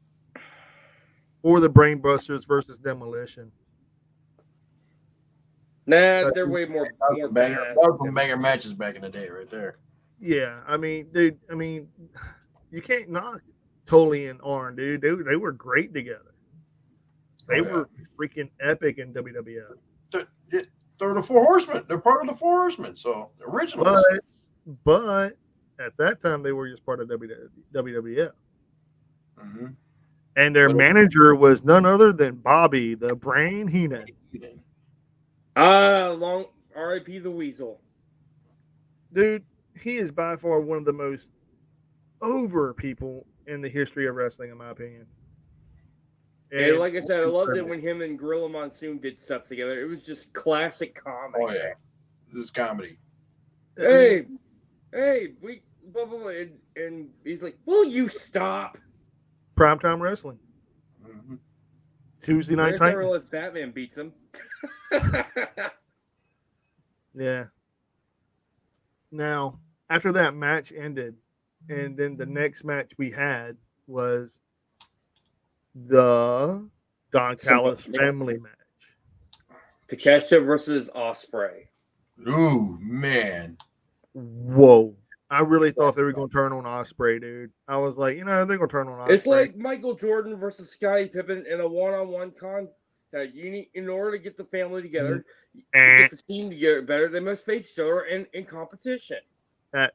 Speaker 1: or the Brainbusters versus Demolition.
Speaker 3: Nah, they're way more
Speaker 2: That was
Speaker 3: badass.
Speaker 2: some banger matches back in the day, right there.
Speaker 1: Yeah, I mean, dude, you can't knock Tully and Arn, dude. They were great together. They
Speaker 2: Oh, yeah.
Speaker 1: were freaking epic in WWF.
Speaker 2: They're the Four Horsemen. They're part of the Four Horsemen. So originals.
Speaker 1: But at that time they were just part of WWF.
Speaker 2: Mm-hmm.
Speaker 1: And their manager was none other than Bobby the Brain Heenan.
Speaker 3: Long R.I.P. the Weasel.
Speaker 1: Dude, he is by far one of the most over people in the history of wrestling, in my opinion.
Speaker 3: And like I said, I loved it when him and Gorilla Monsoon did stuff together. It was just classic comedy.
Speaker 2: Oh yeah. This is comedy.
Speaker 3: Hey, we blah blah blah, and he's like, "Will you stop?"
Speaker 1: Primetime wrestling.
Speaker 2: Mm-hmm.
Speaker 1: Tuesday night
Speaker 3: I
Speaker 1: Titans.
Speaker 3: realized Batman beats him.
Speaker 1: Yeah. Now, after that match ended, and then the next match we had was the Don Callis family match.
Speaker 3: Takeshita versus Ospreay.
Speaker 2: Ooh, man.
Speaker 1: Whoa. I really thought they were going to turn on Ospreay, dude. I was like, you know, they're going to turn on Ospreay.
Speaker 3: It's like Michael Jordan versus Scottie Pippen in a one-on-one contest. You need, in order to get the family together, get the team together better, they must face each other in competition.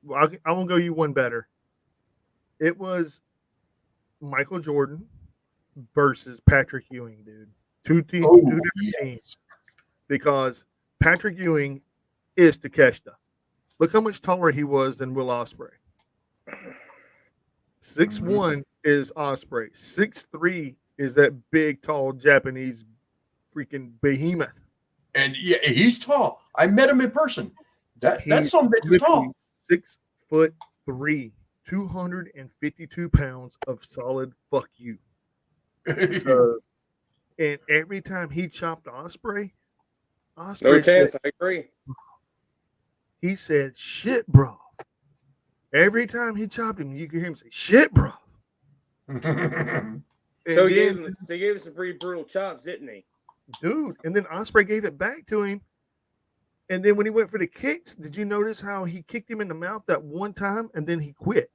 Speaker 1: Well, I won't go you one better. It was Michael Jordan versus Patrick Ewing, dude. Two different teams. Because Patrick Ewing is Takeshita. Look how much taller he was than Will Ospreay. 6'1" is Ospreay. 6'3" is that big, tall Japanese freaking behemoth.
Speaker 2: And yeah, he's tall. I met him in person. That's some bitch is tall.
Speaker 1: 6'3", 252 pounds of solid fuck you. So, and every time he chopped Ospreay
Speaker 3: No chance, I agree.
Speaker 1: He said, "Shit, bro." Every time he chopped him, you could hear him say, "Shit, bro."
Speaker 3: So he gave him some pretty brutal chops, didn't he?
Speaker 1: Dude, and then Ospreay gave it back to him. And then when he went for the kicks, did you notice how he kicked him in the mouth that one time and then he quit?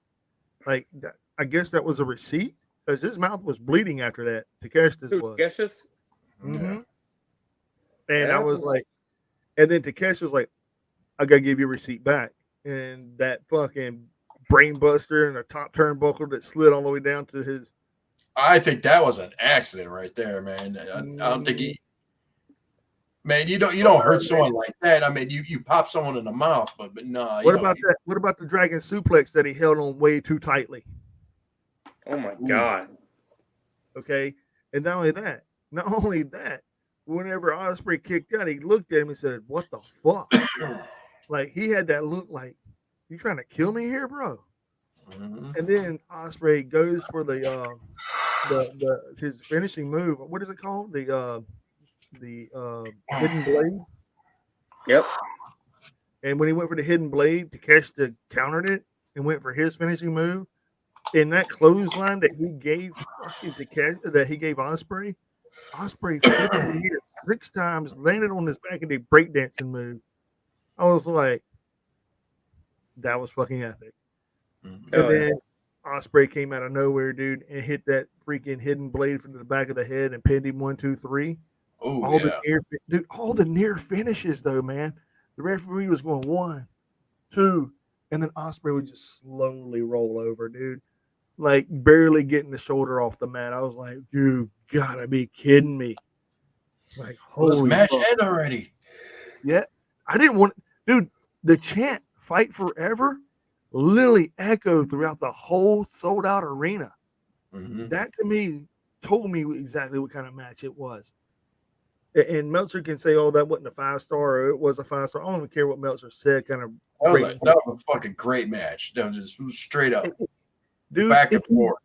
Speaker 1: Like, that, I guess that was a receipt because his mouth was bleeding after that. Takeshita's was.
Speaker 3: Takeshi's?
Speaker 1: Mm-hmm. And I was like, and then Takeshi was like, I got to give you a receipt back. And that fucking brain buster and a top turnbuckle that slid all the way down to his.
Speaker 2: I think that was an accident right there, man. I don't think he. Man, you don't hurt someone like that. I mean, you pop someone in the mouth, but no.
Speaker 1: What about that? What about the dragon suplex that he held on way too tightly?
Speaker 3: Oh my God.
Speaker 1: Okay, and not only that, whenever Ospreay kicked out, he looked at him and said, "What the fuck?" Like he had that look, like, "You trying to kill me here, bro?"
Speaker 2: Mm-hmm.
Speaker 1: And then Ospreay goes for the his finishing move. What is it called? The hidden blade.
Speaker 3: Yep.
Speaker 1: And when he went for the hidden blade, Takeshita countered it and went for his finishing move. In that clothesline that he gave Ospreay, Ospreay flipped him 6 times, landed on his back and did breakdancing move. I was like, that was fucking epic.
Speaker 2: Mm-hmm.
Speaker 1: And then Osprey came out of nowhere, dude, and hit that freaking hidden blade from the back of the head and pinned him 1, 2, 3.
Speaker 2: Oh
Speaker 1: All
Speaker 2: yeah.
Speaker 1: all the near finishes though, man. The referee was going 1, 2, and then Osprey would just slowly roll over, dude. Like barely getting the shoulder off the mat. I was like, you gotta be kidding me. Like,
Speaker 2: Well, this
Speaker 1: holy
Speaker 2: match
Speaker 1: fuck.
Speaker 2: end already.
Speaker 1: Yeah. I didn't want, dude, the chant "Fight Forever" literally echoed throughout the whole sold out arena.
Speaker 2: Mm-hmm.
Speaker 1: That to me told me exactly what kind of match it was. And Meltzer can say, "Oh, that wasn't a 5-star, or it was a 5-star." I don't even care what Meltzer said. Kind of,
Speaker 2: That was a fucking great match. That was just straight up,
Speaker 1: dude.
Speaker 2: back and forth.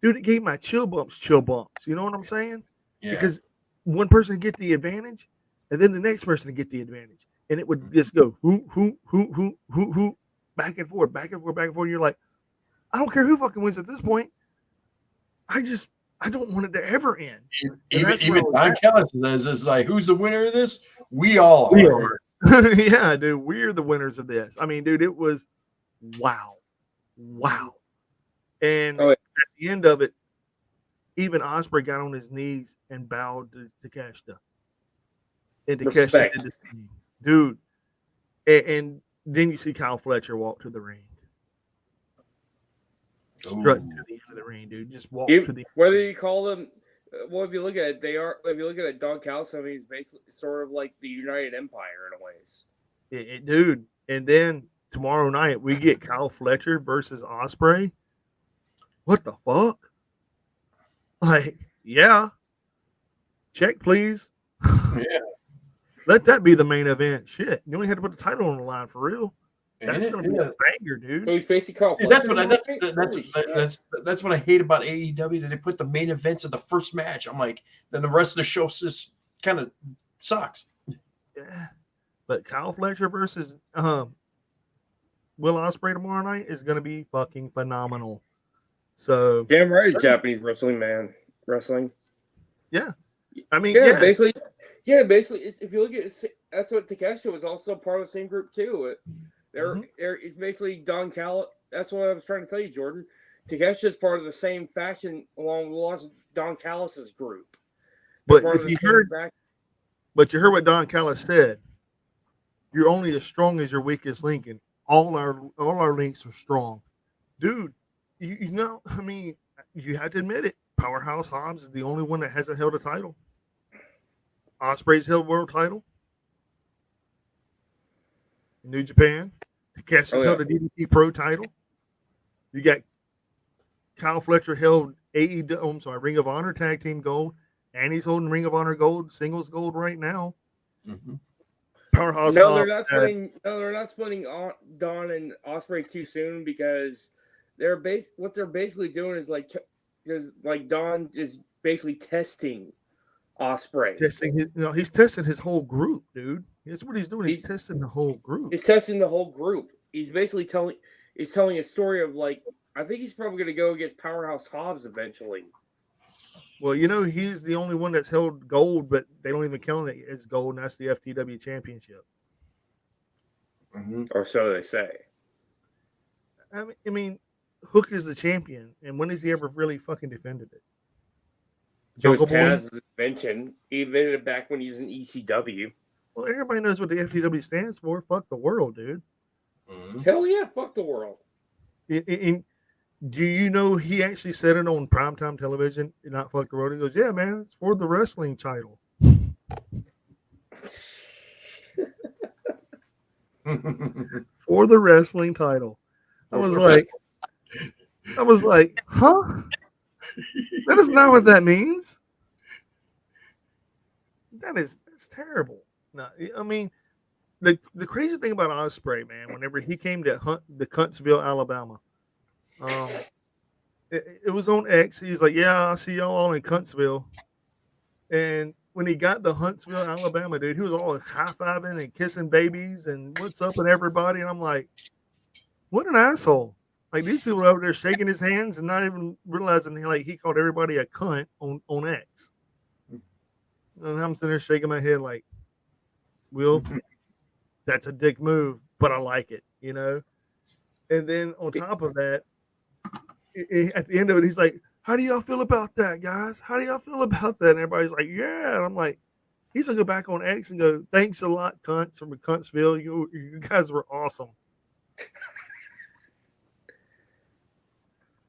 Speaker 1: Dude, it gave my chill bumps. You know what I'm saying?
Speaker 2: Yeah.
Speaker 1: Because one person would get the advantage, and then the next person would get the advantage, and it would just go who, back and forth, back and forth, back and forth. You're like, I don't care who fucking wins at this point. I don't want it to ever end.
Speaker 2: Even Don Callis says, "It's like, who's the winner of this? We all
Speaker 1: We
Speaker 2: are."
Speaker 1: Yeah, dude, we're the winners of this. I mean, dude, it was wow. And at the end of it, even Osprey got on his knees and bowed to Takeshita. And Takeshita did the same. Dude. And then you see Kyle Fletcher walk to the ring. Strutting to the end of the ring, dude. Just walk to the
Speaker 3: whether you call them, well, if you look at it, if you look at it, Don Callis, I mean, he's basically sort of like the United Empire in a ways.
Speaker 1: Dude. And then tomorrow night we get Kyle Fletcher versus Osprey. What the fuck? Like, yeah. Check, please.
Speaker 2: Yeah.
Speaker 1: Let that be the main event. Shit. You only had to put the title on the line for real. That's gonna be a banger, dude.
Speaker 3: So he's facing Kyle Fletcher.
Speaker 2: That's what I hate about AEW, that they put the main events at the first match. I'm like, then the rest of the show just kind of sucks.
Speaker 1: Yeah. But Kyle Fletcher versus Will Ospreay tomorrow night is gonna be fucking phenomenal. So
Speaker 3: damn right, Japanese wrestling.
Speaker 1: Yeah. I mean,
Speaker 3: basically, if you look at it, that's what Takeshita was also part of the same group too. It's basically Don Callis. That's what I was trying to tell you, Jordan. Takeshita is part of the same faction along with Don Callis's group.
Speaker 1: But you heard what Don Callis said. You're only as strong as your weakest link, and all our links are strong, dude. You know, I mean, you have to admit it. Powerhouse Hobbs is the only one that hasn't held a title. Ospreay's held world title. New Japan. Takeshi's held a DDT Pro title. You got Kyle Fletcher held Ring of Honor Tag Team Gold, and he's holding Ring of Honor Gold, Singles Gold right now.
Speaker 2: Mm-hmm.
Speaker 1: Powerhouse.
Speaker 3: No, they're not splitting. They're not splitting Don and Ospreay too soon, because what they're basically doing is like Don is basically testing Ospreay.
Speaker 1: He's testing his whole group, dude. That's what he's doing. He's testing the whole group.
Speaker 3: He's testing the whole group. He's basically telling a story of, like, I think he's probably going to go against Powerhouse Hobbs eventually.
Speaker 1: Well, you know, he's the only one that's held gold, but they don't even count it as gold, and that's the FTW Championship.
Speaker 2: Mm-hmm.
Speaker 3: Or so they say.
Speaker 1: I mean, Hook is the champion, and when has he ever really fucking defended it?
Speaker 3: Joe Taz's invention. He invented it back when he was in ECW.
Speaker 1: Well, everybody knows what the FTW stands for. Fuck the world, dude.
Speaker 2: Mm-hmm.
Speaker 3: Hell yeah, fuck the world.
Speaker 1: Do you know he actually said it on primetime television, not fuck the world? He goes, yeah, man, it's for the wrestling title. For the wrestling title. I was like, huh? That is not what that means. That's terrible. No, I mean, the crazy thing about Ospreay, man, whenever he came to the Huntsville, Alabama, it was on X. He's like, yeah, I'll see y'all all in Huntsville. And when he got to Huntsville, Alabama, dude, he was all high-fiving and kissing babies and what's up and everybody. And I'm like, what an asshole. Like, these people are over there shaking his hands and not even realizing he called everybody a cunt on X. And I'm sitting there shaking my head like, Will, that's a dick move, but I like it, you know? And then on top of that, at the end of it, he's like, "How do y'all feel about that, guys? How do y'all feel about that?" And everybody's like, "Yeah." And I'm like, he's gonna go back on X and go, "Thanks a lot, cunts from Cuntsville. You guys were awesome."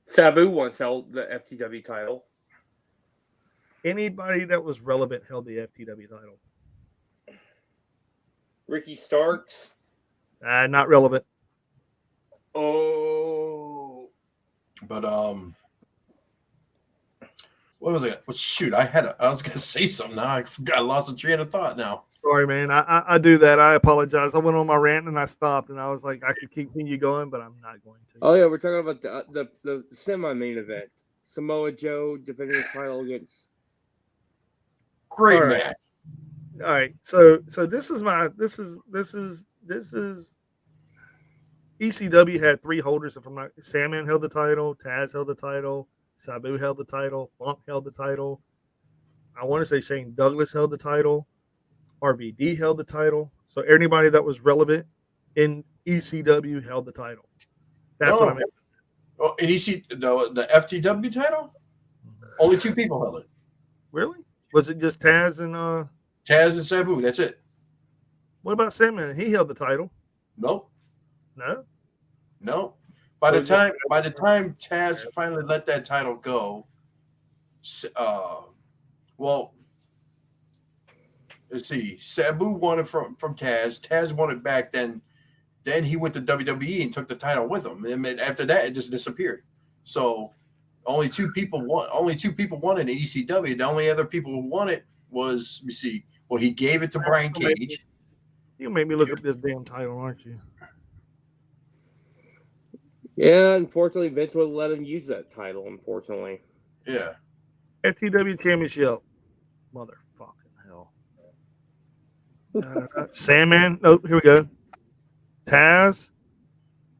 Speaker 3: Sabu once held the FTW title.
Speaker 1: Anybody that was relevant held the FTW title.
Speaker 3: Ricky Starks.
Speaker 1: Not relevant.
Speaker 3: Oh.
Speaker 2: But what was it? Well, shoot, I was gonna say something now. I forgot. I lost the train of thought now.
Speaker 1: Sorry, man. I do that. I apologize. I went on my rant and I stopped, and I was like, I could continue going, but I'm not going to.
Speaker 3: Oh yeah, we're talking about the semi-main event. Samoa Joe defending his title against.
Speaker 2: Great
Speaker 1: All right.
Speaker 2: match.
Speaker 1: All right, so this is ECW had 3 holders. If I'm not, Sandman held the title, Taz held the title, Sabu held the title, Funk held the title. I want to say Shane Douglas held the title, RVD held the title. So anybody that was relevant in ECW held the title. That's what I meant.
Speaker 2: Oh, and the FTW title? Only 2 people held it.
Speaker 1: Really? Was it just Taz and
Speaker 2: Taz and Sabu. That's it.
Speaker 1: what about Sandman? He held the title.
Speaker 2: Nope.
Speaker 1: No.
Speaker 2: By the time Taz finally let that title go, well, let's see. Sabu won it from Taz. Taz won it back. Then he went to WWE and took the title with him. And after that, it just disappeared. So only 2 people won. Only 2 people won in ECW. The only other people who won it was, you see. Well, he gave it to Brian Cage.
Speaker 1: You made me look up this damn title, aren't you?
Speaker 3: Yeah, unfortunately, Vince wouldn't let him use that title. Unfortunately.
Speaker 2: Yeah.
Speaker 1: FTW Championship. Motherfucking hell. Sandman. Nope, here we go. Taz.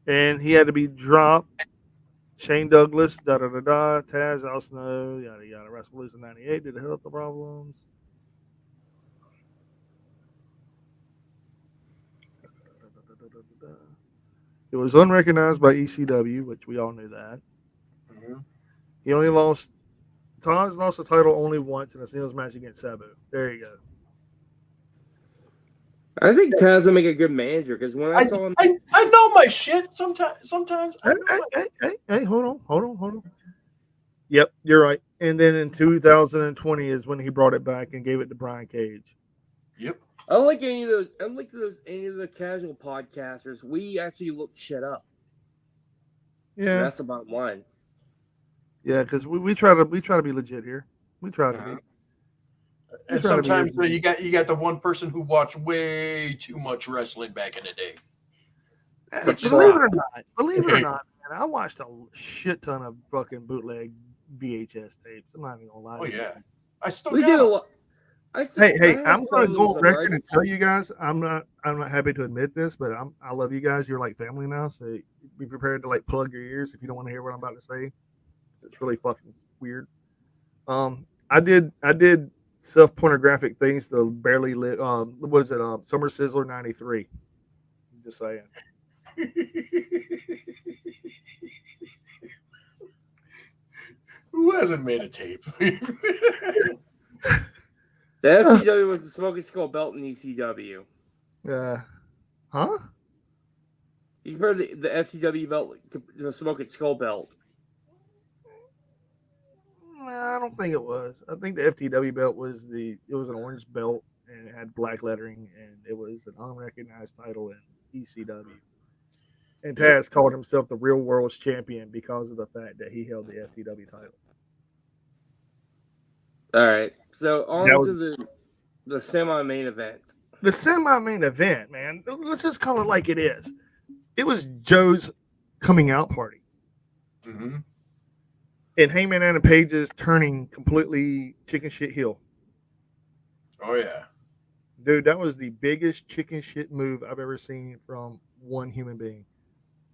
Speaker 1: And he had to be dropped. Shane Douglas. Taz, Al Snow. Yada, yada. Rascaloosa 98 due to health problems. It was unrecognized by ECW, which we all knew that.
Speaker 2: Mm-hmm.
Speaker 1: He only lost. Taz lost the title only once in a singles match against Sabu. There you go.
Speaker 3: I think Taz will make a good manager because when I saw him,
Speaker 2: I know my shit. Sometimes.
Speaker 1: Hey, hold on. Yep, you're right. And then in 2020 is when he brought it back and gave it to Brian Cage.
Speaker 2: Yep.
Speaker 3: Unlike any of the casual podcasters, we actually look shit up.
Speaker 1: Yeah,
Speaker 3: That's the bottom line.
Speaker 1: Yeah, because we try to be legit here. We try to be.
Speaker 2: And sometimes you got the one person who watched way too much wrestling back in the day.
Speaker 1: Believe it or not, man, I watched a shit ton of fucking bootleg VHS tapes. I'm not even gonna lie.
Speaker 2: Oh yeah, I still
Speaker 3: we
Speaker 2: got
Speaker 3: did a
Speaker 2: them.
Speaker 3: lot.
Speaker 1: Hey, I'm gonna go on record and tell you guys, I'm not happy to admit this, but I love you guys. You're like family now, so be prepared to like plug your ears if you don't want to hear what I'm about to say. It's really fucking weird. I did self pornographic things to barely lit. What is it? Summer Sizzler '93. Just saying.
Speaker 2: Who hasn't made a tape?
Speaker 3: The FTW was the Smoking Skull belt in ECW.
Speaker 1: Huh?
Speaker 3: You compare the FTW belt to the Smoking Skull belt.
Speaker 1: I don't think it was. I think the FTW belt was an orange belt and it had black lettering and it was an unrecognized title in ECW. And Taz called himself the real world's champion because of the fact that he held the FTW title.
Speaker 3: All right, so on to the semi-main event.
Speaker 1: The semi-main event, man. Let's just call it like it is. It was Joe's coming out party.
Speaker 2: Mm-hmm.
Speaker 1: And Heyman and Page's turning completely chicken shit heel.
Speaker 2: Oh yeah,
Speaker 1: dude, that was the biggest chicken shit move I've ever seen from one human being.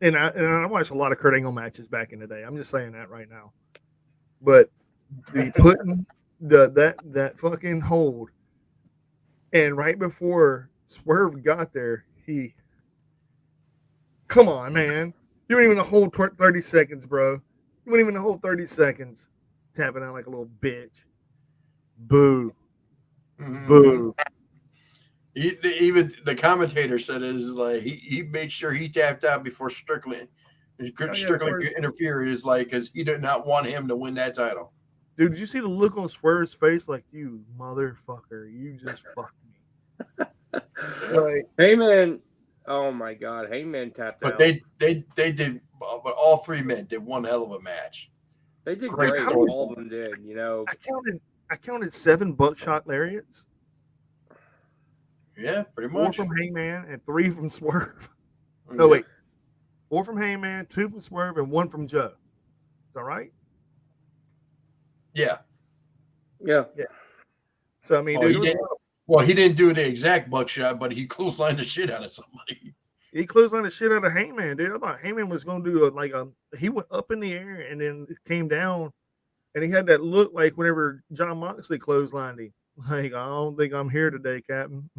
Speaker 1: And I watched a lot of Kurt Angle matches back in the day. I'm just saying that right now. But the putting that fucking hold, and right before Swerve got there, come on, man, you don't even hold 30 seconds, bro. You wouldn't even the whole 30 seconds tapping out like a little bitch. Boo.
Speaker 2: Mhm.
Speaker 1: Boo.
Speaker 2: Even the commentator said is like he made sure he tapped out before Strickland could interfere. It is like because he did not want him to win that title.
Speaker 1: Dude, did you see the look on Swerve's face? Like, you motherfucker, you just fucked me. Like,
Speaker 3: Heyman, oh my God, Heyman tapped
Speaker 2: But
Speaker 3: out.
Speaker 2: they did, but all three men did one hell of a match.
Speaker 3: They did
Speaker 2: Great
Speaker 3: great.
Speaker 2: story.
Speaker 3: All of them did. You know,
Speaker 1: I counted 7 buckshot lariats,
Speaker 2: Yeah, pretty
Speaker 1: 4
Speaker 2: much.
Speaker 1: from Hangman and 3 from Swerve. No,
Speaker 2: Yeah.
Speaker 1: wait, 4 from Hangman, 2 from Swerve, and 1 from Joe. Is that right?
Speaker 2: Yeah.
Speaker 3: yeah.
Speaker 1: So I mean,
Speaker 2: Oh,
Speaker 1: dude,
Speaker 2: he didn't do the exact buckshot, but he clotheslined the shit out of somebody.
Speaker 1: he clotheslined the shit out of Hangman, dude. I thought Hangman was going to do he went up in the air and then it came down, and he had that look like whenever John Moxley clotheslined him. Like, I don't think I'm here today, Captain.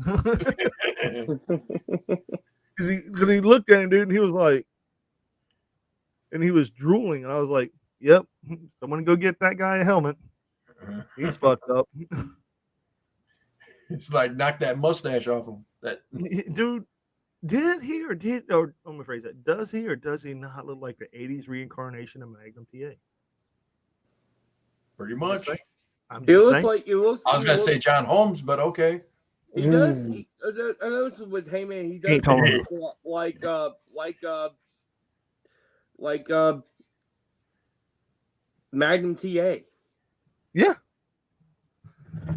Speaker 1: Because he looked at him, dude, and he was like, and he was drooling, and I was like, "Yep, someone go get that guy a helmet. He's fucked up."
Speaker 2: It's like knock that mustache off him. That
Speaker 1: Dude, let me rephrase that. Does he or does he not look like the 80s reincarnation of Magnum TA?
Speaker 2: pretty much.
Speaker 1: I'm
Speaker 3: It
Speaker 1: just
Speaker 3: looks
Speaker 1: saying.
Speaker 3: like it looks.
Speaker 2: I was
Speaker 3: he
Speaker 2: gonna
Speaker 3: looks-
Speaker 2: say John Holmes, but okay.
Speaker 3: He does. I noticed with Heyman, he does
Speaker 1: Ain't talking
Speaker 3: look like Magnum TA.
Speaker 1: Yeah.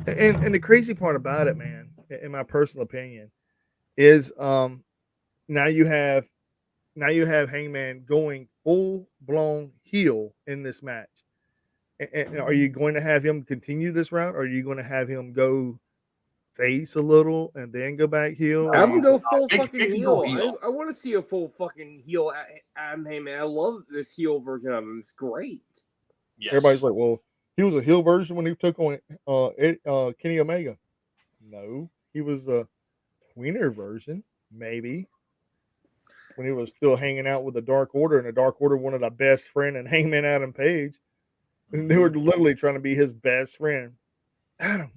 Speaker 1: And the crazy part about it, man, in my personal opinion, is now you have Hangman going full blown heel in this match. And are you going to have him continue this route, or are you going to have him go face a little and then go back heel?
Speaker 3: I'm gonna go full
Speaker 2: It
Speaker 3: fucking
Speaker 2: can
Speaker 3: heel.
Speaker 2: go heel.
Speaker 3: I want to see a full fucking heel Adam Heyman. I love this heel version of him. It's great.
Speaker 2: Yes.
Speaker 1: Everybody's like, well, he was a heel version when he took on Kenny Omega. No, he was a tweener version, maybe, when he was still hanging out with the Dark Order, and the Dark Order wanted a best friend and Hangman Adam Page. And they were literally trying to be his best friend. Adam,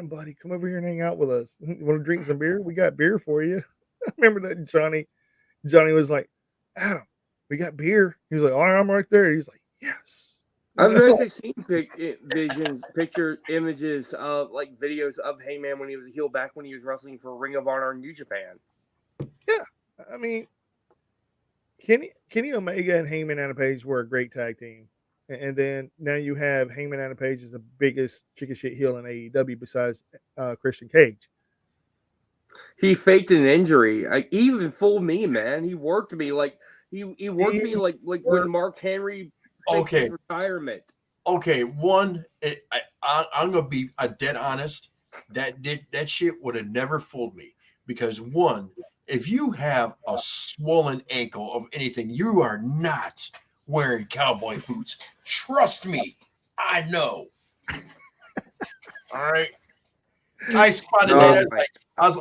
Speaker 1: buddy, come over here and hang out with us. You want to drink some beer? We got beer for you. I remember that Johnny was like, Adam, we got beer. He was like, all right, I'm right there. He's like, yes.
Speaker 3: I've actually seen images of like videos of Heyman when he was a heel back when he was wrestling for Ring of Honor in New Japan.
Speaker 1: Yeah, I mean, Kenny Omega and Hangman Adam Page were a great tag team. And then now you have Hangman Adam Page as the biggest chicken shit heel in AEW besides Christian Cage.
Speaker 3: He faked an injury. He even fooled me, man. He worked me like he worked me like when Mark Henry faked his retirement.
Speaker 2: Okay, I'm gonna be dead honest. That shit would have never fooled me because one, if you have a swollen ankle of anything, you are not wearing cowboy boots. Trust me, I know. All right. I spotted that.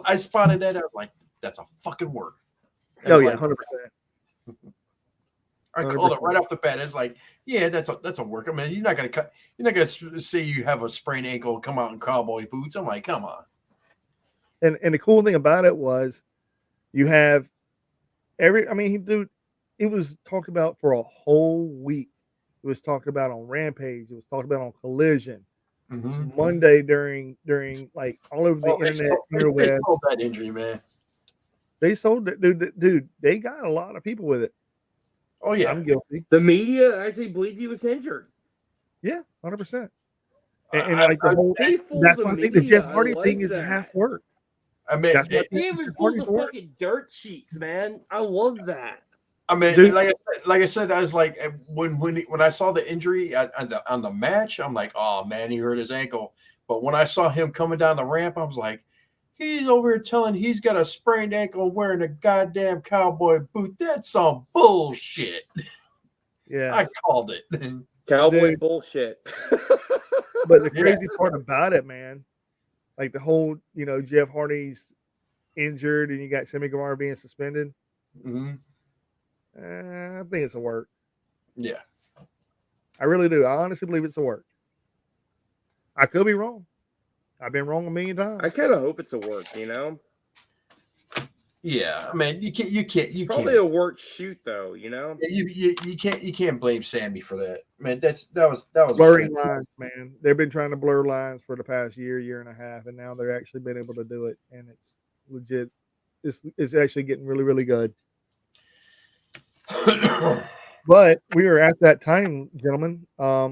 Speaker 2: I spotted that. I was like, that's a fucking work.
Speaker 1: Oh yeah, 100%.
Speaker 2: I called it right off the bat. It's like, yeah, that's a work. I mean, you're not gonna say you have a sprained ankle, come out in cowboy boots. I'm like, come on.
Speaker 1: And the cool thing about it was, you have it was talked about for a whole week. It was talked about on Rampage. It was talked about on Collision.
Speaker 2: Mm-hmm.
Speaker 1: Monday during like all over the internet.
Speaker 2: They sold that injury, man.
Speaker 1: They sold it, dude. They got a lot of people with it.
Speaker 2: Oh yeah,
Speaker 1: I'm guilty.
Speaker 3: The media actually believed he was injured.
Speaker 1: Yeah, 100%. And like the whole,
Speaker 3: that's why I think
Speaker 1: the Jeff Hardy thing is half work.
Speaker 2: I mean,
Speaker 3: they even fooled the fucking dirt sheets, man. I love that.
Speaker 2: I mean, dude, like I said, I was like, when I saw the injury on the match, I'm like, oh man, he hurt his ankle. But when I saw him coming down the ramp, I was like, he's over here telling he's got a sprained ankle wearing a goddamn cowboy boot. That's some bullshit.
Speaker 1: Yeah,
Speaker 2: I called it.
Speaker 3: Cowboy bullshit.
Speaker 1: But the crazy part about it, man, like the whole, Jeff Hardy's injured and you got Sammy Guevara being suspended.
Speaker 2: Mm-hmm.
Speaker 1: I think it's a work.
Speaker 2: Yeah.
Speaker 1: I really do. I honestly believe it's a work. I could be wrong. I've been wrong a million times.
Speaker 3: I kind of hope it's a work, you know.
Speaker 2: Yeah, I mean, you can't.
Speaker 3: Probably a work shoot though, you know.
Speaker 2: You can't blame Sammy for that. Man, that was
Speaker 1: blurring lines, man. They've been trying to blur lines for the past year and a half, and now they're actually been able to do it, and it's legit. It's actually getting really, really good. But we are at that time, gentlemen.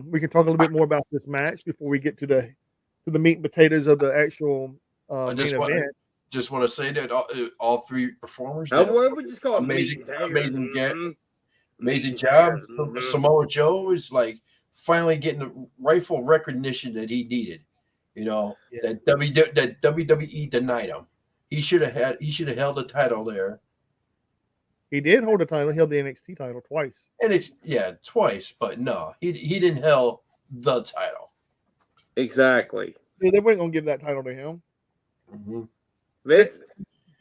Speaker 1: We can talk a little bit more about this match before we get to the meat and potatoes of the actual main event.
Speaker 2: Just want to say that all three performers
Speaker 3: What would we just call it?
Speaker 2: amazing job. Samoa Joe is like finally getting the rightful recognition that he needed. You know, that WWE denied him. He should have held the title there.
Speaker 1: He did hold the title. He held the NXT title twice.
Speaker 2: Twice, but no, he didn't held the title.
Speaker 3: Exactly.
Speaker 1: Dude, they weren't gonna give that title to him.
Speaker 2: Mm-hmm.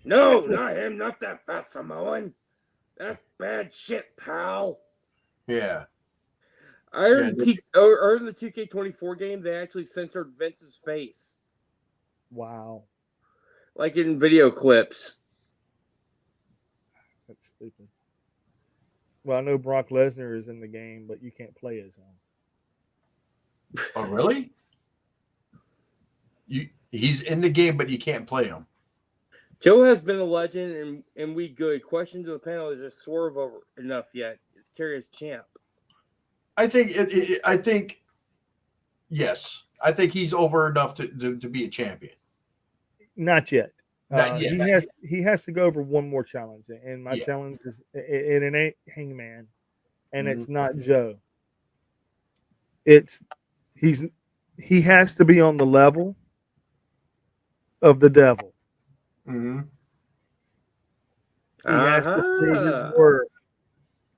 Speaker 3: No, not him, not that fat Samoan. That's bad shit, pal.
Speaker 2: Yeah.
Speaker 3: I heard in the 2K24 game, they actually censored Vince's face.
Speaker 1: Wow.
Speaker 3: Like in video clips.
Speaker 1: That's stupid. Well, I know Brock Lesnar is in the game, but you can't play as him.
Speaker 2: Oh, really? He's in the game, but you can't play him.
Speaker 3: Joe has been a legend, and we good. Question to the panel: is this Swerve over enough yet? It's Carrier's champ.
Speaker 2: I think yes. I think he's over enough to be a champion.
Speaker 1: Not yet.
Speaker 2: Not yet.
Speaker 1: He has to go over one more challenge, and my challenge is it ain't Hangman, and it's not Joe. He has to be on the level of the devil.
Speaker 2: Mm-hmm.
Speaker 1: He has to prove his worth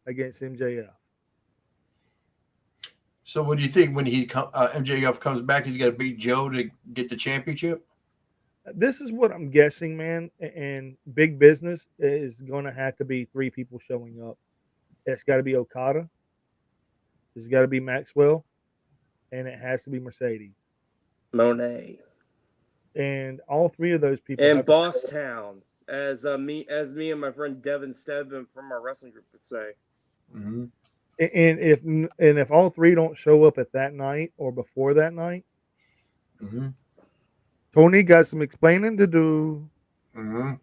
Speaker 1: against MJF.
Speaker 2: So, what do you think when MJF comes back? He's got to beat Joe to get the championship.
Speaker 1: This is what I'm guessing, man. And big business is going to have to be 3 people showing up. It's got to be Okada. It's got to be Maxwell, and it has to be Mercedes.
Speaker 3: Monet.
Speaker 1: And all 3 of those people.
Speaker 3: And Boss Town, as me and my friend Devin Stedman from our wrestling group would say.
Speaker 2: Mm-hmm.
Speaker 1: And if all 3 don't show up at that night or before that night, Tony got some explaining to do.
Speaker 2: Mm-hmm.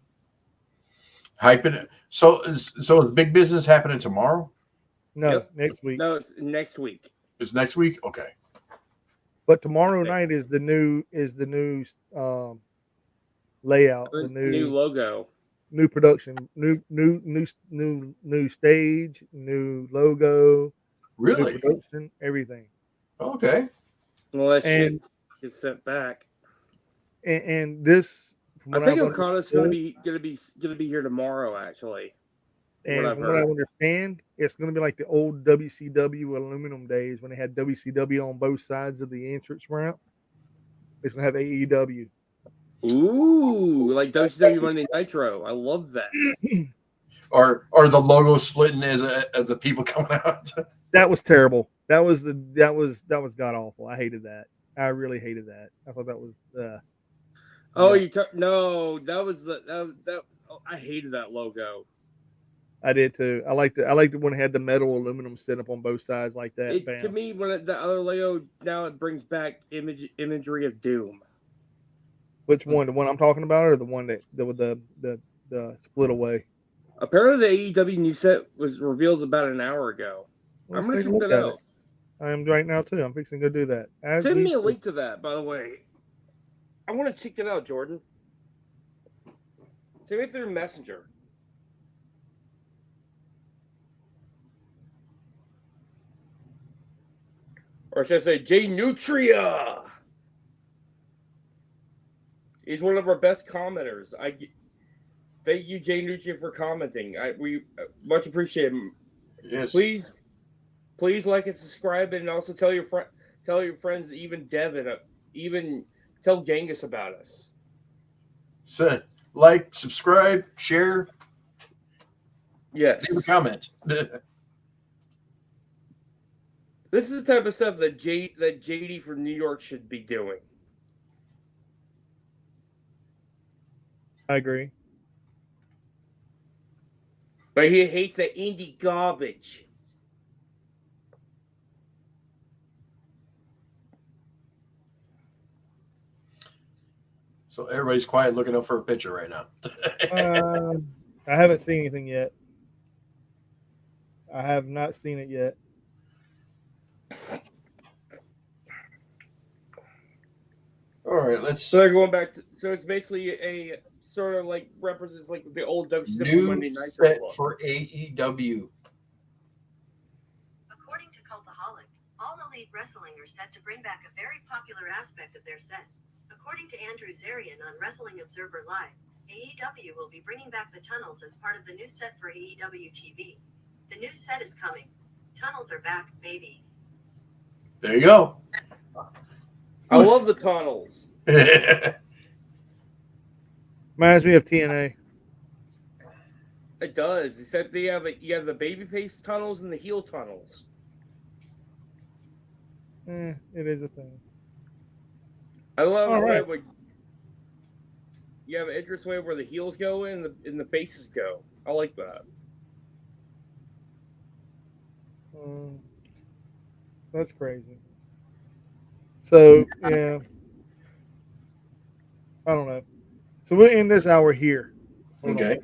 Speaker 2: Hyping it. So is big business happening tomorrow?
Speaker 1: No, next week.
Speaker 3: No, it's next week.
Speaker 2: It's next week? Okay.
Speaker 1: But tomorrow night is the new layout, the
Speaker 3: new logo,
Speaker 1: new production, new stage, new logo,
Speaker 2: really,
Speaker 1: new production, everything.
Speaker 2: Okay.
Speaker 3: Well, that shit is sent back.
Speaker 1: And this,
Speaker 3: I think Okada's gonna be here tomorrow, actually.
Speaker 1: And from what I understand, it's going to be like the old WCW aluminum days when they had WCW on both sides of the entrance ramp. It's going to have AEW.
Speaker 3: Ooh, like WCW Monday Nitro. I love that.
Speaker 2: Or the logo splitting as the people coming out.
Speaker 1: That was terrible. That was god awful. I hated that. I really hated that. I thought that was
Speaker 3: I hated that logo.
Speaker 1: I did too. I liked it when it had the metal aluminum set up on both sides like that.
Speaker 3: To me, when the other logo now it brings back imagery of Doom.
Speaker 1: Which one? The one I'm talking about, or the one that with the split away?
Speaker 3: Apparently, the AEW new set was revealed about an hour ago. I'm gonna check that out.
Speaker 1: I am right now too. I'm fixing to do that.
Speaker 3: Send me a link to that, by the way. I want to check it out, Jordan. Send me through Messenger. Or should I say Jay Nutria? He's one of our best commenters. Thank you, Jay Nutria, for commenting. We much appreciate him.
Speaker 2: Yes.
Speaker 3: Please like and subscribe, and also tell your friends, even Devin, even tell Genghis about us.
Speaker 2: So, like, subscribe, share.
Speaker 3: Yes.
Speaker 2: Leave a comment.
Speaker 3: This This is the type of stuff that JD from New York should be doing.
Speaker 1: I agree.
Speaker 3: But he hates the indie garbage.
Speaker 2: So everybody's quiet looking up for a picture right now.
Speaker 1: I haven't seen anything yet. I have not seen it yet.
Speaker 2: All right, let's.
Speaker 3: So they're going back to. So it's basically a sort of like represents like the old WCW Monday
Speaker 2: New
Speaker 3: Night
Speaker 2: set
Speaker 3: look.
Speaker 2: for AEW.
Speaker 4: According to Cultaholic, All Elite Wrestling are set to bring back a very popular aspect of their set. According to Andrew Zarian on Wrestling Observer Live, AEW will be bringing back the tunnels as part of the new set for AEW TV. The new set is coming. Tunnels are back, baby.
Speaker 2: There you go.
Speaker 3: I love the tunnels.
Speaker 1: Reminds me of TNA.
Speaker 3: It does, except you have the babyface tunnels and the heel tunnels.
Speaker 1: It is a thing.
Speaker 3: I love
Speaker 1: All
Speaker 3: the
Speaker 1: right.
Speaker 3: way you have an interest way where the heels go and the faces go. I like that.
Speaker 1: That's crazy. So yeah, I don't know. So we'll end this hour here. Hold
Speaker 2: Okay.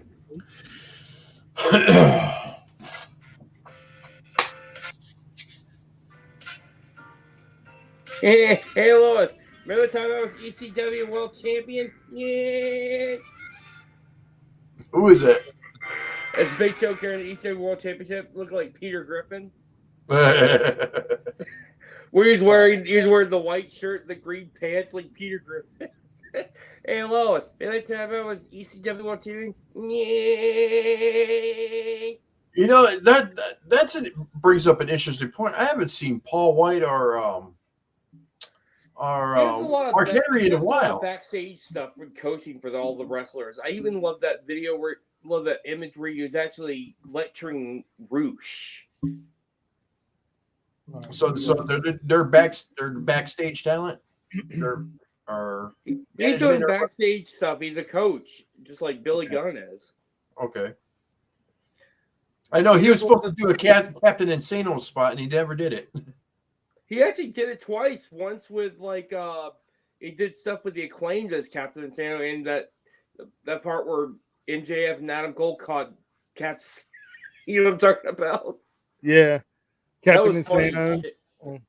Speaker 3: Hey, Lois. Remember the time I was ECW World Champion? Yeah.
Speaker 2: Who is it?
Speaker 3: As Big Show carrying the ECW World Championship, looked like Peter Griffin. Where he's wearing the white shirt, the green pants, like Peter Griffin. Hey Lois, remember the time I was ECW World Champion? Yeah.
Speaker 2: You know that's brings up an interesting point. I haven't seen Paul White or Mark Henry in a while.
Speaker 3: Backstage stuff with coaching for all the wrestlers. I even love that video love that image where he was actually lecturing Roosh.
Speaker 2: So they're backstage talent.
Speaker 3: He's doing backstage stuff. He's a coach, just like Billy Gunn is.
Speaker 2: Okay. I know he was supposed to do a Captain Insano spot, and he never did it.
Speaker 3: He actually did it twice. Once with he did stuff with the Acclaimed as Captain Insano, and that part where MJF and Adam Cole caught Caps. You know what I'm talking about?
Speaker 1: Yeah, Captain
Speaker 3: Insano.
Speaker 1: Insano.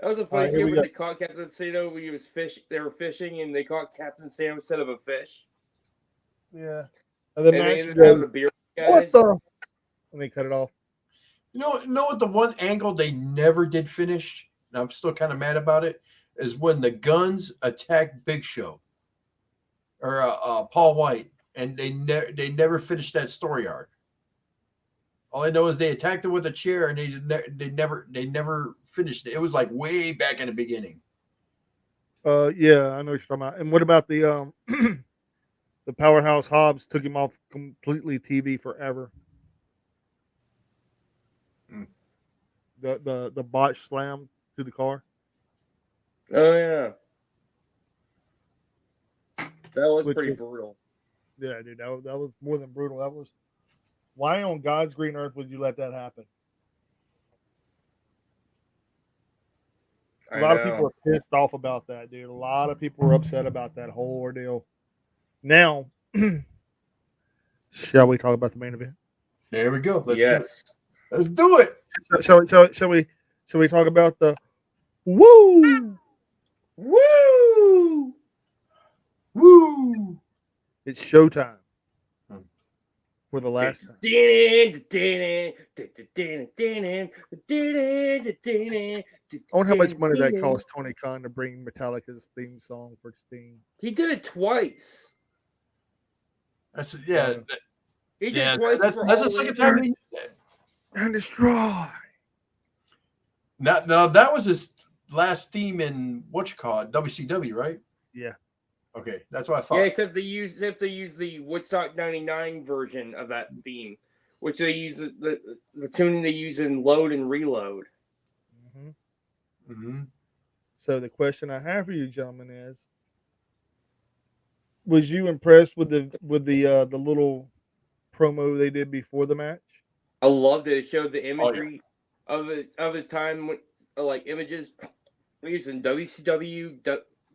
Speaker 3: That was a funny scene
Speaker 1: we
Speaker 3: where they caught Captain Insano when he was They were fishing, and they caught Captain Insano instead of a fish.
Speaker 1: Yeah, and then
Speaker 3: And they
Speaker 1: Max
Speaker 3: ended
Speaker 1: would
Speaker 3: up
Speaker 1: go,
Speaker 3: with the beer
Speaker 1: "What
Speaker 3: guys.
Speaker 1: the?" And they cut it off.
Speaker 2: You know what? The one angle they never did finish, and I'm still kind of mad about it, is when the Guns attacked Big Show or Paul White, and they never finished that story arc. All I know is they attacked him with a chair, and they never finished it. It was like way back in the beginning.
Speaker 1: Yeah, I know what you're talking about. And what about the the Powerhouse Hobbs took him off completely TV forever? The botch slam to the car.
Speaker 3: Oh yeah, that was pretty brutal.
Speaker 1: Yeah, dude, that was more than brutal. That was why on God's green earth would you let that happen? A lot of people are pissed off about that, dude. A lot of people were upset about that whole ordeal. Now, shall we talk about the main event?
Speaker 2: There we go.
Speaker 3: Yes.
Speaker 2: Let's do it.
Speaker 1: Shall we talk about the woo?
Speaker 3: Woo!
Speaker 2: Woo!
Speaker 1: It's showtime for the last time. I wonder how much money that cost Tony Khan to bring Metallica's theme song for Sting.
Speaker 3: He did it twice.
Speaker 2: He did
Speaker 3: it twice.
Speaker 2: That's the second time he did that.
Speaker 1: And destroy.
Speaker 2: Now that was his last theme in WCW, right?
Speaker 1: Yeah.
Speaker 2: Okay, that's what I thought.
Speaker 3: Yeah, except they use the Woodstock '99 version of that theme, which they use the tuning they use in Load and Reload.
Speaker 1: Mhm.
Speaker 2: Mm-hmm.
Speaker 1: So the question I have for you, gentlemen, is: was you impressed with the little promo they did before the match?
Speaker 3: I loved it. It showed the
Speaker 2: Oh, yeah.
Speaker 3: imagery of his time, when, like images using WCW,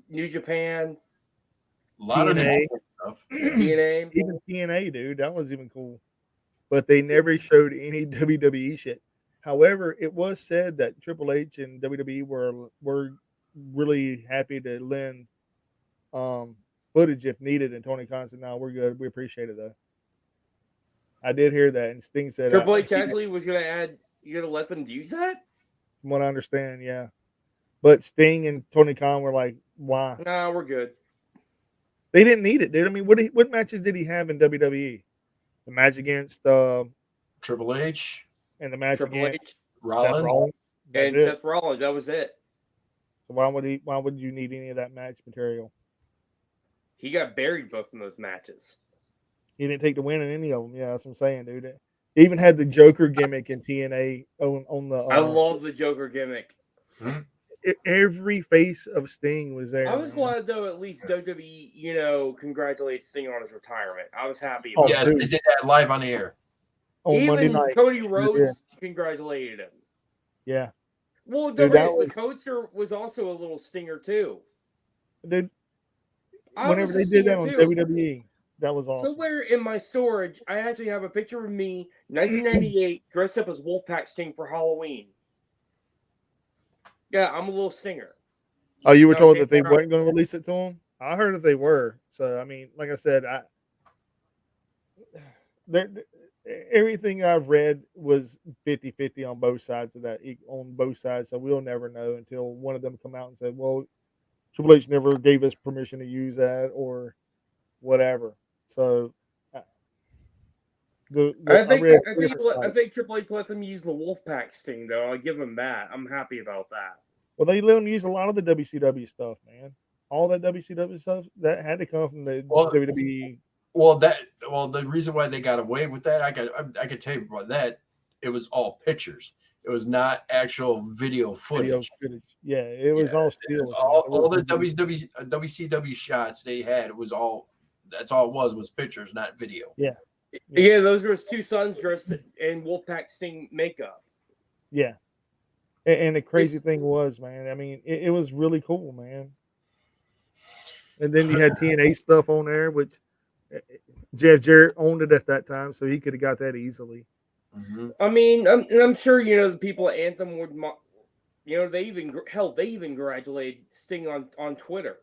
Speaker 3: New Japan,
Speaker 2: A lot of
Speaker 1: TNA.
Speaker 2: new stuff.
Speaker 3: TNA.
Speaker 1: Even TNA, dude, that was even cool. But they never showed any WWE shit. However, it was said that Triple H and WWE were really happy to lend footage if needed, and Tony Khan said, "No, we're good. We appreciate it though." I did hear that, and Sting said,
Speaker 3: Triple H actually was gonna add. You're gonna let them use that?
Speaker 1: "From what I understand, yeah." But Sting and Tony Khan were like, "Why?"
Speaker 3: Nah, we're good.
Speaker 1: They didn't need it, dude. I mean, what matches did he have in WWE? The match against
Speaker 2: Triple H,
Speaker 1: and the match
Speaker 3: Triple H
Speaker 1: against Seth
Speaker 2: Rollins.
Speaker 1: Rollins. That's
Speaker 3: and
Speaker 1: it.
Speaker 3: Seth Rollins. That was it.
Speaker 1: So why would you need any of that match material?
Speaker 3: He got buried both in those matches.
Speaker 1: He didn't take the win in any of them. Yeah, that's what I'm saying, dude. He even had the Joker gimmick in TNA on the.
Speaker 3: I love the Joker gimmick.
Speaker 1: Every face of Sting was there.
Speaker 3: I was
Speaker 1: man.
Speaker 3: glad though. At least WWE, congratulates Sting on his retirement. I was happy.
Speaker 1: Oh,
Speaker 3: About
Speaker 2: Yes,
Speaker 3: it.
Speaker 1: dude.
Speaker 2: they did that live on the air.
Speaker 1: On Monday
Speaker 3: Even
Speaker 1: night.
Speaker 3: Cody
Speaker 1: Yeah.
Speaker 3: Rhodes congratulated him.
Speaker 1: Yeah,
Speaker 3: Well,
Speaker 1: Dude,
Speaker 3: the
Speaker 1: that was-
Speaker 3: Coaster was also a little stinger too.
Speaker 1: dude.
Speaker 3: I
Speaker 1: Whenever
Speaker 3: was a
Speaker 1: they did that
Speaker 3: stinger,
Speaker 1: on
Speaker 3: too.
Speaker 1: WWE, that was awesome.
Speaker 3: Somewhere in my storage, I actually have a picture of me, 1998, dressed up as Wolfpack Sting for Halloween. Yeah, I'm a little stinger.
Speaker 1: Oh, you were
Speaker 3: No,
Speaker 1: told
Speaker 3: Jake
Speaker 1: that they
Speaker 3: Brown-
Speaker 1: weren't going to release it to him? I heard that they were. So I mean, like I said, everything I've read was 50-50 on both sides of that, on both sides. So we'll never know until one of them come out and said, "Well, Triple H never gave us permission to use that," or whatever. So
Speaker 3: I think Triple H let them use the Wolfpack Sting though. I'll give him that. I'm happy about that.
Speaker 1: Well, they let them use a lot of the WCW stuff, man. All that WCW stuff that had to come from the
Speaker 2: Well,
Speaker 1: WWE.
Speaker 2: Well, the reason why they got away with that, I could tell you about that. It was all pictures. It was not actual video footage.
Speaker 1: Yeah, it was all still.
Speaker 2: All the WCW shots they had that's all it was pictures, not video.
Speaker 1: Yeah.
Speaker 3: Yeah, those were his two sons dressed in Wolfpack Sting makeup.
Speaker 1: Yeah. And the crazy thing was, man, I mean, it was really cool, man. And then you had TNA stuff on there, which Jeff Jarrett owned it at that time, so he could have got that easily.
Speaker 2: Mm-hmm.
Speaker 3: I mean, I'm sure the people at Anthem would, they even congratulated Sting on Twitter.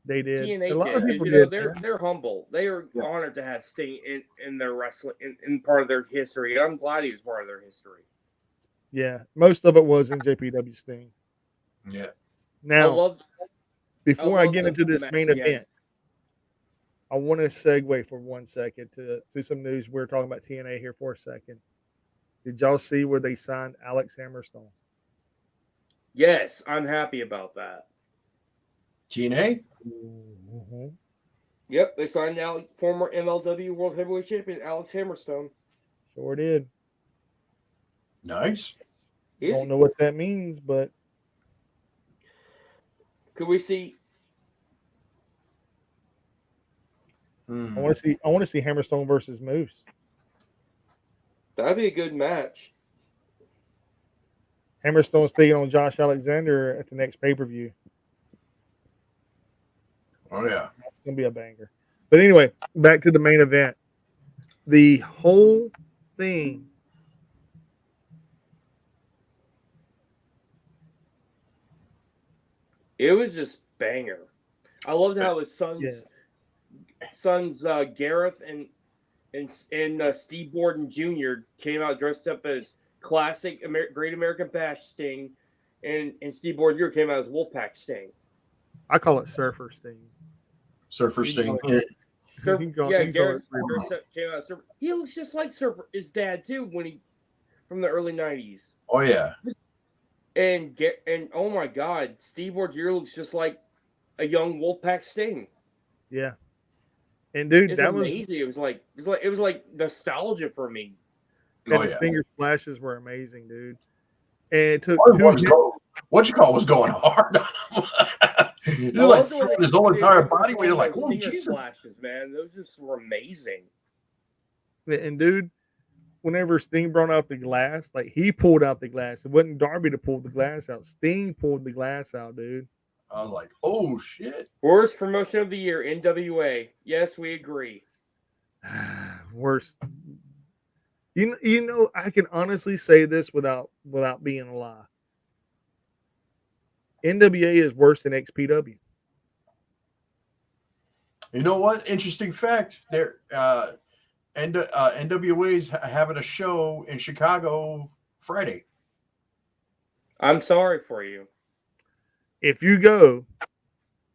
Speaker 1: They did.
Speaker 3: TNA
Speaker 1: a lot of people
Speaker 3: did.
Speaker 1: did.
Speaker 3: They're humble. They are honored to have Sting in their wrestling in part of their history. I'm glad he was part of their history.
Speaker 1: Yeah, most of it was in JPW Sting.
Speaker 2: Yeah.
Speaker 1: Now, before I get into this main
Speaker 3: again.
Speaker 1: event, I want to segue for 1 second to some news. We're talking about TNA here for a second. Did y'all see where they signed Alex Hammerstone?
Speaker 3: Yes, I'm happy about that.
Speaker 2: TNA?
Speaker 1: Mm-hmm.
Speaker 3: Yep, they signed out former MLW World Heavyweight Champion Alex Hammerstone.
Speaker 1: Sure did.
Speaker 2: Nice.
Speaker 1: Don't know what that means, but
Speaker 3: could we see?
Speaker 1: I want to see Hammerstone versus Moose.
Speaker 3: That'd be a good match.
Speaker 1: Hammerstone's taking on Josh Alexander at the next pay-per-view.
Speaker 2: Oh yeah,
Speaker 1: it's gonna be a banger. But anyway, back to the main event. The whole thing.
Speaker 3: It was just banger. I loved how his sons Gareth and Steve Borden Jr. came out dressed up as classic Great American Bash Sting, and Steve Borden Jr. came out as Wolfpack Sting.
Speaker 1: I call it Surfer Sting.
Speaker 2: Surfer Sting.
Speaker 3: Gareth came out as Surfer. He looks just like Surfer, his dad too, from the early '90s.
Speaker 2: Oh yeah.
Speaker 3: And oh my God, Steve Borden Jr. looks just like a young Wolfpack Sting.
Speaker 1: Yeah. And dude,
Speaker 3: it's
Speaker 1: that
Speaker 3: amazing.
Speaker 1: was
Speaker 3: it was like nostalgia for me.
Speaker 1: And the Stinger splashes were amazing, dude. and it took
Speaker 2: What
Speaker 1: two
Speaker 2: was
Speaker 1: hits.
Speaker 2: what you call was going hard on him. You're
Speaker 3: I
Speaker 2: like
Speaker 3: love the way
Speaker 2: throwing
Speaker 3: they-
Speaker 2: his whole
Speaker 3: they
Speaker 2: entire
Speaker 3: were
Speaker 2: body weight. You're like,
Speaker 3: those
Speaker 2: oh
Speaker 3: stinger
Speaker 2: Jesus!
Speaker 3: splashes, man. Those just were amazing.
Speaker 1: And dude, whenever Sting brought out the glass, like he pulled out the glass. It wasn't Darby to pull the glass out. Sting pulled the glass out, dude.
Speaker 2: I was like, oh shit!
Speaker 3: Worst promotion of the year, NWA. Yes, we agree.
Speaker 1: Worst. You know, I can honestly say this without being a lie. NWA is worse than XPW.
Speaker 2: You know what? Interesting fact. They're NWA's having a show in Chicago Friday.
Speaker 3: I'm sorry for you.
Speaker 1: If you go,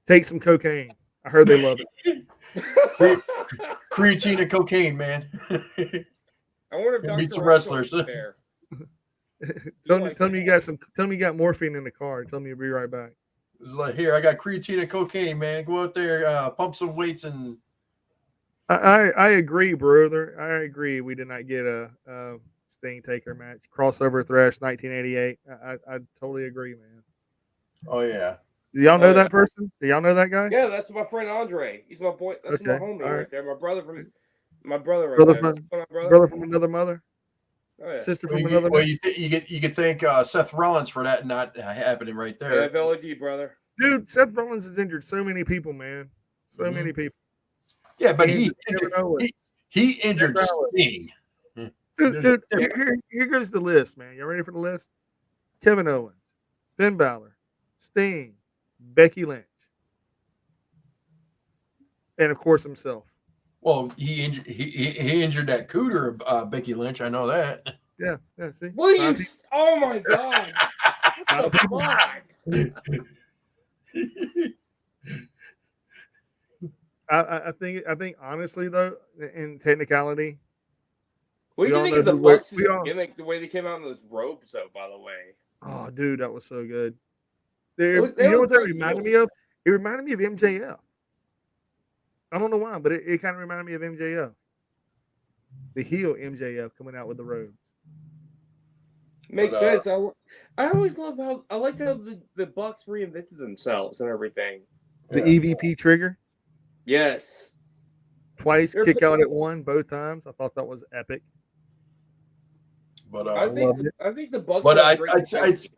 Speaker 1: take some cocaine. I heard they love it.
Speaker 2: Creatine and cocaine, man.
Speaker 3: I wonder if
Speaker 2: Meet
Speaker 3: Dr.
Speaker 2: some
Speaker 3: Russell
Speaker 2: wrestlers.
Speaker 3: was there.
Speaker 1: Tell me you got morphine in the car. Tell me you'll be right back.
Speaker 2: It's like, here, I got creatine and cocaine, man. Go out there, pump some weights, and
Speaker 1: I agree, brother. I agree. We did not get a Sting Taker match. Crossover Thrash 1988. I totally agree, man.
Speaker 2: oh yeah.
Speaker 1: Do y'all know
Speaker 3: Oh, yeah.
Speaker 1: that person? Do y'all know that guy?
Speaker 3: Yeah, that's my friend Andre. He's my boy. That's my
Speaker 1: Okay,
Speaker 3: homie
Speaker 1: all right.
Speaker 3: right there. My brother right
Speaker 1: Brother
Speaker 3: there.
Speaker 1: from-
Speaker 3: What's going on, brother?
Speaker 1: Brother from another mother,
Speaker 3: Oh, yeah.
Speaker 1: sister
Speaker 2: Well,
Speaker 1: from another.
Speaker 2: you could thank Seth Rollins for that not happening right there.
Speaker 3: Yeah, VLOD, brother.
Speaker 1: Dude, Seth Rollins has injured so many people, man. So
Speaker 2: Mhm.
Speaker 1: many people.
Speaker 2: Yeah, but
Speaker 1: He
Speaker 2: he
Speaker 1: injured
Speaker 2: injured,
Speaker 1: Kevin Owens.
Speaker 2: he injured
Speaker 1: Kevin Owens.
Speaker 2: Sting.
Speaker 1: Dude,
Speaker 2: There's
Speaker 1: dude,
Speaker 2: a difference.
Speaker 1: here goes the list, man. Y'all ready for the list? Kevin Owens, Finn Balor, Sting, Becky Lynch, and of course himself.
Speaker 2: Well, he injured that cooter, Becky Lynch. I know that.
Speaker 1: Yeah, see?
Speaker 3: Will you?
Speaker 1: Five
Speaker 3: Oh my God! What the
Speaker 1: people.
Speaker 3: fuck?
Speaker 1: I think honestly though, in technicality,
Speaker 3: What do
Speaker 1: We
Speaker 3: you
Speaker 1: all
Speaker 3: think
Speaker 1: know
Speaker 3: of the
Speaker 1: who we're-
Speaker 3: Bucks'
Speaker 1: we all-
Speaker 3: gimmick? The way they came out in those robes, though. By the way,
Speaker 1: oh dude, that was so good.
Speaker 3: They
Speaker 1: You know
Speaker 3: were
Speaker 1: what that
Speaker 3: great
Speaker 1: reminded me
Speaker 3: heels.
Speaker 1: of? It reminded me of MJF. I don't know why, but it kind of reminded me of MJF. The heel MJF coming out with the robes.
Speaker 3: Makes
Speaker 2: But,
Speaker 3: sense. I always love how I liked how the Bucks reinvented themselves and everything.
Speaker 1: The
Speaker 2: Yeah.
Speaker 1: EVP trigger
Speaker 3: Yes.
Speaker 1: twice,
Speaker 3: They're
Speaker 1: kick
Speaker 3: put-
Speaker 1: out at one, both times. I thought that was epic.
Speaker 2: But
Speaker 3: I
Speaker 1: loved it.
Speaker 3: think the Bucks.
Speaker 2: But
Speaker 3: have
Speaker 2: I,
Speaker 3: great
Speaker 2: I'd,
Speaker 3: potential.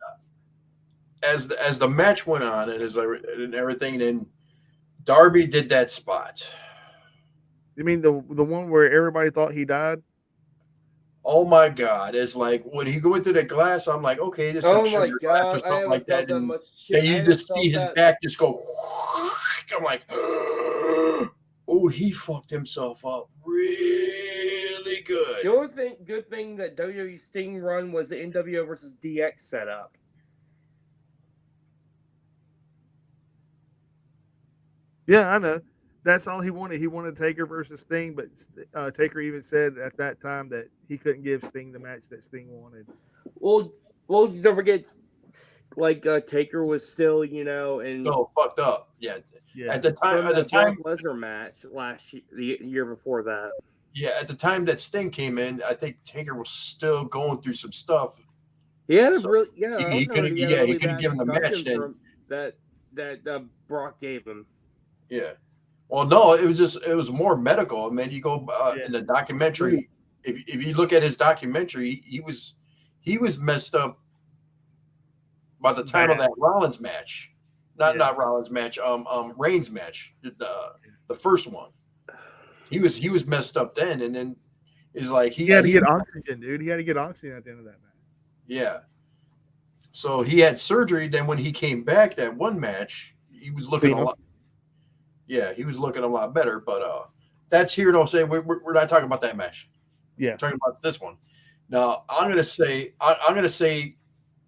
Speaker 2: as the match went on and everything, then Darby did that spot.
Speaker 1: You mean the one where everybody thought he died?
Speaker 2: Oh my God! It's like when he go into the glass, I'm like, okay, this is
Speaker 3: Oh
Speaker 2: some
Speaker 3: my
Speaker 2: sugar glass or
Speaker 3: God! I
Speaker 2: something
Speaker 3: haven't
Speaker 2: like
Speaker 3: felt
Speaker 2: that,
Speaker 3: that
Speaker 2: and
Speaker 3: much shit.
Speaker 2: then
Speaker 3: I
Speaker 2: you
Speaker 3: haven't
Speaker 2: just see
Speaker 3: felt
Speaker 2: his
Speaker 3: that-
Speaker 2: back just go. I'm like, oh, he fucked himself up really good.
Speaker 3: The only good thing that WWE Sting run was the NWO versus DX setup.
Speaker 1: Yeah, I know. That's all he wanted. He wanted Taker versus Sting, but Taker even said at that time that he couldn't give Sting the match that Sting wanted.
Speaker 3: Well, don't forget, like Taker was still, and
Speaker 2: So fucked up. Yeah.
Speaker 1: Yeah,
Speaker 2: At the time,
Speaker 3: from that Brock Lesnar match the year before that.
Speaker 2: yeah, at the time that Sting came in, I think Taker was still going through some stuff.
Speaker 3: He had a
Speaker 2: So,
Speaker 3: really,
Speaker 2: he
Speaker 3: I also
Speaker 2: couldn't-
Speaker 3: heard he had
Speaker 2: yeah,
Speaker 3: a
Speaker 2: he
Speaker 3: really
Speaker 2: couldn't
Speaker 3: bad
Speaker 2: give him the match
Speaker 3: concussion
Speaker 2: then.
Speaker 3: from that Brock gave him.
Speaker 2: Yeah. Well, no, it was more medical. I mean, you go
Speaker 1: Yeah.
Speaker 2: in the documentary. If you look at his documentary, he was messed up by the time of
Speaker 1: Bad.
Speaker 2: that Rollins match. Not Rollins match. Reigns match. The first one. He was messed up then, and then is like
Speaker 1: he had to get oxygen, dude. He had to get oxygen at the end of that match.
Speaker 2: Yeah. So he had surgery. Then when he came back, that one match, he was looking
Speaker 1: Cena.
Speaker 2: a lot. Yeah, he was looking a lot better. But that's here to say we're not talking about that match.
Speaker 1: Yeah.
Speaker 2: We're talking about this one. Now I'm gonna say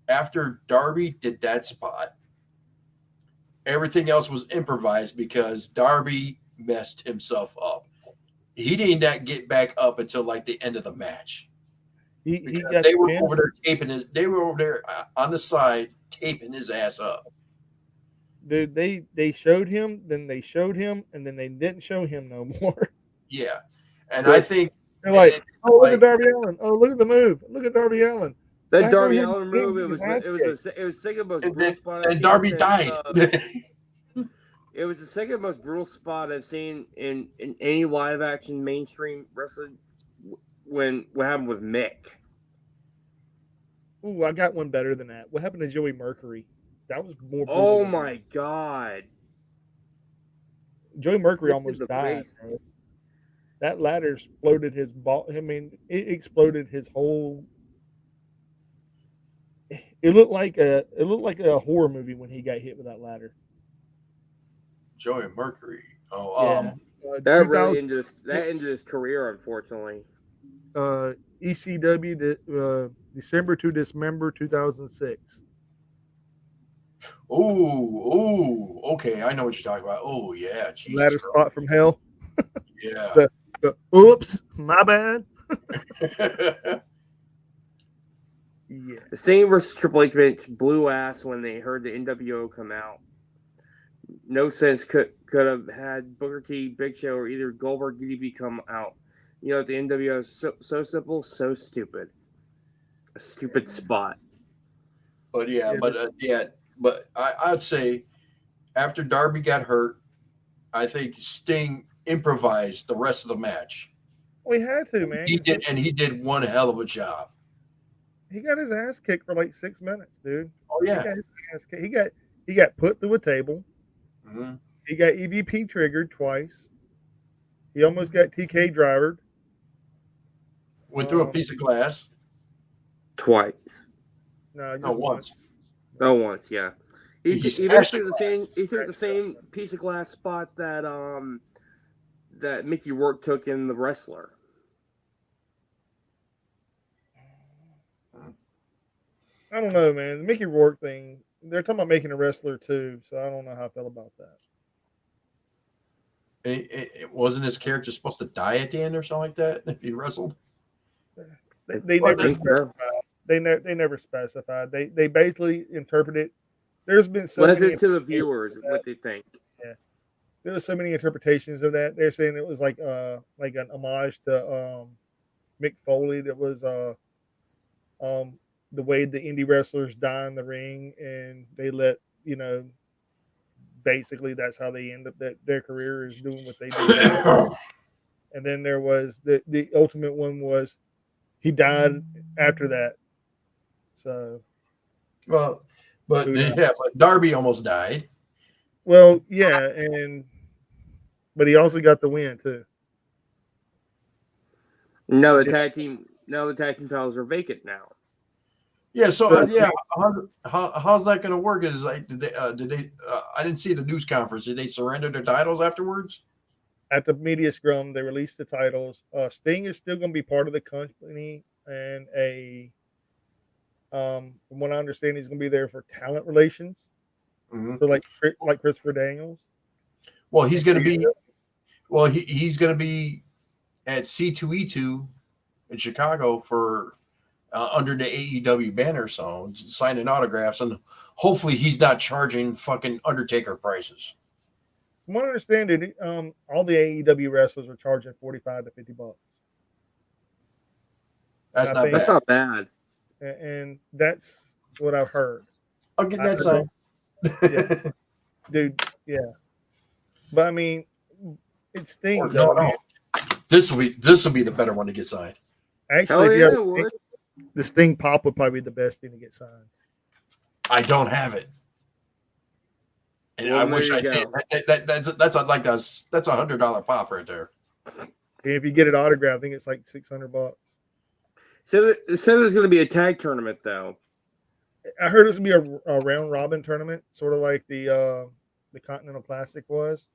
Speaker 2: after Darby did that spot, everything else was improvised because Darby messed himself up. He did not get back up until like the end of the match.
Speaker 1: He
Speaker 2: Because
Speaker 1: got
Speaker 2: they were
Speaker 1: pinned.
Speaker 2: over there taping his. They were over there on the side taping his ass up.
Speaker 1: Dude, they showed him, then they showed him, and then they didn't show him no more.
Speaker 2: Yeah, and I think
Speaker 1: They're like, oh, look
Speaker 2: like-
Speaker 1: at Darby Allin. Oh, look at the move. Look at Darby Allin.
Speaker 3: That
Speaker 1: Black
Speaker 3: Darby
Speaker 1: Boy had
Speaker 3: Allin
Speaker 1: his
Speaker 3: move,
Speaker 1: ass kicked.
Speaker 3: it was the second most
Speaker 2: And,
Speaker 3: brutal
Speaker 2: then,
Speaker 3: spot I've
Speaker 2: and
Speaker 3: seen
Speaker 2: Darby
Speaker 3: since,
Speaker 2: died.
Speaker 3: it was the second most brutal spot I've seen in any live action mainstream wrestling. When what happened with Mick?
Speaker 1: Ooh, I got one better than that. What happened to Joey Mercury? That was more brutal.
Speaker 3: Oh
Speaker 1: than that.
Speaker 3: my god!
Speaker 1: Joey Mercury
Speaker 3: Mick
Speaker 1: almost
Speaker 3: is the
Speaker 1: died,
Speaker 3: face.
Speaker 1: bro. That ladder exploded his ball. I mean, it exploded his whole. It looked like a horror movie when he got hit with that ladder.
Speaker 2: Joey Mercury. Oh,
Speaker 1: Yeah,
Speaker 3: That really
Speaker 1: 2000
Speaker 3: ended his career, unfortunately.
Speaker 1: ECW December to Dismember 2006.
Speaker 2: Okay. I know what you're talking about. Oh, yeah. Jesus
Speaker 1: Ladder
Speaker 2: Christ.
Speaker 1: spot from hell.
Speaker 2: Yeah.
Speaker 1: Oops, my bad. Yeah.
Speaker 3: The Sting versus Triple H match blew ass when they heard the NWO come out. No sense could have had Booker T, Big Show, or either Goldberg, DDP come out. You know, the NWO is so simple, so stupid. A stupid spot.
Speaker 2: But
Speaker 1: Yeah,
Speaker 2: but I'd say after Darby got hurt, I think Sting improvised the rest of the match.
Speaker 1: we had to, man.
Speaker 2: He did, and he did one hell of a job.
Speaker 1: He got his ass kicked for like 6 minutes, dude.
Speaker 2: Oh
Speaker 1: He
Speaker 2: yeah.
Speaker 1: got his ass kicked. He got put through a table.
Speaker 2: Mhm.
Speaker 1: He got EVP triggered twice. He almost got TK drivered.
Speaker 2: Went through a piece of glass.
Speaker 3: Twice.
Speaker 1: No, just
Speaker 2: No,
Speaker 1: once.
Speaker 3: Oh, once, yeah. He
Speaker 2: He
Speaker 3: even
Speaker 2: smashed
Speaker 3: threw
Speaker 2: the
Speaker 3: the same. He threw the same piece of glass spot that that Mickey Rourke took in The Wrestler.
Speaker 1: I don't know, man. The Mickey Rourke thing. They're talking about making a wrestler too, so I don't know how I feel about that.
Speaker 2: It wasn't his character supposed to die at the end or something like that if he wrestled.
Speaker 1: They
Speaker 2: Well,
Speaker 1: never
Speaker 3: think so.
Speaker 1: specified. They never specified. They basically interpreted. There's been so
Speaker 3: Left
Speaker 1: many
Speaker 3: it to the
Speaker 1: interpretations
Speaker 3: viewers
Speaker 1: of
Speaker 3: what
Speaker 1: that.
Speaker 3: they think.
Speaker 1: There was so many interpretations of that. They're saying it was like an homage to Mick Foley. That was the way the indie wrestlers die in the ring, and they let basically that's how they end up that their career is doing what they do. And then there was the ultimate one was he died after that. So
Speaker 2: Well, but
Speaker 1: Who knows?
Speaker 2: but Darby almost died.
Speaker 1: yeah, but he also got the win too.
Speaker 3: No, the tag team titles are vacant now.
Speaker 2: Yeah, so,
Speaker 1: So-
Speaker 2: how's that going to work? Is like did they I didn't see the news conference. Did they surrender their titles afterwards?
Speaker 1: At the media scrum, they released the titles. Sting is still going to be part of the company, and from what I understand, he's going to be there for talent relations.
Speaker 2: Mhm.
Speaker 1: So like Christopher Daniels.
Speaker 2: Well, he's going to be. Well, he's going to be at C2E2 in Chicago for under the AEW banner, so signing autographs, and hopefully he's not charging fucking Undertaker prices.
Speaker 1: From what I understand, all the AEW wrestlers are charging $45 to $50.
Speaker 2: That's
Speaker 1: I
Speaker 2: not
Speaker 1: think-
Speaker 3: That's
Speaker 2: bad.
Speaker 3: not bad.
Speaker 1: And that's what I've heard.
Speaker 2: I'll get
Speaker 1: I
Speaker 2: that
Speaker 1: heard
Speaker 2: signed.
Speaker 1: Dude, yeah. But I mean, it stings.
Speaker 2: No. This will be the better one to get signed.
Speaker 1: Actually,
Speaker 3: Hell
Speaker 1: if you
Speaker 3: yeah,
Speaker 1: have
Speaker 3: it would.
Speaker 1: the Sting pop would probably be the best thing to get signed.
Speaker 2: I don't have it, and
Speaker 3: Well,
Speaker 2: I
Speaker 3: there
Speaker 2: wish
Speaker 3: you
Speaker 2: I did.
Speaker 3: go.
Speaker 2: That's $100 pop right there.
Speaker 1: And if you get it autographed, I think it's like $600.
Speaker 3: So there's going to be a tag tournament though.
Speaker 1: I heard it's gonna be a round robin tournament, sort of like the Continental Classic was.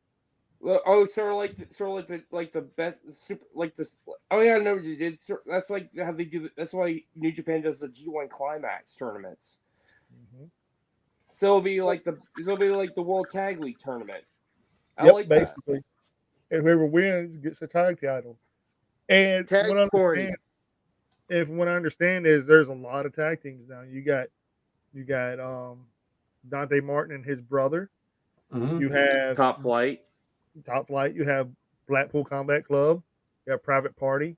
Speaker 3: Well, oh, sort of like the best super like this. Oh yeah, I know what you did. That's like how they do. That's why New Japan does the G1 Climax tournaments.
Speaker 1: Mm-hmm.
Speaker 3: So it'll be like the World Tag League tournament. I
Speaker 1: Yep,
Speaker 3: like that.
Speaker 1: basically. And whoever wins gets the tag titles. And
Speaker 3: Tag
Speaker 1: from
Speaker 3: party.
Speaker 1: what I understand is there's a lot of tag teams now. You got Dante Martin and his brother.
Speaker 2: Mhm.
Speaker 1: You have
Speaker 3: Top Flight.
Speaker 1: Top Flight. You have Blackpool Combat Club. You have Private Party.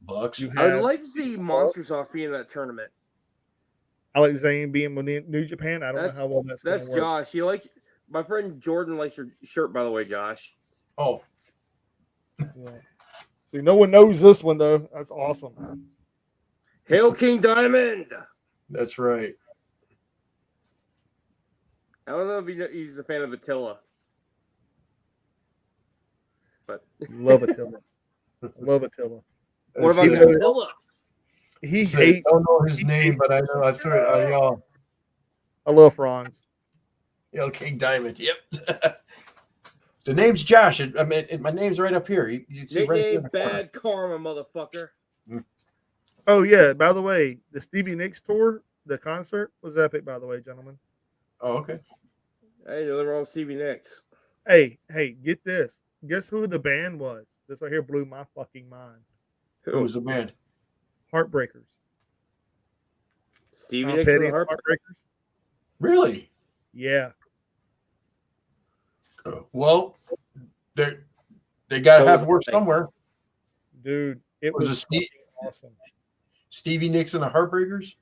Speaker 2: Bucks.
Speaker 1: You
Speaker 3: I would
Speaker 1: have
Speaker 3: like to see Monster Sauce be in that tournament.
Speaker 1: Alex Zane being with New Japan. I don't know how well that's going
Speaker 3: That's
Speaker 1: to work.
Speaker 3: Josh. You like my friend Jordan likes your shirt, by the way, Josh.
Speaker 2: Oh,
Speaker 1: Yeah. See, no one knows this one though. That's awesome.
Speaker 3: Hail King Diamond.
Speaker 2: that's right.
Speaker 3: I don't know if he's a fan of Attila, but
Speaker 1: Love Attila. Love Attila.
Speaker 3: what about
Speaker 1: Even though
Speaker 3: Attila?
Speaker 1: he
Speaker 2: I
Speaker 1: hates?
Speaker 2: don't know his
Speaker 1: he
Speaker 2: name,
Speaker 1: hates-
Speaker 2: but I know I've heard. Y'all,
Speaker 1: I love Franz.
Speaker 2: King Diamond. Yep. The name's Josh. I mean, my name's right up here. You can see right here.
Speaker 3: Nickname Bad Karma, motherfucker.
Speaker 1: Oh yeah. By the way, the Stevie Nicks tour, the concert was epic. By the way, gentlemen.
Speaker 2: Oh, okay.
Speaker 3: Hey, nothing wrong with Stevie Nicks.
Speaker 1: Hey, get this. Guess who the band was? This right here blew my fucking mind.
Speaker 2: Who's the band?
Speaker 1: Heartbreakers.
Speaker 3: Stevie
Speaker 1: Tom
Speaker 3: Nicks and
Speaker 1: Petty
Speaker 3: the
Speaker 1: and
Speaker 3: Harp.
Speaker 1: Heartbreakers.
Speaker 2: Really?
Speaker 1: Yeah.
Speaker 2: Well, they got to
Speaker 3: So
Speaker 2: have
Speaker 3: was
Speaker 2: work
Speaker 3: I.
Speaker 2: somewhere.
Speaker 1: Dude, it
Speaker 2: Was
Speaker 1: was
Speaker 2: it Steve-
Speaker 1: fucking awesome.
Speaker 2: Stevie Nicks and the Heartbreakers.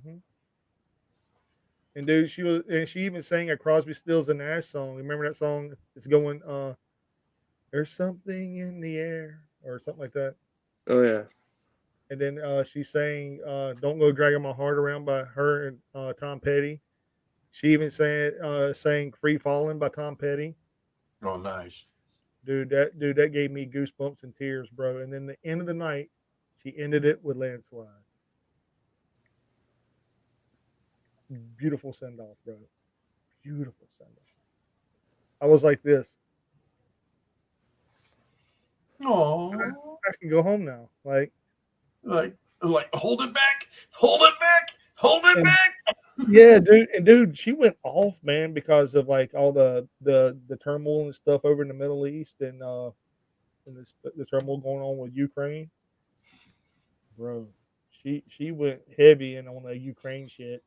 Speaker 1: Mhm. And dude, she even sang a Crosby, Stills and Nash song. Remember that song? It's going, "There's something in the air" or something like that.
Speaker 3: Oh yeah.
Speaker 1: And then she sang "Don't Go Dragging My Heart Around" by her and Tom Petty. She even sang "Free Falling" by Tom Petty.
Speaker 2: Oh, nice.
Speaker 1: Dude, that gave me goosebumps and tears, bro. And then the end of the night, she ended it with "Landslide." Beautiful send off, bro. Beautiful send off. I was like this.
Speaker 2: Oh,
Speaker 1: I can go home now. Like,
Speaker 2: like hold it back, hold it back, hold it
Speaker 1: And-
Speaker 2: back.
Speaker 1: yeah, dude, she went off, man, because of like all the turmoil and stuff over in the Middle East and the turmoil going on with Ukraine, bro. She went heavy in on the Ukraine shit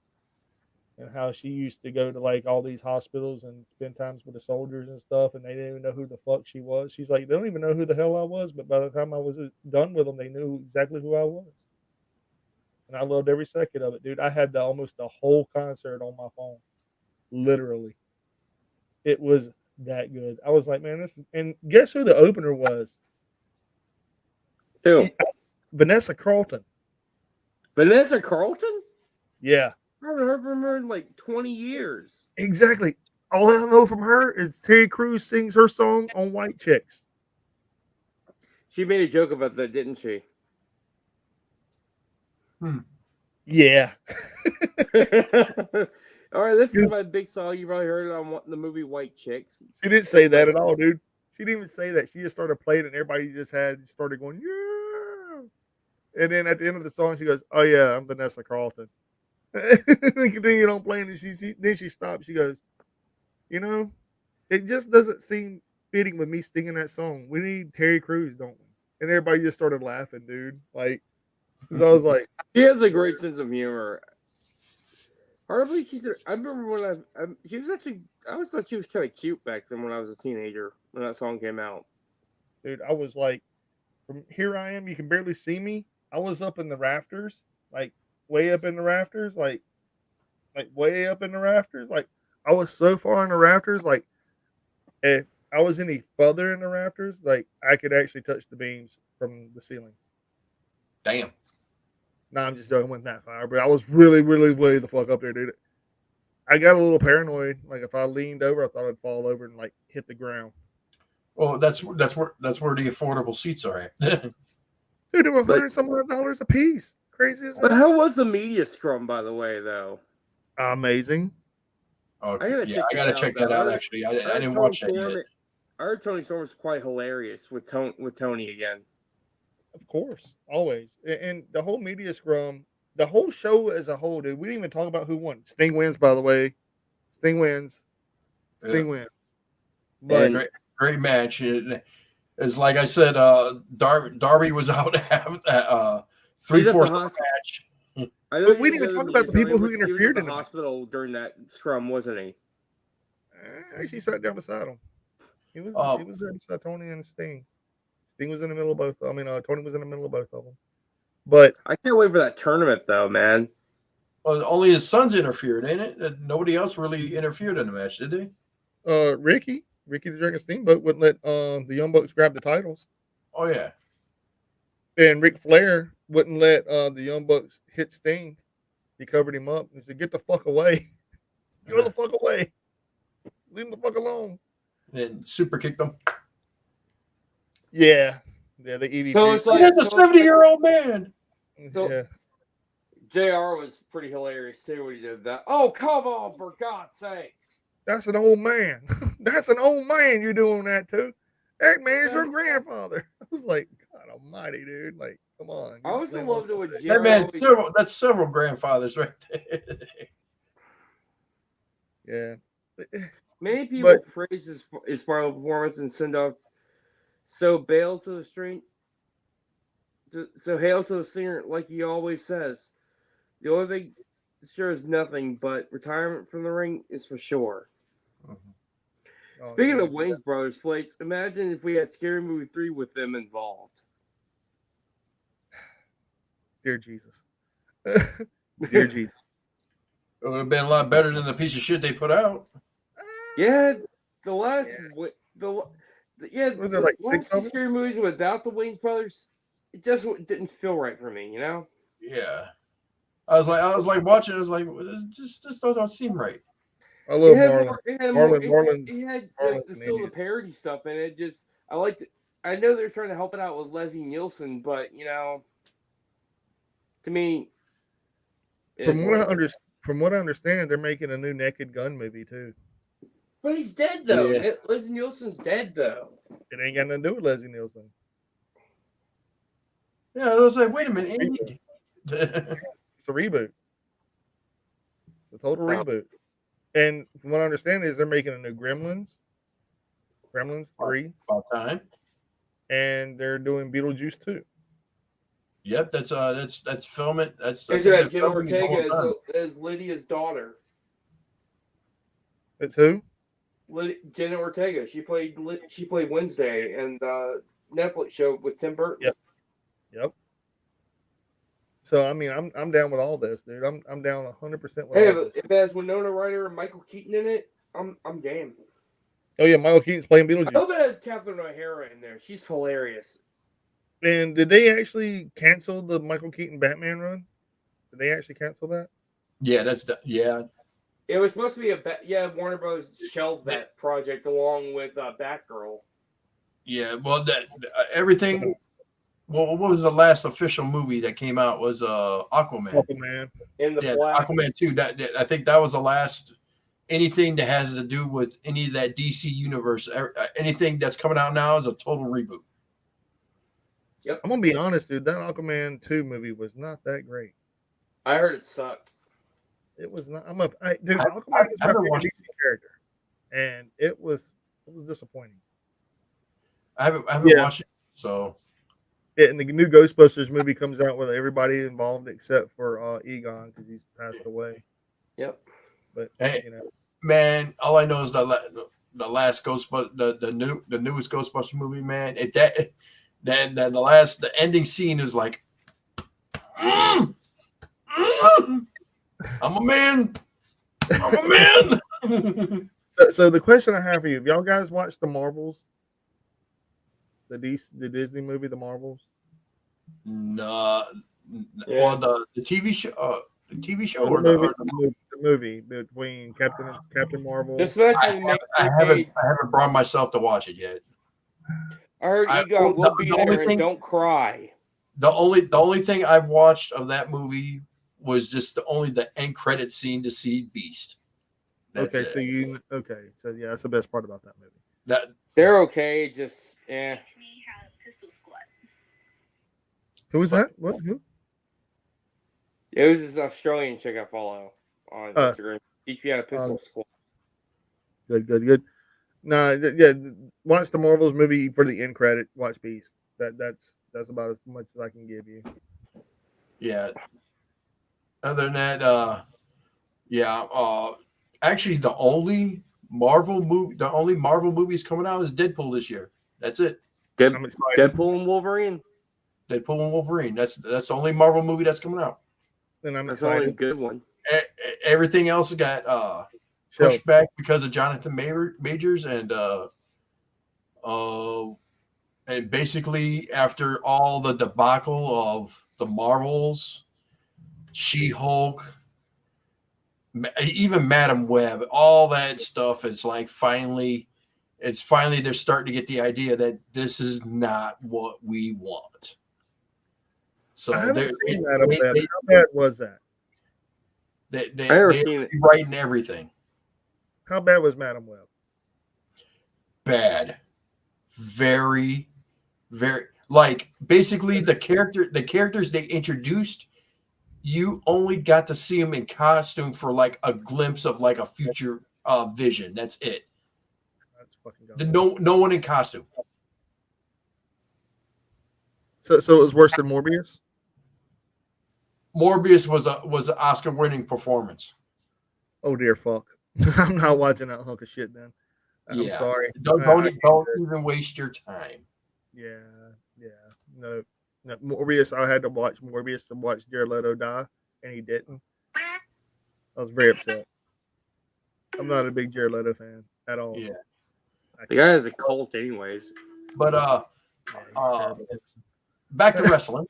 Speaker 1: and how she used to go to like all these hospitals and spend times with the soldiers and stuff, and they didn't even know who the fuck she was. She's like, they don't even know who the hell I was, but by the time I was done with them, they knew exactly who I was. And I loved every second of it, dude. I had almost the whole concert on my phone, literally. It was that good. I was like, man, this is, and guess who the opener was?
Speaker 3: Who?
Speaker 1: Vanessa Carlton.
Speaker 3: Vanessa Carlton?
Speaker 1: Yeah,
Speaker 3: I haven't heard from her in like 20 years.
Speaker 1: exactly. All I know from her is Terry Crews sings her song on White Chicks.
Speaker 3: She made a joke about that, didn't she?
Speaker 1: Yeah.
Speaker 3: All right, this is my big song. You probably heard it on the movie White Chicks.
Speaker 1: She didn't say that at all, dude. She didn't even say that. She just started playing it and everybody just started going, yeah. And then at the end of the song, she goes, oh, yeah, I'm Vanessa Carlton. Then continued on playing and then she stopped. She goes, you know, it just doesn't seem fitting with me singing that song. We need Terry Crews, don't we? And everybody just started laughing, dude. Like, because I was like,
Speaker 3: She has a great sense of humor. Hardly I remember when she was actually, I always thought she was kind of cute back then when I was a teenager when that song came out.
Speaker 1: dude, I was like, from here I am, you can barely see me. I was up in the rafters, like way up in the rafters, like way up in the rafters. Like I was so far in the rafters, like if I was any further in the rafters, like I could actually touch the beams from the ceiling.
Speaker 2: Damn.
Speaker 1: No, I'm just joking, I wasn't that far, but I was really, really way the fuck up there, dude. I got a little paranoid. Like if I leaned over, I thought I'd fall over and like hit the ground.
Speaker 2: Well, that's where the affordable seats are at.
Speaker 1: Dude, they were
Speaker 3: But-
Speaker 1: $100 a piece. Crazy as
Speaker 3: But
Speaker 1: hell.
Speaker 3: how was the media scrum, by the way, though?
Speaker 1: Amazing.
Speaker 2: Okay.
Speaker 3: I gotta check
Speaker 2: that
Speaker 3: that out,
Speaker 2: out.
Speaker 3: though.
Speaker 2: Actually, I didn't watch that yet.
Speaker 3: I heard Tony Storm was quite hilarious with Tony again.
Speaker 1: Of course, always. And the whole media scrum, the whole show as a whole, dude. We didn't even talk about who won. Sting wins, by the way. Sting wins. Sting wins. But
Speaker 3: And-
Speaker 2: Great match. It's like I said, Darby was out to have that
Speaker 3: He's at the
Speaker 2: 3/4
Speaker 3: hospital.
Speaker 2: match.
Speaker 3: I know
Speaker 1: But we
Speaker 3: you
Speaker 1: didn't
Speaker 3: said
Speaker 1: talk
Speaker 3: the
Speaker 1: about the
Speaker 3: media
Speaker 1: people who
Speaker 3: scrum, he was
Speaker 1: interfered
Speaker 3: at
Speaker 1: in
Speaker 3: the
Speaker 1: it.
Speaker 3: hospital during that scrum, wasn't he?
Speaker 1: I actually sat down beside him. He was
Speaker 2: Oh.
Speaker 1: he was there beside Tony and Sting. Sting was in the middle of both. Tony was in the middle of both of them. But
Speaker 3: I can't wait for that tournament, though, man.
Speaker 2: Well, only his sons interfered, ain't it? Nobody else really interfered in the match, did they?
Speaker 1: Ricky the Dragon Steamboat wouldn't let the Young Bucks grab the titles,
Speaker 2: Oh yeah.
Speaker 1: and Ric Flair wouldn't let the Young Bucks hit Sting. He covered him up and said, "Get the fuck away, go the fuck away, leave him the fuck alone."
Speaker 2: And super kicked them.
Speaker 1: Yeah, the EVP.
Speaker 3: So it's like-
Speaker 2: That's a 70-year-old man.
Speaker 3: So-
Speaker 1: yeah,
Speaker 3: JR was pretty hilarious too when he did that. Oh, come on, for God's sakes.
Speaker 1: that's an old man. That's an old man. You're doing that too. That man's your grandfather. I was like, God Almighty, dude. Like, come on.
Speaker 3: I also loved it with JR.
Speaker 2: That man, that's several grandfathers right there.
Speaker 1: Yeah.
Speaker 3: Many people
Speaker 1: But-
Speaker 3: praise his final performance and send off so bail to the street. So hail to the singer, like he always says. The only thing sure is nothing, but retirement from the ring is for sure.
Speaker 1: Oh,
Speaker 3: Speaking
Speaker 1: yeah.
Speaker 3: of Wayne's Brothers Flakes, imagine if we had Scary Movie 3 with them involved.
Speaker 1: Dear Jesus. Dear Jesus.
Speaker 2: It would have been a lot better than the piece of shit they put out.
Speaker 3: Yeah, the last
Speaker 1: Was there like
Speaker 3: the
Speaker 1: 6
Speaker 3: last
Speaker 1: of them?
Speaker 3: Scary movies without the Wayne's Brothers, it just didn't feel right for me, you know?
Speaker 2: Yeah. I was like watching. I was like, this don't seem right.
Speaker 1: I love
Speaker 3: It had
Speaker 1: Marlon.
Speaker 3: more- it had more-
Speaker 1: Marlon-
Speaker 3: it had
Speaker 1: Marlon's
Speaker 3: the
Speaker 1: an
Speaker 3: still the
Speaker 1: idiot.
Speaker 3: parody stuff in it. Just I liked it. I know they're trying to help it out with Leslie Nielsen, but you know, to me, it
Speaker 1: From
Speaker 3: is
Speaker 1: what
Speaker 3: what
Speaker 1: I understand, they're making a new Naked Gun movie too.
Speaker 3: but he's dead though.
Speaker 2: Yeah.
Speaker 3: Leslie Nielsen's dead though.
Speaker 1: It ain't got nothing to do with Leslie Nielsen.
Speaker 2: Yeah, I was like, wait a minute. Andy.
Speaker 1: It's a reboot. It's a total reboot. And from what I understand is they're making a new Gremlins 3,
Speaker 2: About time.
Speaker 1: and they're doing Beetlejuice 2.
Speaker 2: Yep, that's filming. That's
Speaker 3: Is
Speaker 2: I think
Speaker 3: that
Speaker 2: the
Speaker 3: Jenna
Speaker 2: filming is almost done.
Speaker 3: Ortega as Lydia's daughter?
Speaker 1: It's who?
Speaker 3: Jenna Ortega. She played Wednesday in the Netflix show with Tim Burton.
Speaker 1: Yep. So I mean, I'm down with all this, dude. I'm down 100% with
Speaker 3: Hey,
Speaker 1: all
Speaker 3: if
Speaker 1: this.
Speaker 3: it has Winona Ryder and Michael Keaton in it, I'm game.
Speaker 1: Oh yeah, Michael Keaton's playing
Speaker 3: I
Speaker 1: Beetlejuice.
Speaker 3: hope it has Catherine O'Hara in there. She's hilarious.
Speaker 1: And did they actually cancel the Michael Keaton Batman run? Did they actually cancel that?
Speaker 2: Yeah, yeah.
Speaker 3: It was supposed to be Warner Bros. Shelved that project along with Batgirl.
Speaker 2: Yeah, well, everything. Well, what was the last official movie that came out? Was Aquaman.
Speaker 1: Aquaman.
Speaker 3: In the
Speaker 2: Yeah,
Speaker 3: black.
Speaker 2: Aquaman 2. That I think that was the last anything that has to do with any of that DC universe. Anything that's coming out now is a total reboot.
Speaker 1: I'm gonna be honest, dude. That Aquaman 2 movie was not that great.
Speaker 3: I heard it sucked.
Speaker 1: It was not. Dude,
Speaker 2: I
Speaker 1: Aquaman is my
Speaker 2: haven't
Speaker 1: favorite
Speaker 2: watched
Speaker 1: DC character, and it was disappointing.
Speaker 2: I haven't
Speaker 1: Yeah.
Speaker 2: watched it, so
Speaker 1: Yeah, and the new Ghostbusters movie comes out with everybody involved except for Egon because he's passed away.
Speaker 3: Yep.
Speaker 1: But
Speaker 2: Hey.
Speaker 1: you know,
Speaker 2: man, all I know is the last Ghostbusters, the newest Ghostbusters movie, man. The ending scene is like, I'm a man. I'm a man.
Speaker 1: so the question I have for you: have y'all guys watched the Marvels? The Disney movie, The Marvels.
Speaker 2: No,
Speaker 3: Yeah.
Speaker 2: well, the TV show, or
Speaker 1: The movie between Captain Marvel.
Speaker 3: This eventually
Speaker 2: I haven't brought myself to watch it yet.
Speaker 3: I heard
Speaker 2: I-
Speaker 3: Egon will
Speaker 2: the
Speaker 3: be
Speaker 2: only
Speaker 3: there and
Speaker 2: thing-
Speaker 3: don't cry.
Speaker 2: The only thing I've watched of that movie was just the end credit scene to see Beast. That's
Speaker 1: Okay,
Speaker 2: it.
Speaker 1: so yeah, that's the best part about that movie.
Speaker 2: That
Speaker 3: They're okay, just
Speaker 5: Teach me how to pistol squat.
Speaker 1: Who was that? What? Who?
Speaker 3: It was this Australian chick I follow on Instagram. Teach me how to pistol squat.
Speaker 1: Good. No, yeah. Watch the Marvels movie for the end credit. Watch Beast. That's about as much as I can give you.
Speaker 2: yeah. Other than that, actually, the only Marvel movies coming out is Deadpool this year. That's it.
Speaker 1: I'm excited.
Speaker 3: Deadpool and Wolverine.
Speaker 2: Deadpool and Wolverine. That's the only Marvel movie that's coming out.
Speaker 1: And I'm
Speaker 3: That's the only
Speaker 1: excited.
Speaker 3: good one.
Speaker 2: everything else got
Speaker 1: So
Speaker 2: pushed back because of Jonathan Majors and basically after all the debacle of the Marvels, She-Hulk, even Madam Web, all that stuff is like finally they're starting to get the idea that this is not what we want. So
Speaker 1: I haven't
Speaker 2: they're
Speaker 1: seen Madam Web. How bad was that?
Speaker 2: they
Speaker 3: I never
Speaker 2: they're
Speaker 3: seen it.
Speaker 2: rewriting everything.
Speaker 1: How bad was Madam Web?
Speaker 2: Bad, very, very like basically the characters they introduced. You only got to see them in costume for like a glimpse of like a future vision. That's it.
Speaker 1: That's fucking dumb.
Speaker 2: No one in costume.
Speaker 1: So it was worse than Morbius.
Speaker 2: Morbius was an Oscar winning performance.
Speaker 1: Oh dear fuck. I'm not watching that hunk of shit then. I'm
Speaker 2: Yeah.
Speaker 1: sorry.
Speaker 2: Don't don't even waste your time.
Speaker 1: Yeah. No. Morbius. I had to watch Morbius to watch Jared Leto die, and he didn't. I was very upset. I'm not a big Jared Leto fan at all.
Speaker 2: Yeah.
Speaker 3: The guy has a cult, anyways.
Speaker 2: But
Speaker 1: Yeah, he's a terrible person.
Speaker 2: back to wrestling.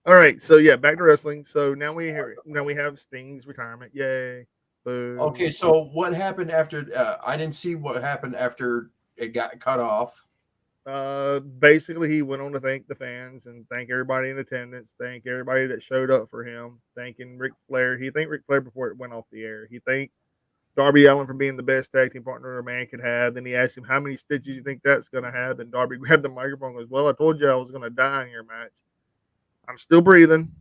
Speaker 1: All right, so yeah, back to wrestling. So now we have Sting's retirement. Yay! Boo.
Speaker 2: Okay, so what happened after? I didn't see what happened after it got cut off.
Speaker 1: Basically, he went on to thank the fans and thank everybody in attendance, thank everybody that showed up for him, thanking Ric Flair. He thanked Ric Flair before it went off the air. He thanked Darby Allin for being the best tag team partner a man could have. Then he asked him, "How many stitches you think that's going to have?" Then Darby grabbed the microphone and goes, "Well, I told you I was going to die in your match. I'm still breathing."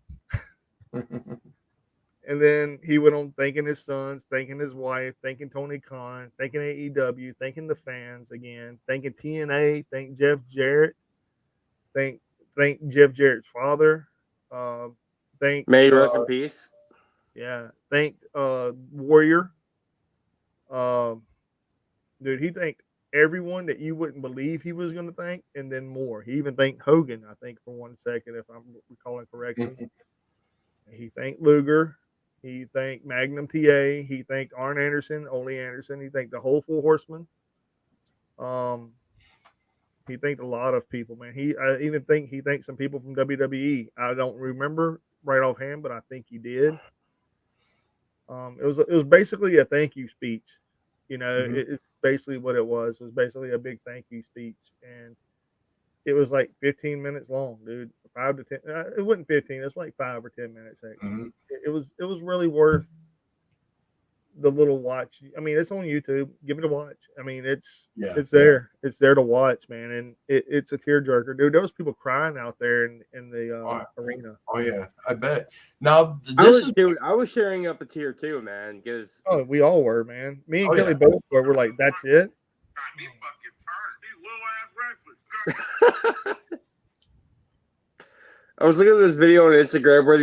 Speaker 1: And then he went on thanking his sons, thanking his wife, thanking Tony Khan, thanking AEW, thanking the fans again, thanking TNA, thank Jeff Jarrett, thank Jeff Jarrett's father, thank
Speaker 3: May he rest in peace.
Speaker 1: thank Warrior. Dude, he thanked everyone that you wouldn't believe he was going to thank, and then more. He even thanked Hogan, I think, for 1 second, if I'm recalling correctly. He thanked Luger. He thanked Magnum TA. He thanked Arn Anderson, Ole Anderson. He thanked the whole Four Horsemen. He thanked a lot of people, man. I even think he thanked some people from WWE. I don't remember right offhand, but I think he did. It was basically a thank you speech. You know, it's basically what it was. It was basically a big thank you speech, and it was like 15 minutes long, dude. 5 to 10. It wasn't 15. It was like 5 or 10 minutes.
Speaker 2: Mhm.
Speaker 1: It was really worth the little watch. I mean, it's on YouTube. Give it a watch. I mean, it's there. It's there to watch, man, and it's a tearjerker, dude. There was people crying out there in the arena.
Speaker 2: Oh yeah, I bet. Now
Speaker 3: I was sharing up a tear too, man, because
Speaker 1: Oh, we all were, man. Me and
Speaker 2: Oh,
Speaker 1: Kelly
Speaker 2: yeah.
Speaker 1: both were. We're like, that's it.
Speaker 3: I was looking at this video on Instagram where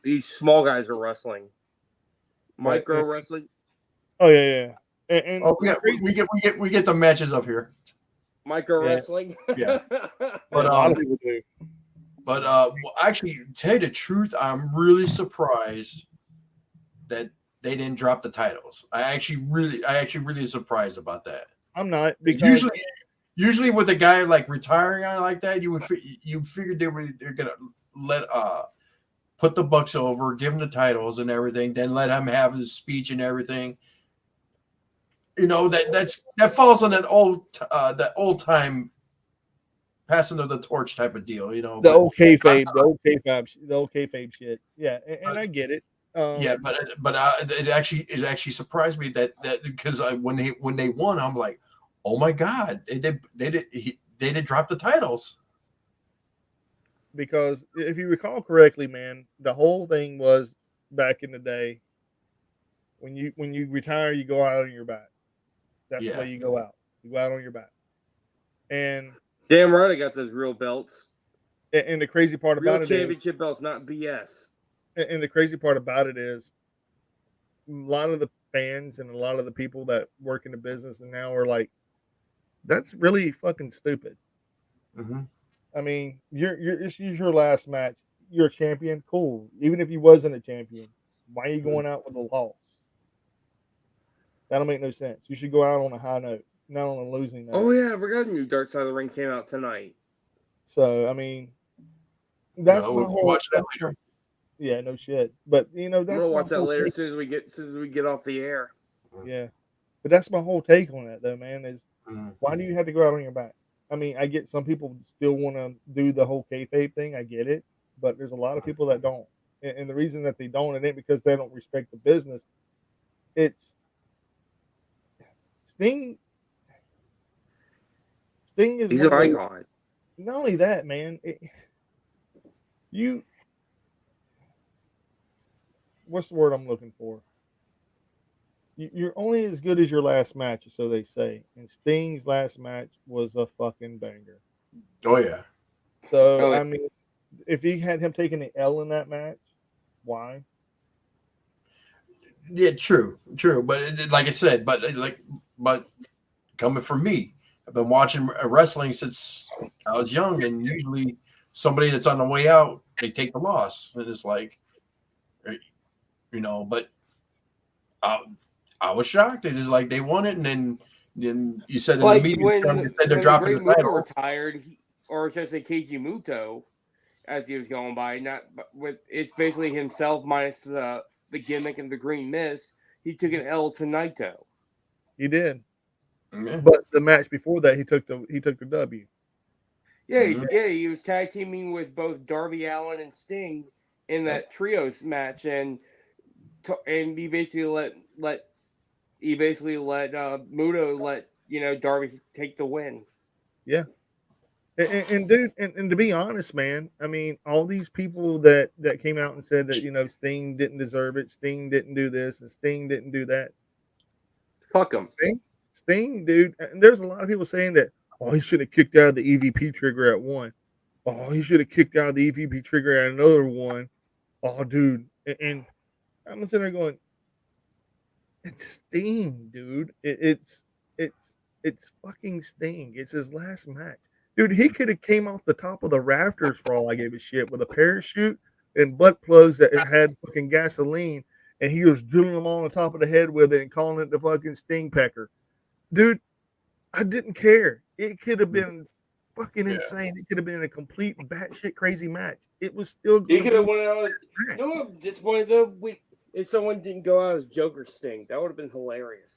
Speaker 3: these small guys are wrestling, micro wrestling,
Speaker 1: Oh yeah. And
Speaker 2: oh, we get the matches up here.
Speaker 3: micro
Speaker 1: Yeah.
Speaker 3: wrestling.
Speaker 2: Yeah.
Speaker 1: a
Speaker 2: But
Speaker 1: lot of people do.
Speaker 2: well, actually, to tell you the truth, I'm really surprised that they didn't drop the titles. I actually really surprised about that.
Speaker 1: I'm not because
Speaker 2: Usually with a guy like retiring on like that, you figured they're gonna let put the Bucks over, give him the titles and everything, then let him have his speech and everything. You know that falls on that old time passing of the torch type of deal. You know,
Speaker 1: the
Speaker 2: but-
Speaker 1: old kayfabe shit. Yeah, and I get it.
Speaker 2: Yeah, but it actually surprised me that because when they won, I'm like, oh my god, they did drop the titles.
Speaker 1: Because if you recall correctly, man, the whole thing was back in the day. When you retire, you go out on your back. That's the way you go out. You go out on your back. And
Speaker 3: Damn right, I got those real belts,
Speaker 1: the crazy part
Speaker 3: real
Speaker 1: about it is,
Speaker 3: championship belts, not BS.
Speaker 1: and the crazy part about it is, a lot of the fans and a lot of the people that work in the business and now are like, that's really fucking stupid.
Speaker 2: Mm-hmm.
Speaker 1: I mean, it's your last match. You're a champion, cool. Even if you wasn't a champion, Why are you going out with a loss? That don't make no sense. You should go out on a high note, not on a losing note.
Speaker 3: Oh yeah, I forgot new Dark Side of the Ring came out tonight.
Speaker 1: So I mean, that's
Speaker 2: No,
Speaker 1: my
Speaker 2: we'll
Speaker 1: whole.
Speaker 2: watch that later.
Speaker 1: Yeah, no shit. But you know,
Speaker 3: I'm
Speaker 1: that's
Speaker 3: gonna
Speaker 1: my
Speaker 3: watch that
Speaker 1: whole
Speaker 3: later
Speaker 1: take-
Speaker 3: as soon as we get off the air.
Speaker 1: Yeah, but that's my whole take on that, though, man. Is
Speaker 2: Mhm.
Speaker 1: why do you have to go out on your back? I mean, I get some people still want to do the whole kayfabe thing. I get it, but there's a lot of people that don't, and the reason that they don't, it ain't because they don't respect the business. It's Sting. Sting is
Speaker 3: He's
Speaker 1: one
Speaker 3: an
Speaker 1: of those-
Speaker 3: icon.
Speaker 1: not only that, man. What's the word I'm looking for? You're only as good as your last match, so they say. And Sting's last match was a fucking banger.
Speaker 2: Oh yeah.
Speaker 1: So
Speaker 3: Oh,
Speaker 1: I mean, if he had him taking the L in that match, why?
Speaker 2: Yeah, true. But like I said, but coming from me, I've been watching wrestling since I was young, and usually somebody that's on the way out, they take the loss, and it's like, But I was shocked. It is like they won it, and then you said in
Speaker 3: like
Speaker 2: the media,
Speaker 3: when,
Speaker 2: you said they're
Speaker 3: when
Speaker 2: dropping the
Speaker 3: Great Muto
Speaker 2: title.
Speaker 3: retired, or should I say Keiji Muto, as he was going by, it's basically himself minus the gimmick and the green mist. He took an L to Naito.
Speaker 1: He did.
Speaker 2: Yeah.
Speaker 1: But the match before that, he took the W.
Speaker 3: Yeah,
Speaker 2: Mhm.
Speaker 3: he was tag teaming with both Darby Allin and Sting in that trios match, and he basically let Muto let Darby take the win.
Speaker 1: Yeah. And dude, and to be honest, man, I mean, all these people that came out and said that Sting didn't deserve it, Sting didn't do this, and Sting didn't do that.
Speaker 3: Fuck him.
Speaker 1: Sting, dude. And there's a lot of people saying that, oh, he should have kicked out of the EVP trigger at one. Oh, he should have kicked out of the EVP trigger at another one. Oh, dude. And I'm sitting there going, it's Sting, dude. It's fucking Sting. It's his last match. Dude, he could have came off the top of the rafters for all I gave a shit with a parachute and butt plugs that had fucking gasoline, and he was drilling them on the top of the head with it and calling it the fucking Sting Pecker. Dude, I didn't care. It could have been fucking insane. It could have been a complete batshit crazy match. It was still
Speaker 3: He
Speaker 1: good.
Speaker 3: could have won out. You know what I'm disappointed though? If someone didn't go out as Joker Sting, that would have been hilarious.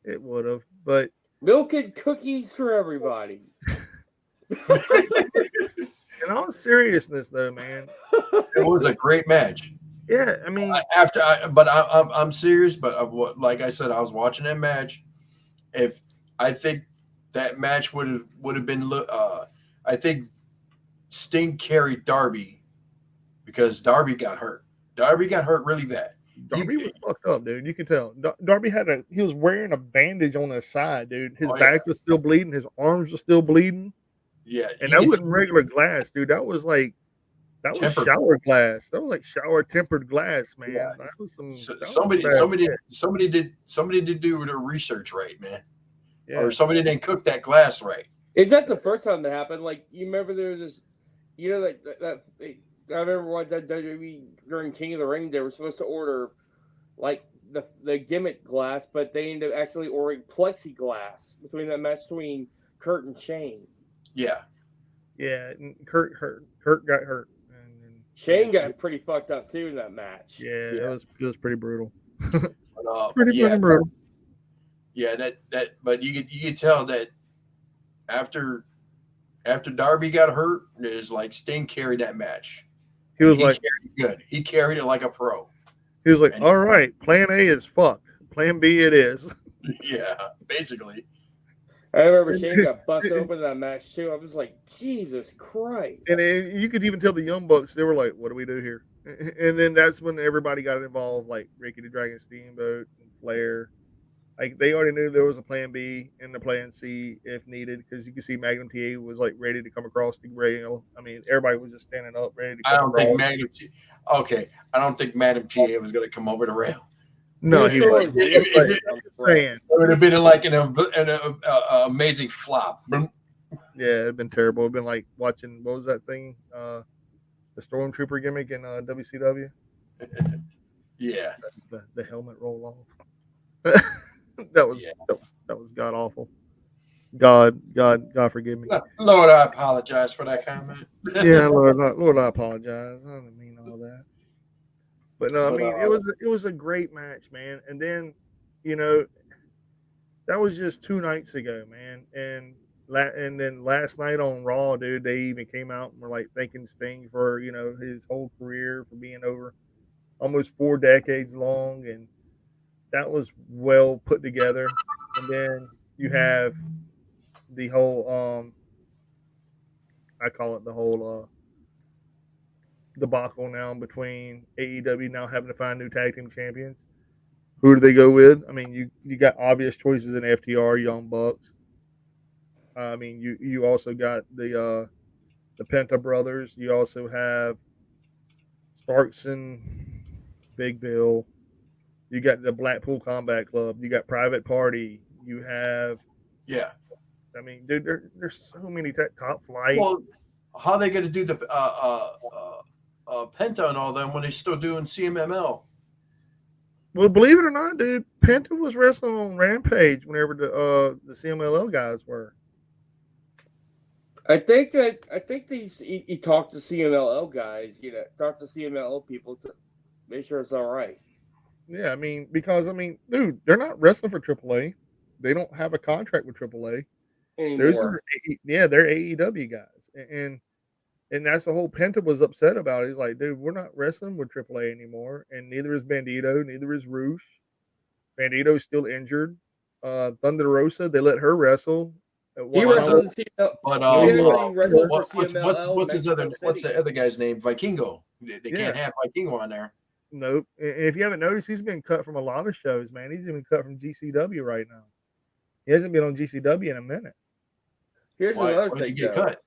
Speaker 1: It would have, but
Speaker 3: Milk and cookies for everybody.
Speaker 1: in all seriousness, though, man,
Speaker 2: It was a great match.
Speaker 1: yeah, I mean,
Speaker 2: I'm serious. But like I said, I was watching that match. If I think that match would have been, I think Sting carried Darby because Darby got hurt. Darby got hurt really bad.
Speaker 1: Darby was fucked up, dude. You can tell. Darby he was wearing a bandage on his side, dude. His back was still bleeding. His arms were still bleeding.
Speaker 2: Yeah,
Speaker 1: and that wasn't regular glass, dude. That was shower glass. That was like shower tempered glass, man.
Speaker 2: Yeah.
Speaker 1: That was
Speaker 2: somebody did do their research right, man.
Speaker 1: Yeah.
Speaker 2: Or somebody didn't cook that glass right.
Speaker 3: Is that the first time that happened? Like, you remember there was this, that I remember one time WWE during King of the Ring, they were supposed to order like the gimmick glass, but they ended up actually ordering plexiglass between that match between Kurt and Shane.
Speaker 2: Yeah.
Speaker 1: Yeah, and Kurt got hurt. And
Speaker 3: Shane got pretty fucked up too in that match.
Speaker 1: Yeah, it was pretty brutal.
Speaker 2: But,
Speaker 1: Pretty fucking brutal.
Speaker 2: Yeah, but you could tell that after Darby got hurt, it's like Sting carried that match.
Speaker 1: He was
Speaker 2: carried it good. He carried it like a pro.
Speaker 1: He was like, all right, plan A is fucked. Plan B it is.
Speaker 2: Yeah, basically.
Speaker 3: I remember Shane got busted open in that match too. I was like, Jesus Christ.
Speaker 1: And you could even tell the Young Bucks, they were like, what do we do here? And then that's when everybody got involved, like Ricky the Dragon Steamboat and Flair. Like, they already knew there was a plan B and the plan C if needed, because you could see Magnum TA was like ready to come across the rail. I mean, everybody was just standing up ready to come
Speaker 2: I don't think Magnum TA was going to come over the rail.
Speaker 1: No, he was.
Speaker 2: It would have been like an amazing flop.
Speaker 1: Yeah, it'd been terrible. It'd been like watching, what was that thing? the stormtrooper gimmick in WCW.
Speaker 2: Yeah.
Speaker 1: The helmet roll off. that was
Speaker 2: Yeah.
Speaker 1: that was god awful. God forgive me.
Speaker 2: Lord, I apologize for that comment.
Speaker 1: Yeah, Lord, I apologize. I didn't mean all that. But no, I
Speaker 2: But,
Speaker 1: mean it was a great match, man. And then, that was just 2 nights ago, man. And then last night on Raw, dude, they even came out and were like thanking Sting for his whole career for being over almost 4 decades long, and that was well put together. And then you have the whole I call it the whole debacle now between AEW now having to find new tag team champions. Who do they go with? I mean, you got obvious choices in FTR, Young Bucks. I mean, you also got the Penta brothers. You also have Starkson, Big Bill. You got the Blackpool Combat Club. You got Private Party. You have,
Speaker 2: yeah.
Speaker 1: I mean, dude, there's so many top flight.
Speaker 2: Well, how are they going to do the Penta and all them when they're still doing CMML?
Speaker 1: Well, believe it or not, dude, Penta was wrestling on Rampage whenever the CMLL guys were.
Speaker 3: I think he talked to CMLL guys, talked to CMLL people to make sure it's all right.
Speaker 1: Yeah, I mean, because dude, they're not wrestling for AAA. They don't have a contract with AAA
Speaker 3: anymore.
Speaker 1: Those are, they're AEW guys, and that's the whole Penta was upset about it. He's like, dude, we're not wrestling with AAA anymore, and neither is Bandito, neither is Roosh. Bandito's still injured. Thunder Rosa, they let her wrestle.
Speaker 3: He wrestled in CMLL.
Speaker 2: But what's his other? What's the other guy's name? Vikingo. They can't have Vikingo on there.
Speaker 1: Nope. And if you haven't noticed, he's been cut from a lot of shows, man. He's even cut from GCW right now. He hasn't been on GCW in a minute.
Speaker 3: Here's another thing.
Speaker 2: Get cut?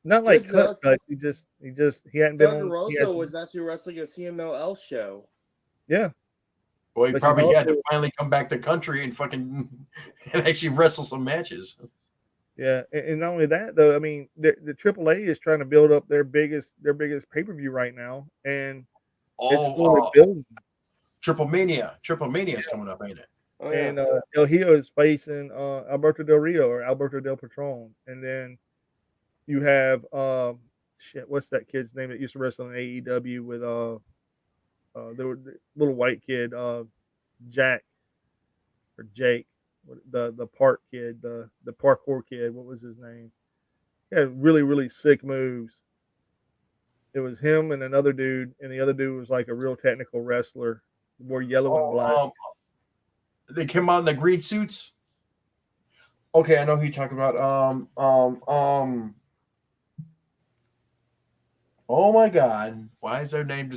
Speaker 1: Not like cut. He hadn't been on.
Speaker 3: Thunder Rosa was actually wrestling a CMLL show.
Speaker 1: Yeah.
Speaker 2: Well, he probably had to finally come back to country and fucking and actually wrestle some matches.
Speaker 1: Yeah, and not only that though, I mean, the AAA is trying to build up their biggest pay-per-view right now, and it's slowly building.
Speaker 2: Triple Mania is coming up, ain't it?
Speaker 1: Oh, yeah. And El Hijo is facing Alberto Del Rio or Alberto Del Patron, and then you have what's that kid's name that used to wrestle in AEW with the little white kid, Jack or Jake. The park kid, the parkour kid, what was his name? He had really, really sick moves. It was him and another dude, and the other dude was like a real technical wrestler, wore yellow and black.
Speaker 2: They came out in the green suits. Okay, I know who you're talking about. Oh my God, why is their name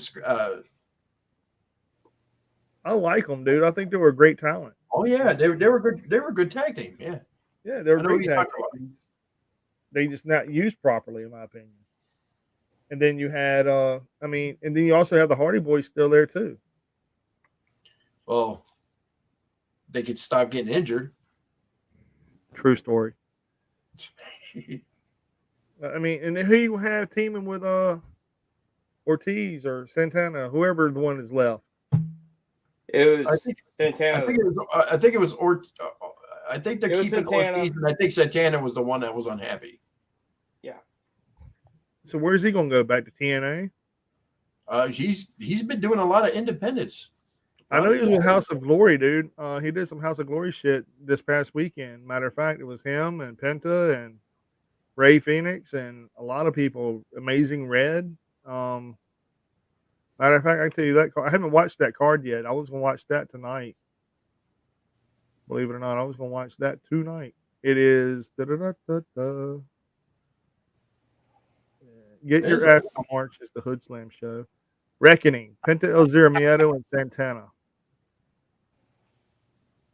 Speaker 1: I like them, dude. I think they were a great talent.
Speaker 2: Oh yeah, they were good. They were a good tag team. Yeah,
Speaker 1: yeah, they were great tag teams. They just not used properly, in my opinion. And then you had, and then you also have the Hardy Boys still there too.
Speaker 2: Well, they could stop getting injured.
Speaker 1: True story. I mean, and who you have teaming with Ortiz or Santana, whoever the one is left.
Speaker 3: It was Santana.
Speaker 2: I think they're keeping Ortiz, and I think Santana was the one that was unhappy.
Speaker 3: Yeah.
Speaker 1: So where's he gonna go? Back to TNA?
Speaker 2: He's been doing a lot of independents.
Speaker 1: I know he was with House of Glory, dude. He did some House of Glory shit this past weekend. Matter of fact, it was him and Penta and Ray Phoenix and a lot of people. Amazing Red. Matter of fact, I can tell you that I haven't watched that card yet. I was gonna watch that tonight. Believe it or not, I was gonna watch that tonight. It is Get Your Ass to March is the Hood Slam show. Reckoning, Penta El Zero Miedo and Santana.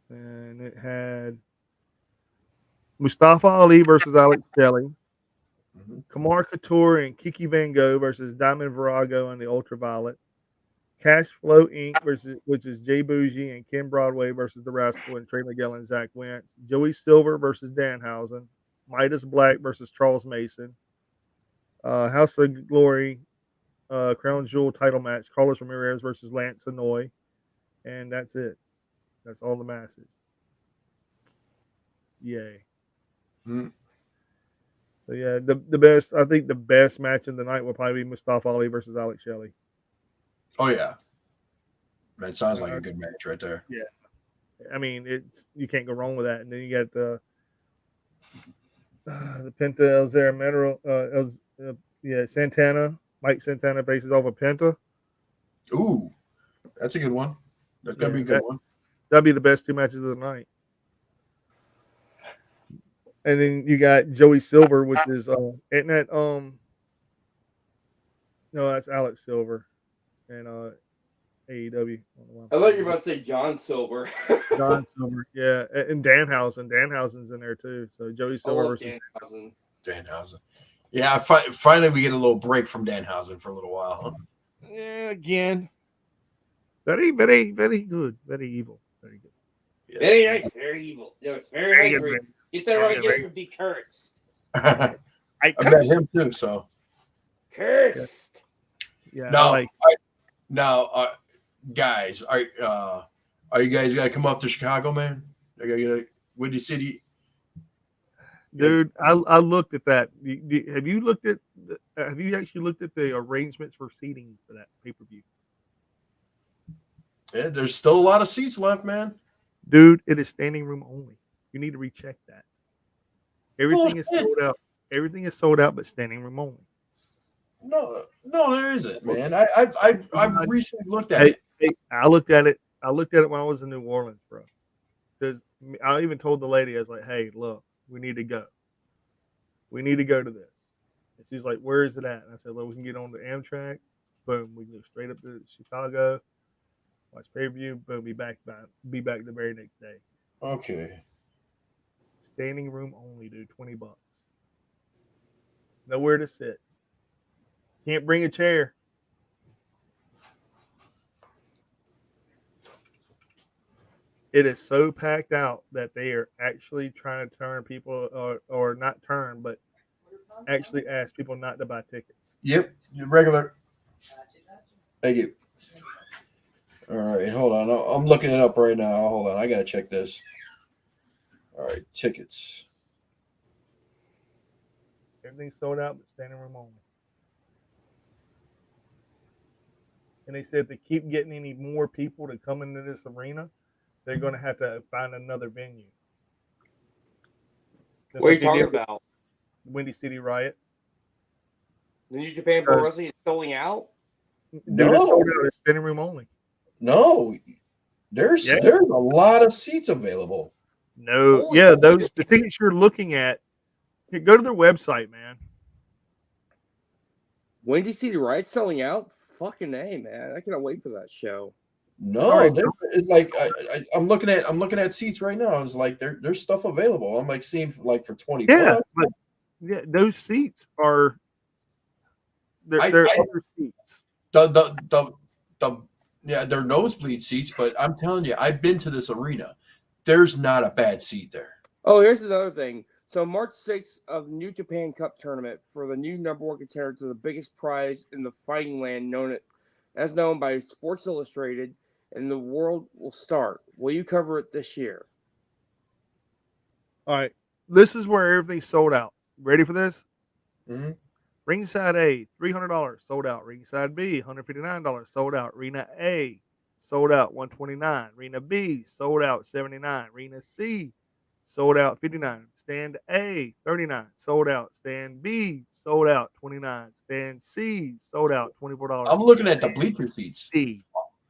Speaker 1: And it had Mustafa Ali versus Alex Shelley. Kamar Couture and Kiki Van Gogh versus Diamond Virago and the Ultraviolet. Cash Flow Inc. which is Jay Bougie and Ken Broadway versus The Rascal and Trey Miguel and Zach Wentz. Joey Silver versus Danhausen. Midas Black versus Charles Mason. House of Glory, Crown Jewel title match: Carlos Ramirez versus Lance Anoy, and that's it. That's all the matches. Yay!
Speaker 2: Hmm.
Speaker 1: So yeah, the best. I think the best match of the night will probably be Mustafa Ali versus Alex Shelley.
Speaker 2: Oh yeah, that sounds like a good match right there.
Speaker 1: Yeah, I mean you can't go wrong with that. And then you got the Penta Elzera Mineral, Santana. Mike Santana faces off of Penta.
Speaker 2: Ooh, that's a good one. That's gonna be a good one.
Speaker 1: That'd be the best two matches of the night. And then you got Joey Silver, which is isn't that no, that's Alex Silver and AEW.
Speaker 3: I thought you were about to say John Silver.
Speaker 1: John Silver, yeah, and Danhausen. Danhausen's in there too. So Joey Silver versus
Speaker 2: Danhausen. Yeah, finally we get a little break from Danhausen for a little while. Huh?
Speaker 1: Yeah, again. Very, very, very good. Very evil. Very good.
Speaker 2: Yes.
Speaker 3: Very nice, very evil. No, it's very nice.
Speaker 1: Good,
Speaker 3: Get that right, get it, be cursed.
Speaker 2: I met him too, so
Speaker 3: Cursed.
Speaker 1: Yeah.
Speaker 2: Now, guys, are you guys gotta come up to Chicago, man? I gotta get Windy City.
Speaker 1: Dude, I looked at that. Have you looked at? Have you actually looked at the arrangements for seating for that pay-per-view?
Speaker 2: Yeah, there's still a lot of seats left, man.
Speaker 1: Dude, it is standing room only. You need to recheck that. Everything is
Speaker 2: Bullshit.
Speaker 1: sold out. Everything is sold out, but standing room only.
Speaker 2: No, there isn't, man. I've recently looked at it.
Speaker 1: Hey, I looked at it. I looked at it when I was in New Orleans, bro. Because I even told the lady, I was like, "Hey, look, we need to go. We need to go to this." And she's like, "Where is it at?" And I said, "Look, we can get on the Amtrak. Boom, we can go straight up to Chicago, watch pay-per-view. Boom, be back the very next day.
Speaker 2: Okay.
Speaker 1: Standing room only, dude. $20. Nowhere to sit. Can't bring a chair. It is so packed out that they are actually trying to turn people, or not turn, but actually ask people not to buy tickets.
Speaker 2: Yep, regular. Thank you. All right, hold on. I'm looking it up right now. Hold on, I gotta check this. All right, tickets.
Speaker 1: Everything's sold out, but standing room only. And they said if they keep getting any more people to come into this arena, they're going to have to find another venue. Just
Speaker 3: What are you
Speaker 1: like they
Speaker 3: talking
Speaker 1: did with
Speaker 3: about?
Speaker 1: Windy City Riot.
Speaker 3: The New Japan Pro Wrestling is selling out?
Speaker 1: Dude,
Speaker 2: No.
Speaker 1: it's sold out. It's standing room only.
Speaker 2: No, there's a lot of seats available.
Speaker 1: No,
Speaker 3: Holy
Speaker 1: yeah,
Speaker 3: shit.
Speaker 1: the tickets you're looking at. Go to their website, man.
Speaker 3: Windy City Riot selling out? Fucking A, man. I cannot wait for that show.
Speaker 2: No,
Speaker 1: Sorry,
Speaker 2: it's like I'm looking at seats right now. It's like there's stuff available. I'm like seeing like for $20.
Speaker 1: Yeah, but yeah, those seats are they're other seats.
Speaker 2: The they're nosebleed seats, but I'm telling you, I've been to this arena. There's not a bad seat there.
Speaker 3: Oh, here's another thing. So March 6th of New Japan Cup tournament for the new number one contender to the biggest prize in the fighting land known by Sports Illustrated, and the world will start. Will you cover it this year?
Speaker 1: All right, this is where everything's sold out. Ready for this?
Speaker 2: Mm-hmm.
Speaker 1: Ringside A, $300 sold out. Ringside B, $159 sold out. Arena A, sold out $129. Arena B, sold out $79. Arena C, sold out $59. Stand A, $39, sold out. Stand B, sold out $29. Stand C, sold out $24.
Speaker 2: I'm looking at the bleacher seats.
Speaker 1: D.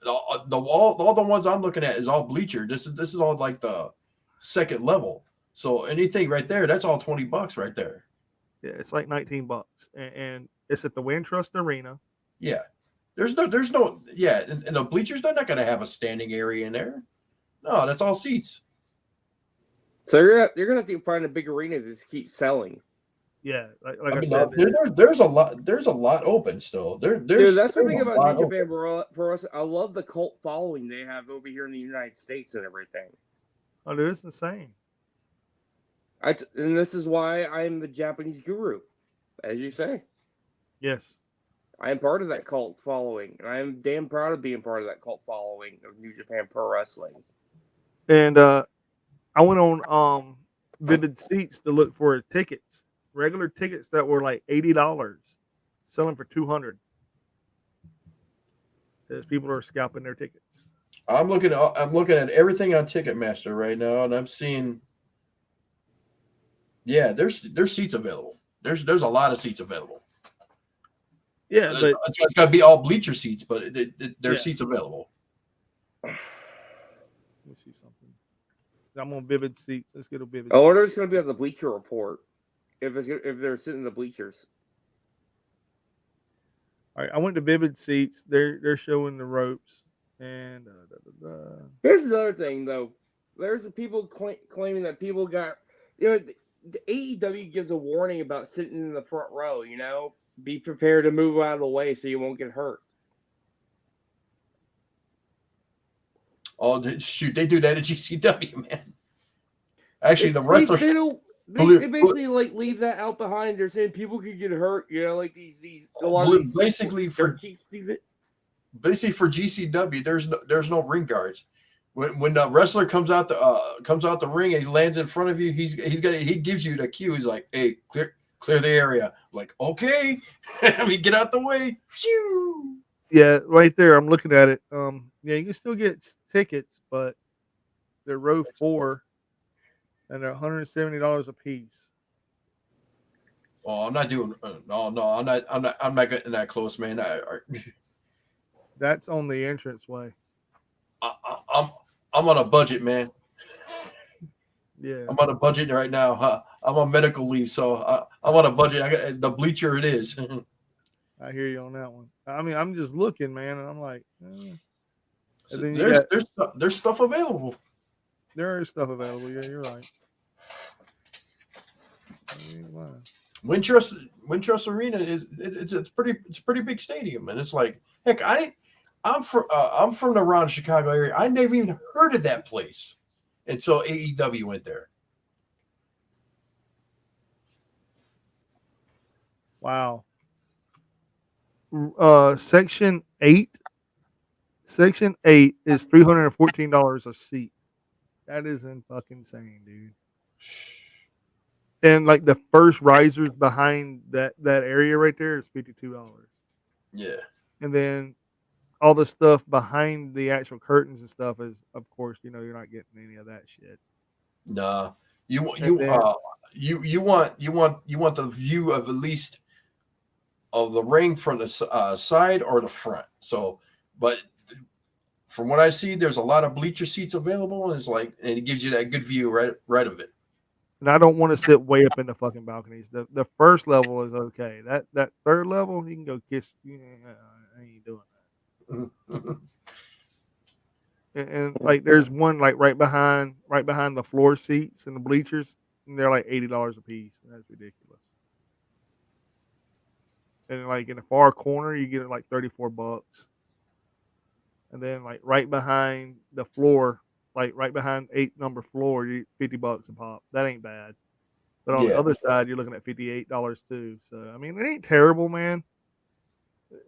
Speaker 2: All the ones I'm looking at is all bleacher. This is all like the second level. So anything right there, that's all $20 right there.
Speaker 1: Yeah, it's like $19, and it's at the Wintrust Arena.
Speaker 2: Yeah, there's no yeah, and the bleachers, they're not gonna have a standing area in there. No, that's all seats.
Speaker 3: So you're gonna have to find a big arena to keep selling.
Speaker 1: Yeah, like
Speaker 2: I
Speaker 1: I
Speaker 2: mean,
Speaker 1: said,
Speaker 2: there's a lot open still. There's
Speaker 3: Dude, that's the
Speaker 2: still
Speaker 3: thing
Speaker 2: a
Speaker 3: about
Speaker 2: lot
Speaker 3: New
Speaker 2: open.
Speaker 3: Japan Pro Wrestling. I love the cult following they have over here in the United States and everything.
Speaker 1: oh, dude, it's insane.
Speaker 3: And this is why I'm the Japanese guru, as you say.
Speaker 1: Yes.
Speaker 3: I am part of that cult following, and I am damn proud of being part of that cult following of New Japan Pro Wrestling.
Speaker 1: And I went on Vivid Seats to look for tickets, regular tickets that were like $80, selling for $200. Because people are scalping their tickets.
Speaker 2: I'm looking at everything on Ticketmaster right now, and I'm seeing. Yeah, there's seats available. There's a lot of seats available.
Speaker 1: Yeah, but
Speaker 2: it's got to be all bleacher seats, but there's
Speaker 1: Yeah.
Speaker 2: seats available.
Speaker 1: let me see something. I'm on Vivid Seats. Let's get a Vivid.
Speaker 3: I wonder if it's going to be on the Bleacher Report. If they're sitting in the bleachers.
Speaker 1: All right, I went to Vivid Seats. They're showing the ropes, and
Speaker 3: Here's another thing, though. There's people claiming that people got, the AEW gives a warning about sitting in the front row. Be prepared to move out of the way so you won't get hurt.
Speaker 2: Oh shoot, they do that at GCW, man. Actually, the wrestlers.
Speaker 3: They basically leave that out behind. They're saying people could get hurt. These a lot of these
Speaker 2: basically for
Speaker 3: basically
Speaker 2: for GCW, there's no ring guards. When the wrestler comes out the ring and he lands in front of you, he gives you the cue. He's like, "Hey, clear the area." I'm like, okay, get out the way. Phew.
Speaker 1: yeah, right there. I'm looking at it. Yeah, you can still get tickets, but they're row 4, and they're $170 a piece.
Speaker 2: Oh, I'm not doing. No, I'm not getting that close, man.
Speaker 1: That's on the entranceway.
Speaker 2: I'm on a budget, man.
Speaker 1: Yeah,
Speaker 2: I'm on a budget right now. I'm on medical leave, so I'm on a budget. I got the bleacher. It is.
Speaker 1: I hear you on that one. I mean, I'm just looking, man, and I'm like,
Speaker 2: So
Speaker 1: then
Speaker 2: there's stuff available.
Speaker 1: there is stuff available. Yeah, you're right. I ain't lying.
Speaker 2: Wintrust Arena it's a pretty big stadium, and it's like, heck, I'm from the around Chicago area. I never even heard of that place until AEW went there.
Speaker 1: Wow. Section 8 is $314 a seat. That is fucking insane, dude. And like the first risers behind that area right there is $52.
Speaker 2: Yeah.
Speaker 1: And then all the stuff behind the actual curtains and stuff is, of course, you're not getting any of that shit.
Speaker 2: Nah. You want the view of at least of the ring from the side or the front. So, but from what I see, there's a lot of bleacher seats available, and it gives you that good view right of it.
Speaker 1: And I don't want to sit way up in the fucking balconies. The first level is okay. That third level, you can go kiss. I ain't doing that. And like, there's one like right behind the floor seats and the bleachers, and they're like $80 a piece. That's ridiculous. And like in the far corner, you get it like $34. And then like right behind the floor, like right behind 8 number floor, you $50 a pop. That ain't bad. But on the other side, you're looking at $58 too. So I mean, it ain't terrible, man.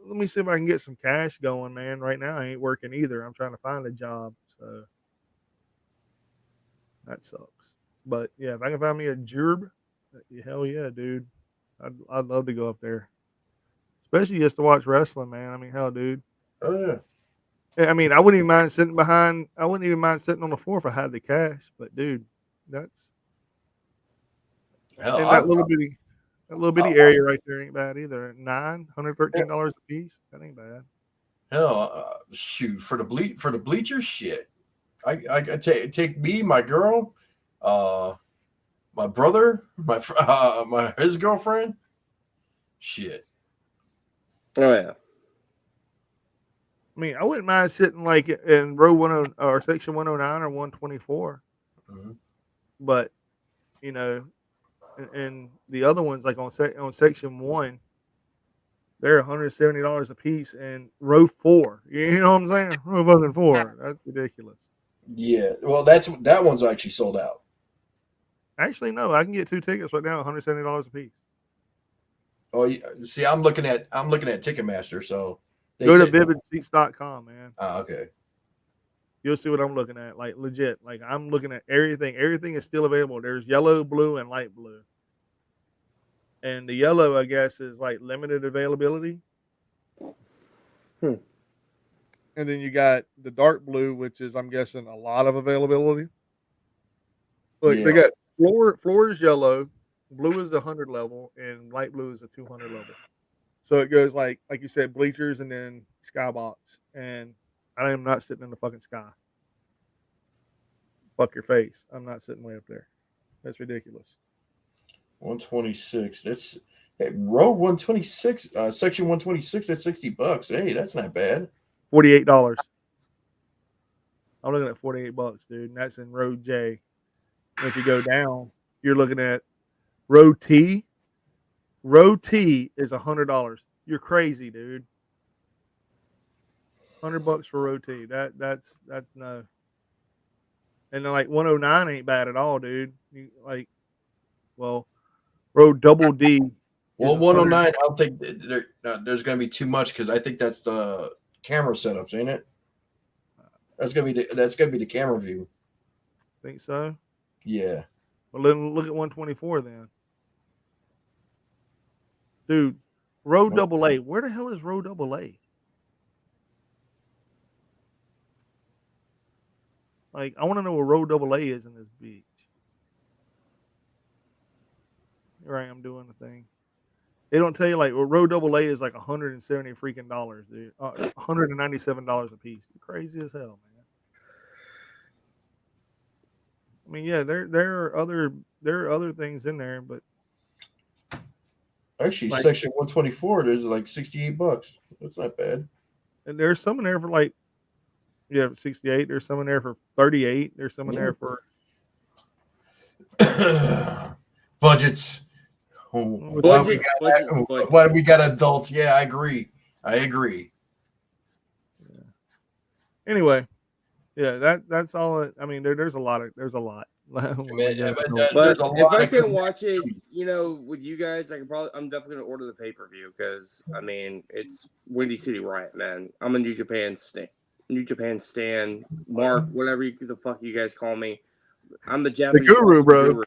Speaker 1: Let me see if I can get some cash going, man. Right now, I ain't working either. I'm trying to find a job, so that sucks. But yeah, if I can find me a job, hell yeah, dude. I'd love to go up there, especially just to watch wrestling, man. I mean, hell, dude.
Speaker 2: Oh yeah.
Speaker 1: I mean, I wouldn't even mind sitting behind. I wouldn't even mind sitting on the floor if I had the cash. But dude, that's
Speaker 2: Hell,
Speaker 1: and that little bitty area right there ain't bad either. $113 a piece. That ain't bad.
Speaker 2: Hell, shoot, for the bleachers, shit. I take me, my girl, my brother, his girlfriend. Shit.
Speaker 3: Oh yeah.
Speaker 1: I mean, I wouldn't mind sitting like in row 10 or section 109 or 124, but and the other ones like on section 1, they're $170 a piece, and row 4. You know what I'm saying? Row fucking 4. That's ridiculous.
Speaker 2: Yeah. Well, that one's actually sold out.
Speaker 1: Actually, no, I can get 2 tickets right now, $170 a piece.
Speaker 2: Oh, see, I'm looking at Ticketmaster. So they
Speaker 1: Go to
Speaker 2: said,
Speaker 1: vividseats.com, man.
Speaker 2: okay.
Speaker 1: You'll see what I'm looking at. Like legit. Like I'm looking at everything. Everything is still available. There's yellow, blue, and light blue. And the yellow, I guess, is like limited availability.
Speaker 3: Hmm.
Speaker 1: And then you got the dark blue, which is, I'm guessing, a lot of availability. Look, they
Speaker 2: Yeah.
Speaker 1: got floor is yellow, blue is the 100 level, and light blue is the 200 level. So it goes like you said, bleachers and then skybox. And I am not sitting in the fucking sky. Fuck your face. I'm not sitting way up there. That's ridiculous.
Speaker 2: 126. That's row 126, section 126. That's $60. Hey, that's not bad.
Speaker 1: $48. I'm looking at $48, dude. And that's in row J. And if you go down, you're looking at row T. Row T is $100. You're crazy, dude. $100 for row T. That's no. And then like 109 ain't bad at all, dude. Row double D.
Speaker 2: Well, 109, I don't think there's going to be too much because I think that's the camera setups, ain't it? That's gonna be the camera view.
Speaker 1: Think so?
Speaker 2: Yeah.
Speaker 1: Well, then look at 124 then. Dude, row double A. Where the hell is row double A? Like, I want to know where row double A is in this beach. Here I am doing the thing. They don't tell you like row double A is like $170 freaking dollars, dude. $197 a piece. You're crazy as hell, man. I mean, yeah, there are other things in there, but
Speaker 2: Actually,
Speaker 1: like,
Speaker 2: section 124, there's like $68. That's not bad.
Speaker 1: And there's some in there for like, yeah, 68. There's some in there for 38. There's some in there for
Speaker 2: budgets.
Speaker 3: Budget.
Speaker 2: Why we got adults? Yeah, I agree.
Speaker 1: Yeah. Anyway, yeah, that's all. I mean, there's a lot.
Speaker 3: But if I can watch it, with you guys, I'm definitely gonna order the pay-per-view because I mean it's Windy City Riot, man. I'm a New Japan stan, Mark, whatever the fuck you guys call me. I'm the Japanese
Speaker 1: guru, bro. Guru.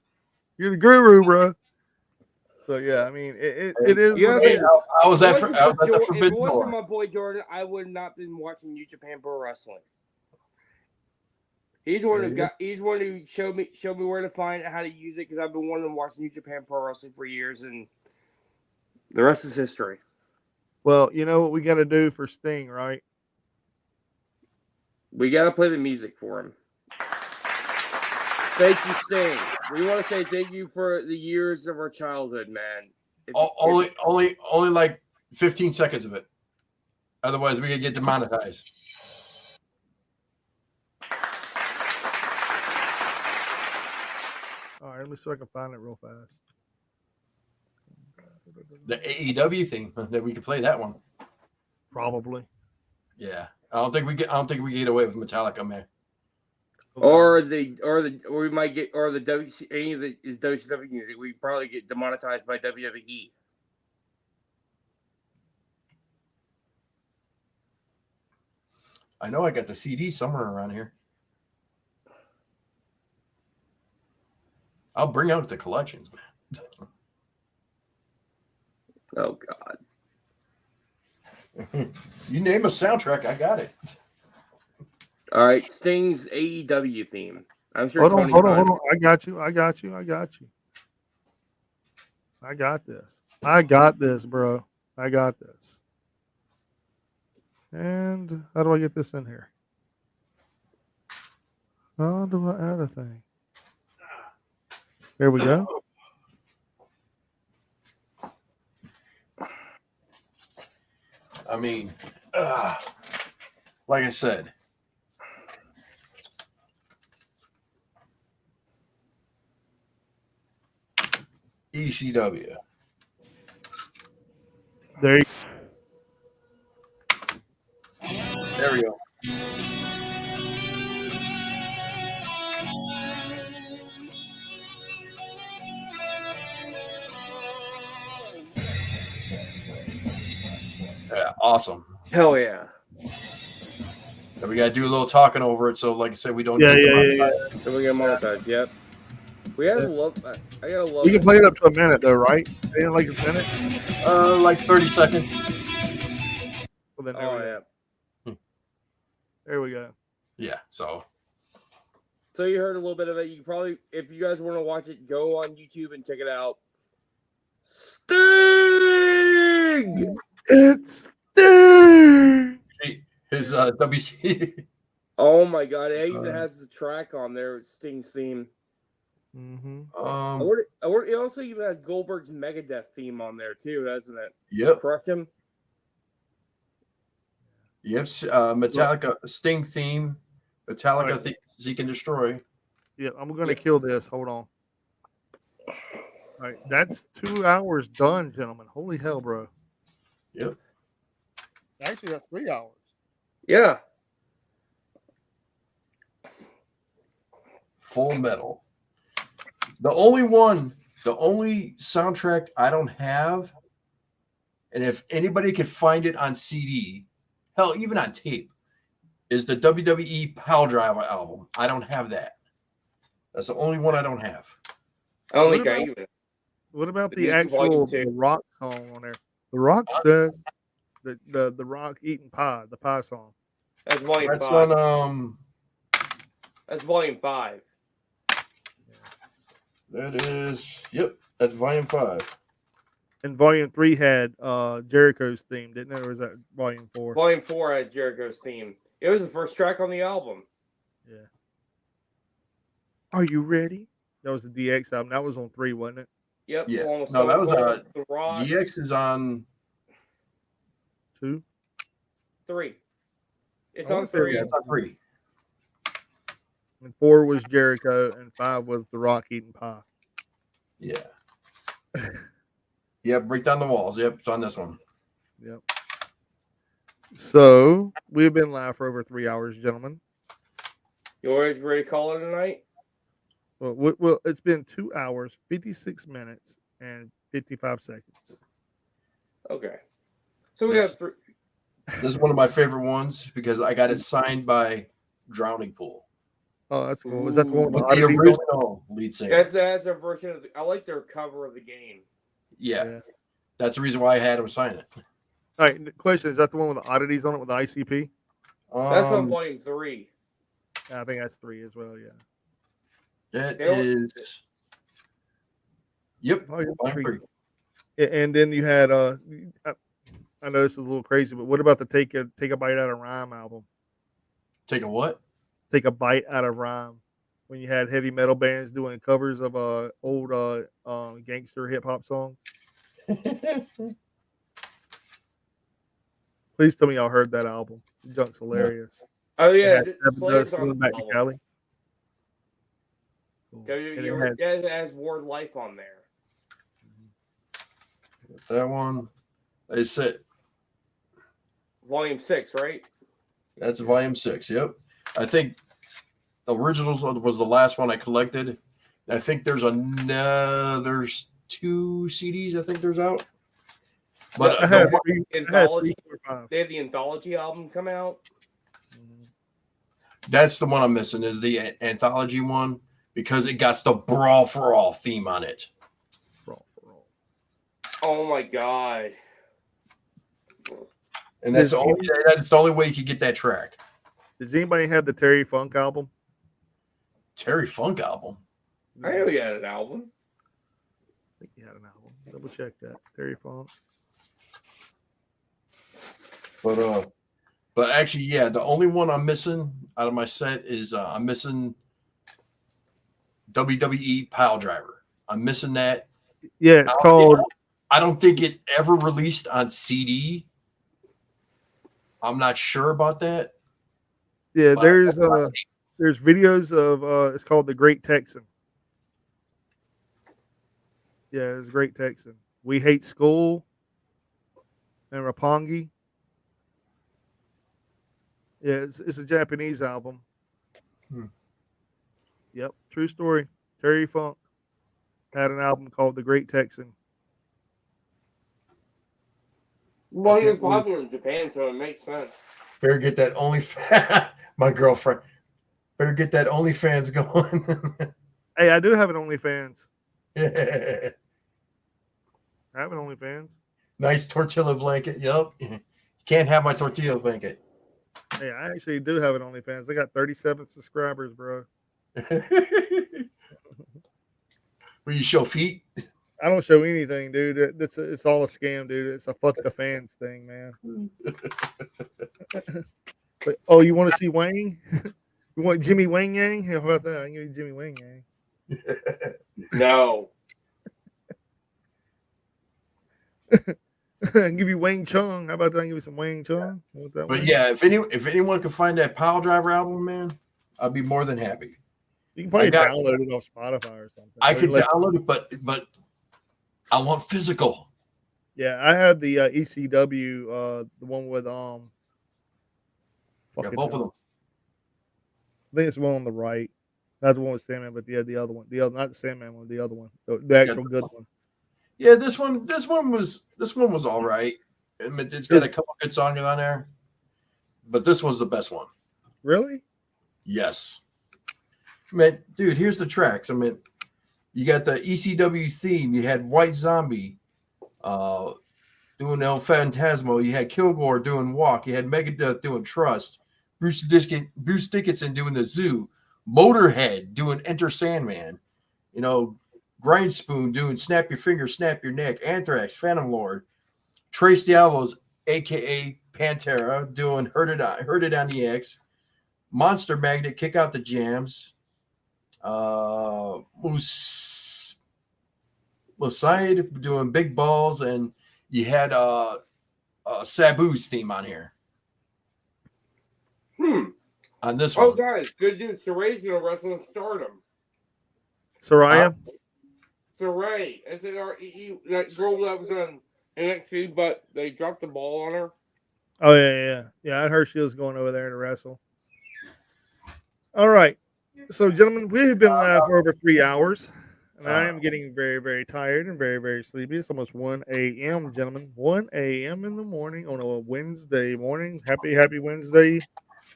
Speaker 1: You're the guru, bro. So yeah, I mean it is.
Speaker 3: Yeah,
Speaker 2: I was at
Speaker 3: if it wasn't for my boy Jordan, I would not been watching New Japan Pro Wrestling. He's one who showed me where to find it, how to use it, because I've been wanting to watch New Japan Pro Wrestling for years, and the rest is history.
Speaker 1: Well, you know what we got to do for Sting, right?
Speaker 3: We got to play the music for him. Thank you, Sting. We want to say thank you for the years of our childhood, man.
Speaker 2: Only like 15 seconds of it. Otherwise, we could get demonetized.
Speaker 1: All right, let me see if I can find it real fast.
Speaker 2: The AEW thing that we could play that one.
Speaker 1: Probably.
Speaker 2: Yeah, I don't think we get away with Metallica, man.
Speaker 3: Or we might get any of the WCW music. We probably get demonetized by WWE.
Speaker 2: I know I got the CD somewhere around here. I'll bring out the collections, man.
Speaker 3: Oh God!
Speaker 2: You name a soundtrack, I got it.
Speaker 3: All right, Sting's AEW theme. I'm sure.
Speaker 1: Hold on. I got you. I got this. I got this, bro. I got this. And how do I get this in here? How do I add a thing? There we go.
Speaker 2: I mean, like I said, ECW.
Speaker 1: There
Speaker 2: we go. awesome.
Speaker 3: Hell yeah.
Speaker 2: And we got to do a little talking over it. So, like I said, we don't
Speaker 1: Yeah,
Speaker 2: get
Speaker 1: yeah.
Speaker 3: Then we get monetized. Yep. We gotta love. I gotta love.
Speaker 1: We can play it up to a minute though, right? Ain't it like a minute?
Speaker 2: like 30 seconds.
Speaker 1: Well, then there
Speaker 3: Oh
Speaker 1: we go.
Speaker 3: yeah.
Speaker 1: There we go.
Speaker 2: Yeah. So,
Speaker 3: So you heard a little bit of it. You probably, if you guys want to watch it, go on YouTube and check it out. Sting.
Speaker 1: It's Sting.
Speaker 2: his WC.
Speaker 3: Oh my god! It even has the track on there. Sting's theme.
Speaker 1: Mm-hmm.
Speaker 3: It also even has Goldberg's Megadeth theme on there too, doesn't it?
Speaker 2: Yep.
Speaker 3: Crush him.
Speaker 2: Yep. Metallica Sting theme. Metallica
Speaker 1: Right.
Speaker 2: Seek and Destroy.
Speaker 1: Yeah, I'm gonna kill this. Hold on. All right, that's 2 hours done, gentlemen. Holy hell, bro.
Speaker 2: Yep.
Speaker 1: Actually, that's 3 hours.
Speaker 3: Yeah.
Speaker 2: Full Metal. The only soundtrack I don't have, and if anybody could find it on CD, hell, even on tape, is the WWE Pile Driver album. I don't have that. That's the only one I don't have.
Speaker 3: I don't
Speaker 1: What
Speaker 3: think I
Speaker 1: about-
Speaker 3: even.
Speaker 1: What about
Speaker 3: The
Speaker 1: the
Speaker 3: Music Volume
Speaker 1: actual
Speaker 3: 2.
Speaker 1: The Rock song on there? The Rock says the Rock eating pie, the pie song.
Speaker 3: That's volume
Speaker 2: That's
Speaker 3: 5.
Speaker 2: on
Speaker 3: That's volume 5.
Speaker 2: that is that's volume 5.
Speaker 1: And Volume 3 had Jericho's theme, didn't it? Or was that Volume 4?
Speaker 3: Volume 4 had Jericho's theme. It was the first track on the album.
Speaker 1: Yeah. Are you ready? That was the DX album. That was on 3, wasn't it?
Speaker 3: Yep.
Speaker 2: Yeah.
Speaker 3: along with
Speaker 2: No, that was,
Speaker 3: Stone Cold, The Rock.
Speaker 2: DX is on
Speaker 1: 2?
Speaker 3: 3. It's
Speaker 1: I
Speaker 3: on
Speaker 1: wanna say
Speaker 3: 3.
Speaker 2: yeah, it's on 3.
Speaker 1: And 4 was Jericho, and 5 was The Rock eating pie.
Speaker 2: Yeah. Yep, Break Down the Walls. Yep, it's on this one.
Speaker 1: Yep. So we've been live for over 3 hours, gentlemen.
Speaker 3: You always ready to call it a night?
Speaker 1: Well, it's been 2 hours, 56 minutes, and 55 seconds.
Speaker 3: Okay. So we
Speaker 2: Yes.
Speaker 3: got 3.
Speaker 2: This is one of my favorite ones because I got it signed by Drowning Pool.
Speaker 1: Oh, that's cool. Was that the one with the
Speaker 2: With the
Speaker 1: oddities on it?
Speaker 2: original lead singer.
Speaker 3: That's their version of. I like their cover of the game.
Speaker 2: Yeah. That's the reason why I had him sign it.
Speaker 1: All right. The question is that the one with the oddities on it with the ICP?
Speaker 3: That's on volume 3.
Speaker 1: Yeah, I think that's 3 as well. Yeah.
Speaker 2: That
Speaker 3: They don't-
Speaker 2: is. Yep.
Speaker 1: Volume
Speaker 2: volume
Speaker 1: 3.
Speaker 2: 3.
Speaker 1: And then you had I know this is a little crazy, but what about the Take a Bite Out of Rhyme album?
Speaker 2: Take a what?
Speaker 1: Take a Bite Out of Rhyme. When you had heavy metal bands doing covers of old gangster hip hop songs. Please tell me y'all heard that album. Junk's hilarious.
Speaker 3: Oh
Speaker 1: It
Speaker 3: yeah,
Speaker 1: had Seven
Speaker 3: Slayer's
Speaker 1: Dust
Speaker 3: on
Speaker 1: Going
Speaker 3: the
Speaker 1: Back to
Speaker 3: album.
Speaker 1: Cali. Cool. And it had-
Speaker 3: It has Word Life on there.
Speaker 2: That one. I said
Speaker 3: Volume 6, right?
Speaker 2: that's volume 6. Yep. I think the originals was the last one I collected. I think there's there's 2 CDs. I think there's out. But
Speaker 1: I had
Speaker 2: the-
Speaker 1: 3,
Speaker 3: Anthology.
Speaker 1: 4, 5.
Speaker 3: They had the anthology album come out.
Speaker 2: that's the one I'm missing is the anthology one because it got the Brawl for All theme on it.
Speaker 1: For all.
Speaker 3: Oh my god.
Speaker 2: And that's the only way you could get that track.
Speaker 1: Does anybody have the Terry Funk album?
Speaker 2: Terry Funk album.
Speaker 3: I know you had an album.
Speaker 1: I think he had an album. Double check that. Terry Funk.
Speaker 2: But actually, yeah, the only one I'm missing out of my set is I'm missing WWE Pile Driver. I'm missing that.
Speaker 1: Yeah, it's called.
Speaker 2: I don't think it ever released on CD. I'm not sure about that.
Speaker 1: Yeah,
Speaker 2: but
Speaker 1: there's videos of it's called The Great Texan. Yeah, it's Great Texan. We Hate School and Rapongi. Yeah, it's a Japanese album.
Speaker 2: Hmm.
Speaker 1: Yep, true story. Terry Funk had an album called The Great Texan.
Speaker 3: Well, he was
Speaker 1: can't believe-
Speaker 3: popular in Japan, so it makes sense.
Speaker 2: Better get that my girlfriend. Better get that OnlyFans going.
Speaker 1: Hey, I do have an OnlyFans. I have an OnlyFans.
Speaker 2: Nice tortilla blanket. Yep. Can't have my tortilla blanket.
Speaker 1: Hey, I actually do have an OnlyFans. They got 37 subscribers, bro.
Speaker 2: Where you show feet?
Speaker 1: I don't show anything, dude. It's all a scam, dude. It's a fuck the fans thing, man. But, oh, you want to see Wang? You want Jimmy Wang Yang? How about that? I can give you Jimmy Wang Yang.
Speaker 3: No.
Speaker 1: I can give you Wang Chung. How about that? I can give you some Wang Chung. Want that
Speaker 2: But
Speaker 1: Wang?
Speaker 2: yeah, if anyone can find that Pile Driver album, man, I'd be more than happy.
Speaker 1: You can probably
Speaker 2: I got-
Speaker 1: download it off Spotify or something.
Speaker 2: I
Speaker 1: Or
Speaker 2: could
Speaker 1: let-
Speaker 2: download it, but I want physical.
Speaker 1: Yeah, I have the ECW, the one with
Speaker 2: Yeah,
Speaker 1: fucking,
Speaker 2: both of them.
Speaker 1: I think it's the one on the right. Not the one with Sandman, but the other one. The other, not the Sandman one, the other one, the actual good one.
Speaker 2: Yeah, this one was all right. I mean, it's got a couple good songs on there, but this was the best one.
Speaker 1: Really?
Speaker 2: Yes. Man, dude, here's the tracks. I mean, you got the ECW theme. You had White Zombie doing El Phantasmo. You had Kilgore doing Walk. You had Megadeth doing Trust. Bruce Dickinson doing The Zoo. Motorhead doing Enter Sandman. You know, Grindspoon doing Snap Your Finger, Snap Your Neck. Anthrax, Phantom Lord. Trace Diablos, a.k.a. Pantera, doing Heard It on the X. Monster Magnet, Kick Out the Jams. Musaid doing Big Balls, and you had Sabu's theme on here. On this
Speaker 3: Oh,
Speaker 2: one.
Speaker 3: guys, good news. Saray's gonna wrestle in Stardom.
Speaker 1: Soraya?
Speaker 3: Saray, S-A-R-E-E, that girl that was on NXT, but they dropped the ball on her.
Speaker 1: Oh yeah. I heard she was going over there to wrestle. All right, so gentlemen, we have been live for over 3 hours, and I am getting very, very tired and very, very sleepy. It's almost 1 a.m., gentlemen. 1 a.m. in the morning on a Wednesday morning. Happy Wednesday.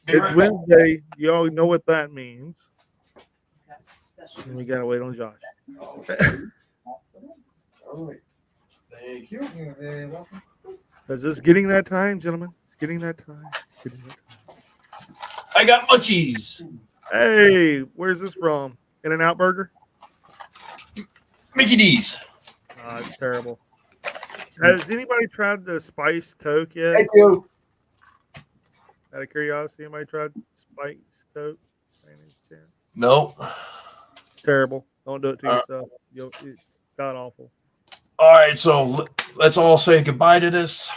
Speaker 1: It's Wednesday. You all know what that means. And we gotta wait on Josh.
Speaker 2: All right. Thank you.
Speaker 1: Because it's getting that time, gentlemen. It's getting that time. It's getting that time.
Speaker 2: I got munchies.
Speaker 1: Hey, where's this from? In-N-Out Burger?
Speaker 2: Mickey D's.
Speaker 1: It's terrible. Has anybody tried the Spice Coke yet?
Speaker 2: Thank you.
Speaker 1: Out of curiosity, anybody tried Spice Coke? By any chance?
Speaker 2: No.
Speaker 1: It's terrible. Don't do it to yourself. It's god awful.
Speaker 2: All right, so let's all say goodbye to this.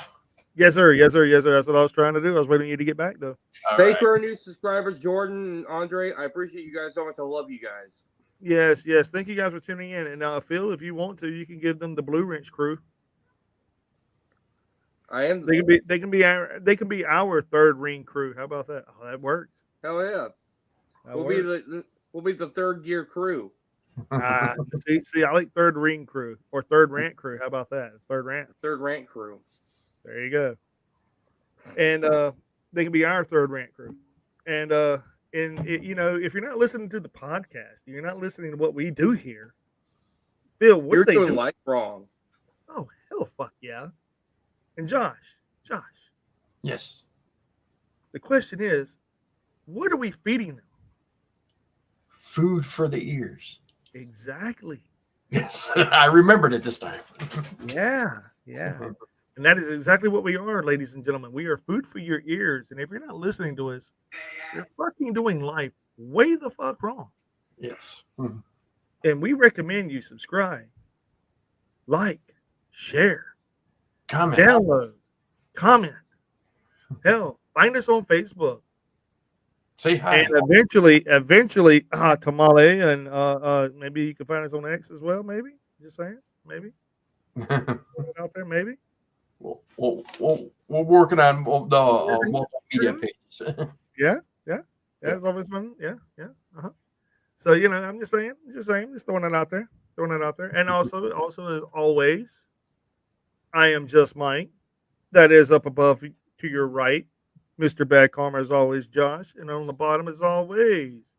Speaker 1: Yes, sir. Yes, sir. Yes, sir. That's what I was trying to do. I was waiting on you to get back, though.
Speaker 2: All
Speaker 3: Thanks
Speaker 2: right.
Speaker 3: for our new subscribers, Jordan and Andre. I appreciate you guys so much. I love you guys.
Speaker 1: Yes. Thank you guys for tuning in. And Phil, if you want to, you can give them the Blue Wrench crew.
Speaker 3: I am.
Speaker 1: They can be our third ring crew. How about that? Oh, that works.
Speaker 3: Hell yeah.
Speaker 1: That
Speaker 3: We'll
Speaker 1: works.
Speaker 3: be the third gear crew.
Speaker 1: See, I like third ring crew or third rant crew. How about that? Third rant.
Speaker 3: Third rank crew.
Speaker 1: There you go. And they can be our third rant crew. And if you're not listening to the podcast, you're not listening to what we do here. Phil, what
Speaker 3: You're
Speaker 1: do they
Speaker 3: doing
Speaker 1: do?
Speaker 3: life wrong.
Speaker 1: Oh, hell, fuck yeah. And Josh,
Speaker 2: Yes.
Speaker 1: the question is, what are we feeding them?
Speaker 2: Food for the ears.
Speaker 1: Exactly.
Speaker 2: Yes. I remembered it this time.
Speaker 1: Yeah. And that is exactly what we are, ladies and gentlemen. We are food for your ears. And if you're not listening to us, you're fucking doing life way the fuck wrong.
Speaker 2: Yes.
Speaker 1: And we recommend you subscribe, like, share,
Speaker 2: Comment.
Speaker 1: download, comment. Hell, find us on Facebook.
Speaker 2: Say hi.
Speaker 1: And eventually, Tamale, and maybe you can find us on X as well. Maybe, just saying, maybe out there, maybe.
Speaker 2: We're working on the multimedia pages.
Speaker 1: Yeah, it's always fun. Yeah. So I'm just saying, just throwing it out there, and also as always, I am just Mike. That is up above to your right. Mr. Bad Karma is always Josh. And on the bottom is always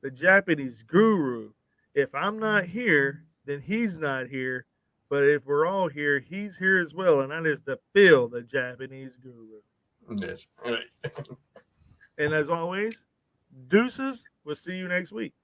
Speaker 1: the Japanese guru. If I'm not here, then he's not here. But if we're all here, he's here as well. And that is the Phil, the Japanese guru.
Speaker 2: Yes. All right.
Speaker 1: And as always, deuces. We'll see you next week.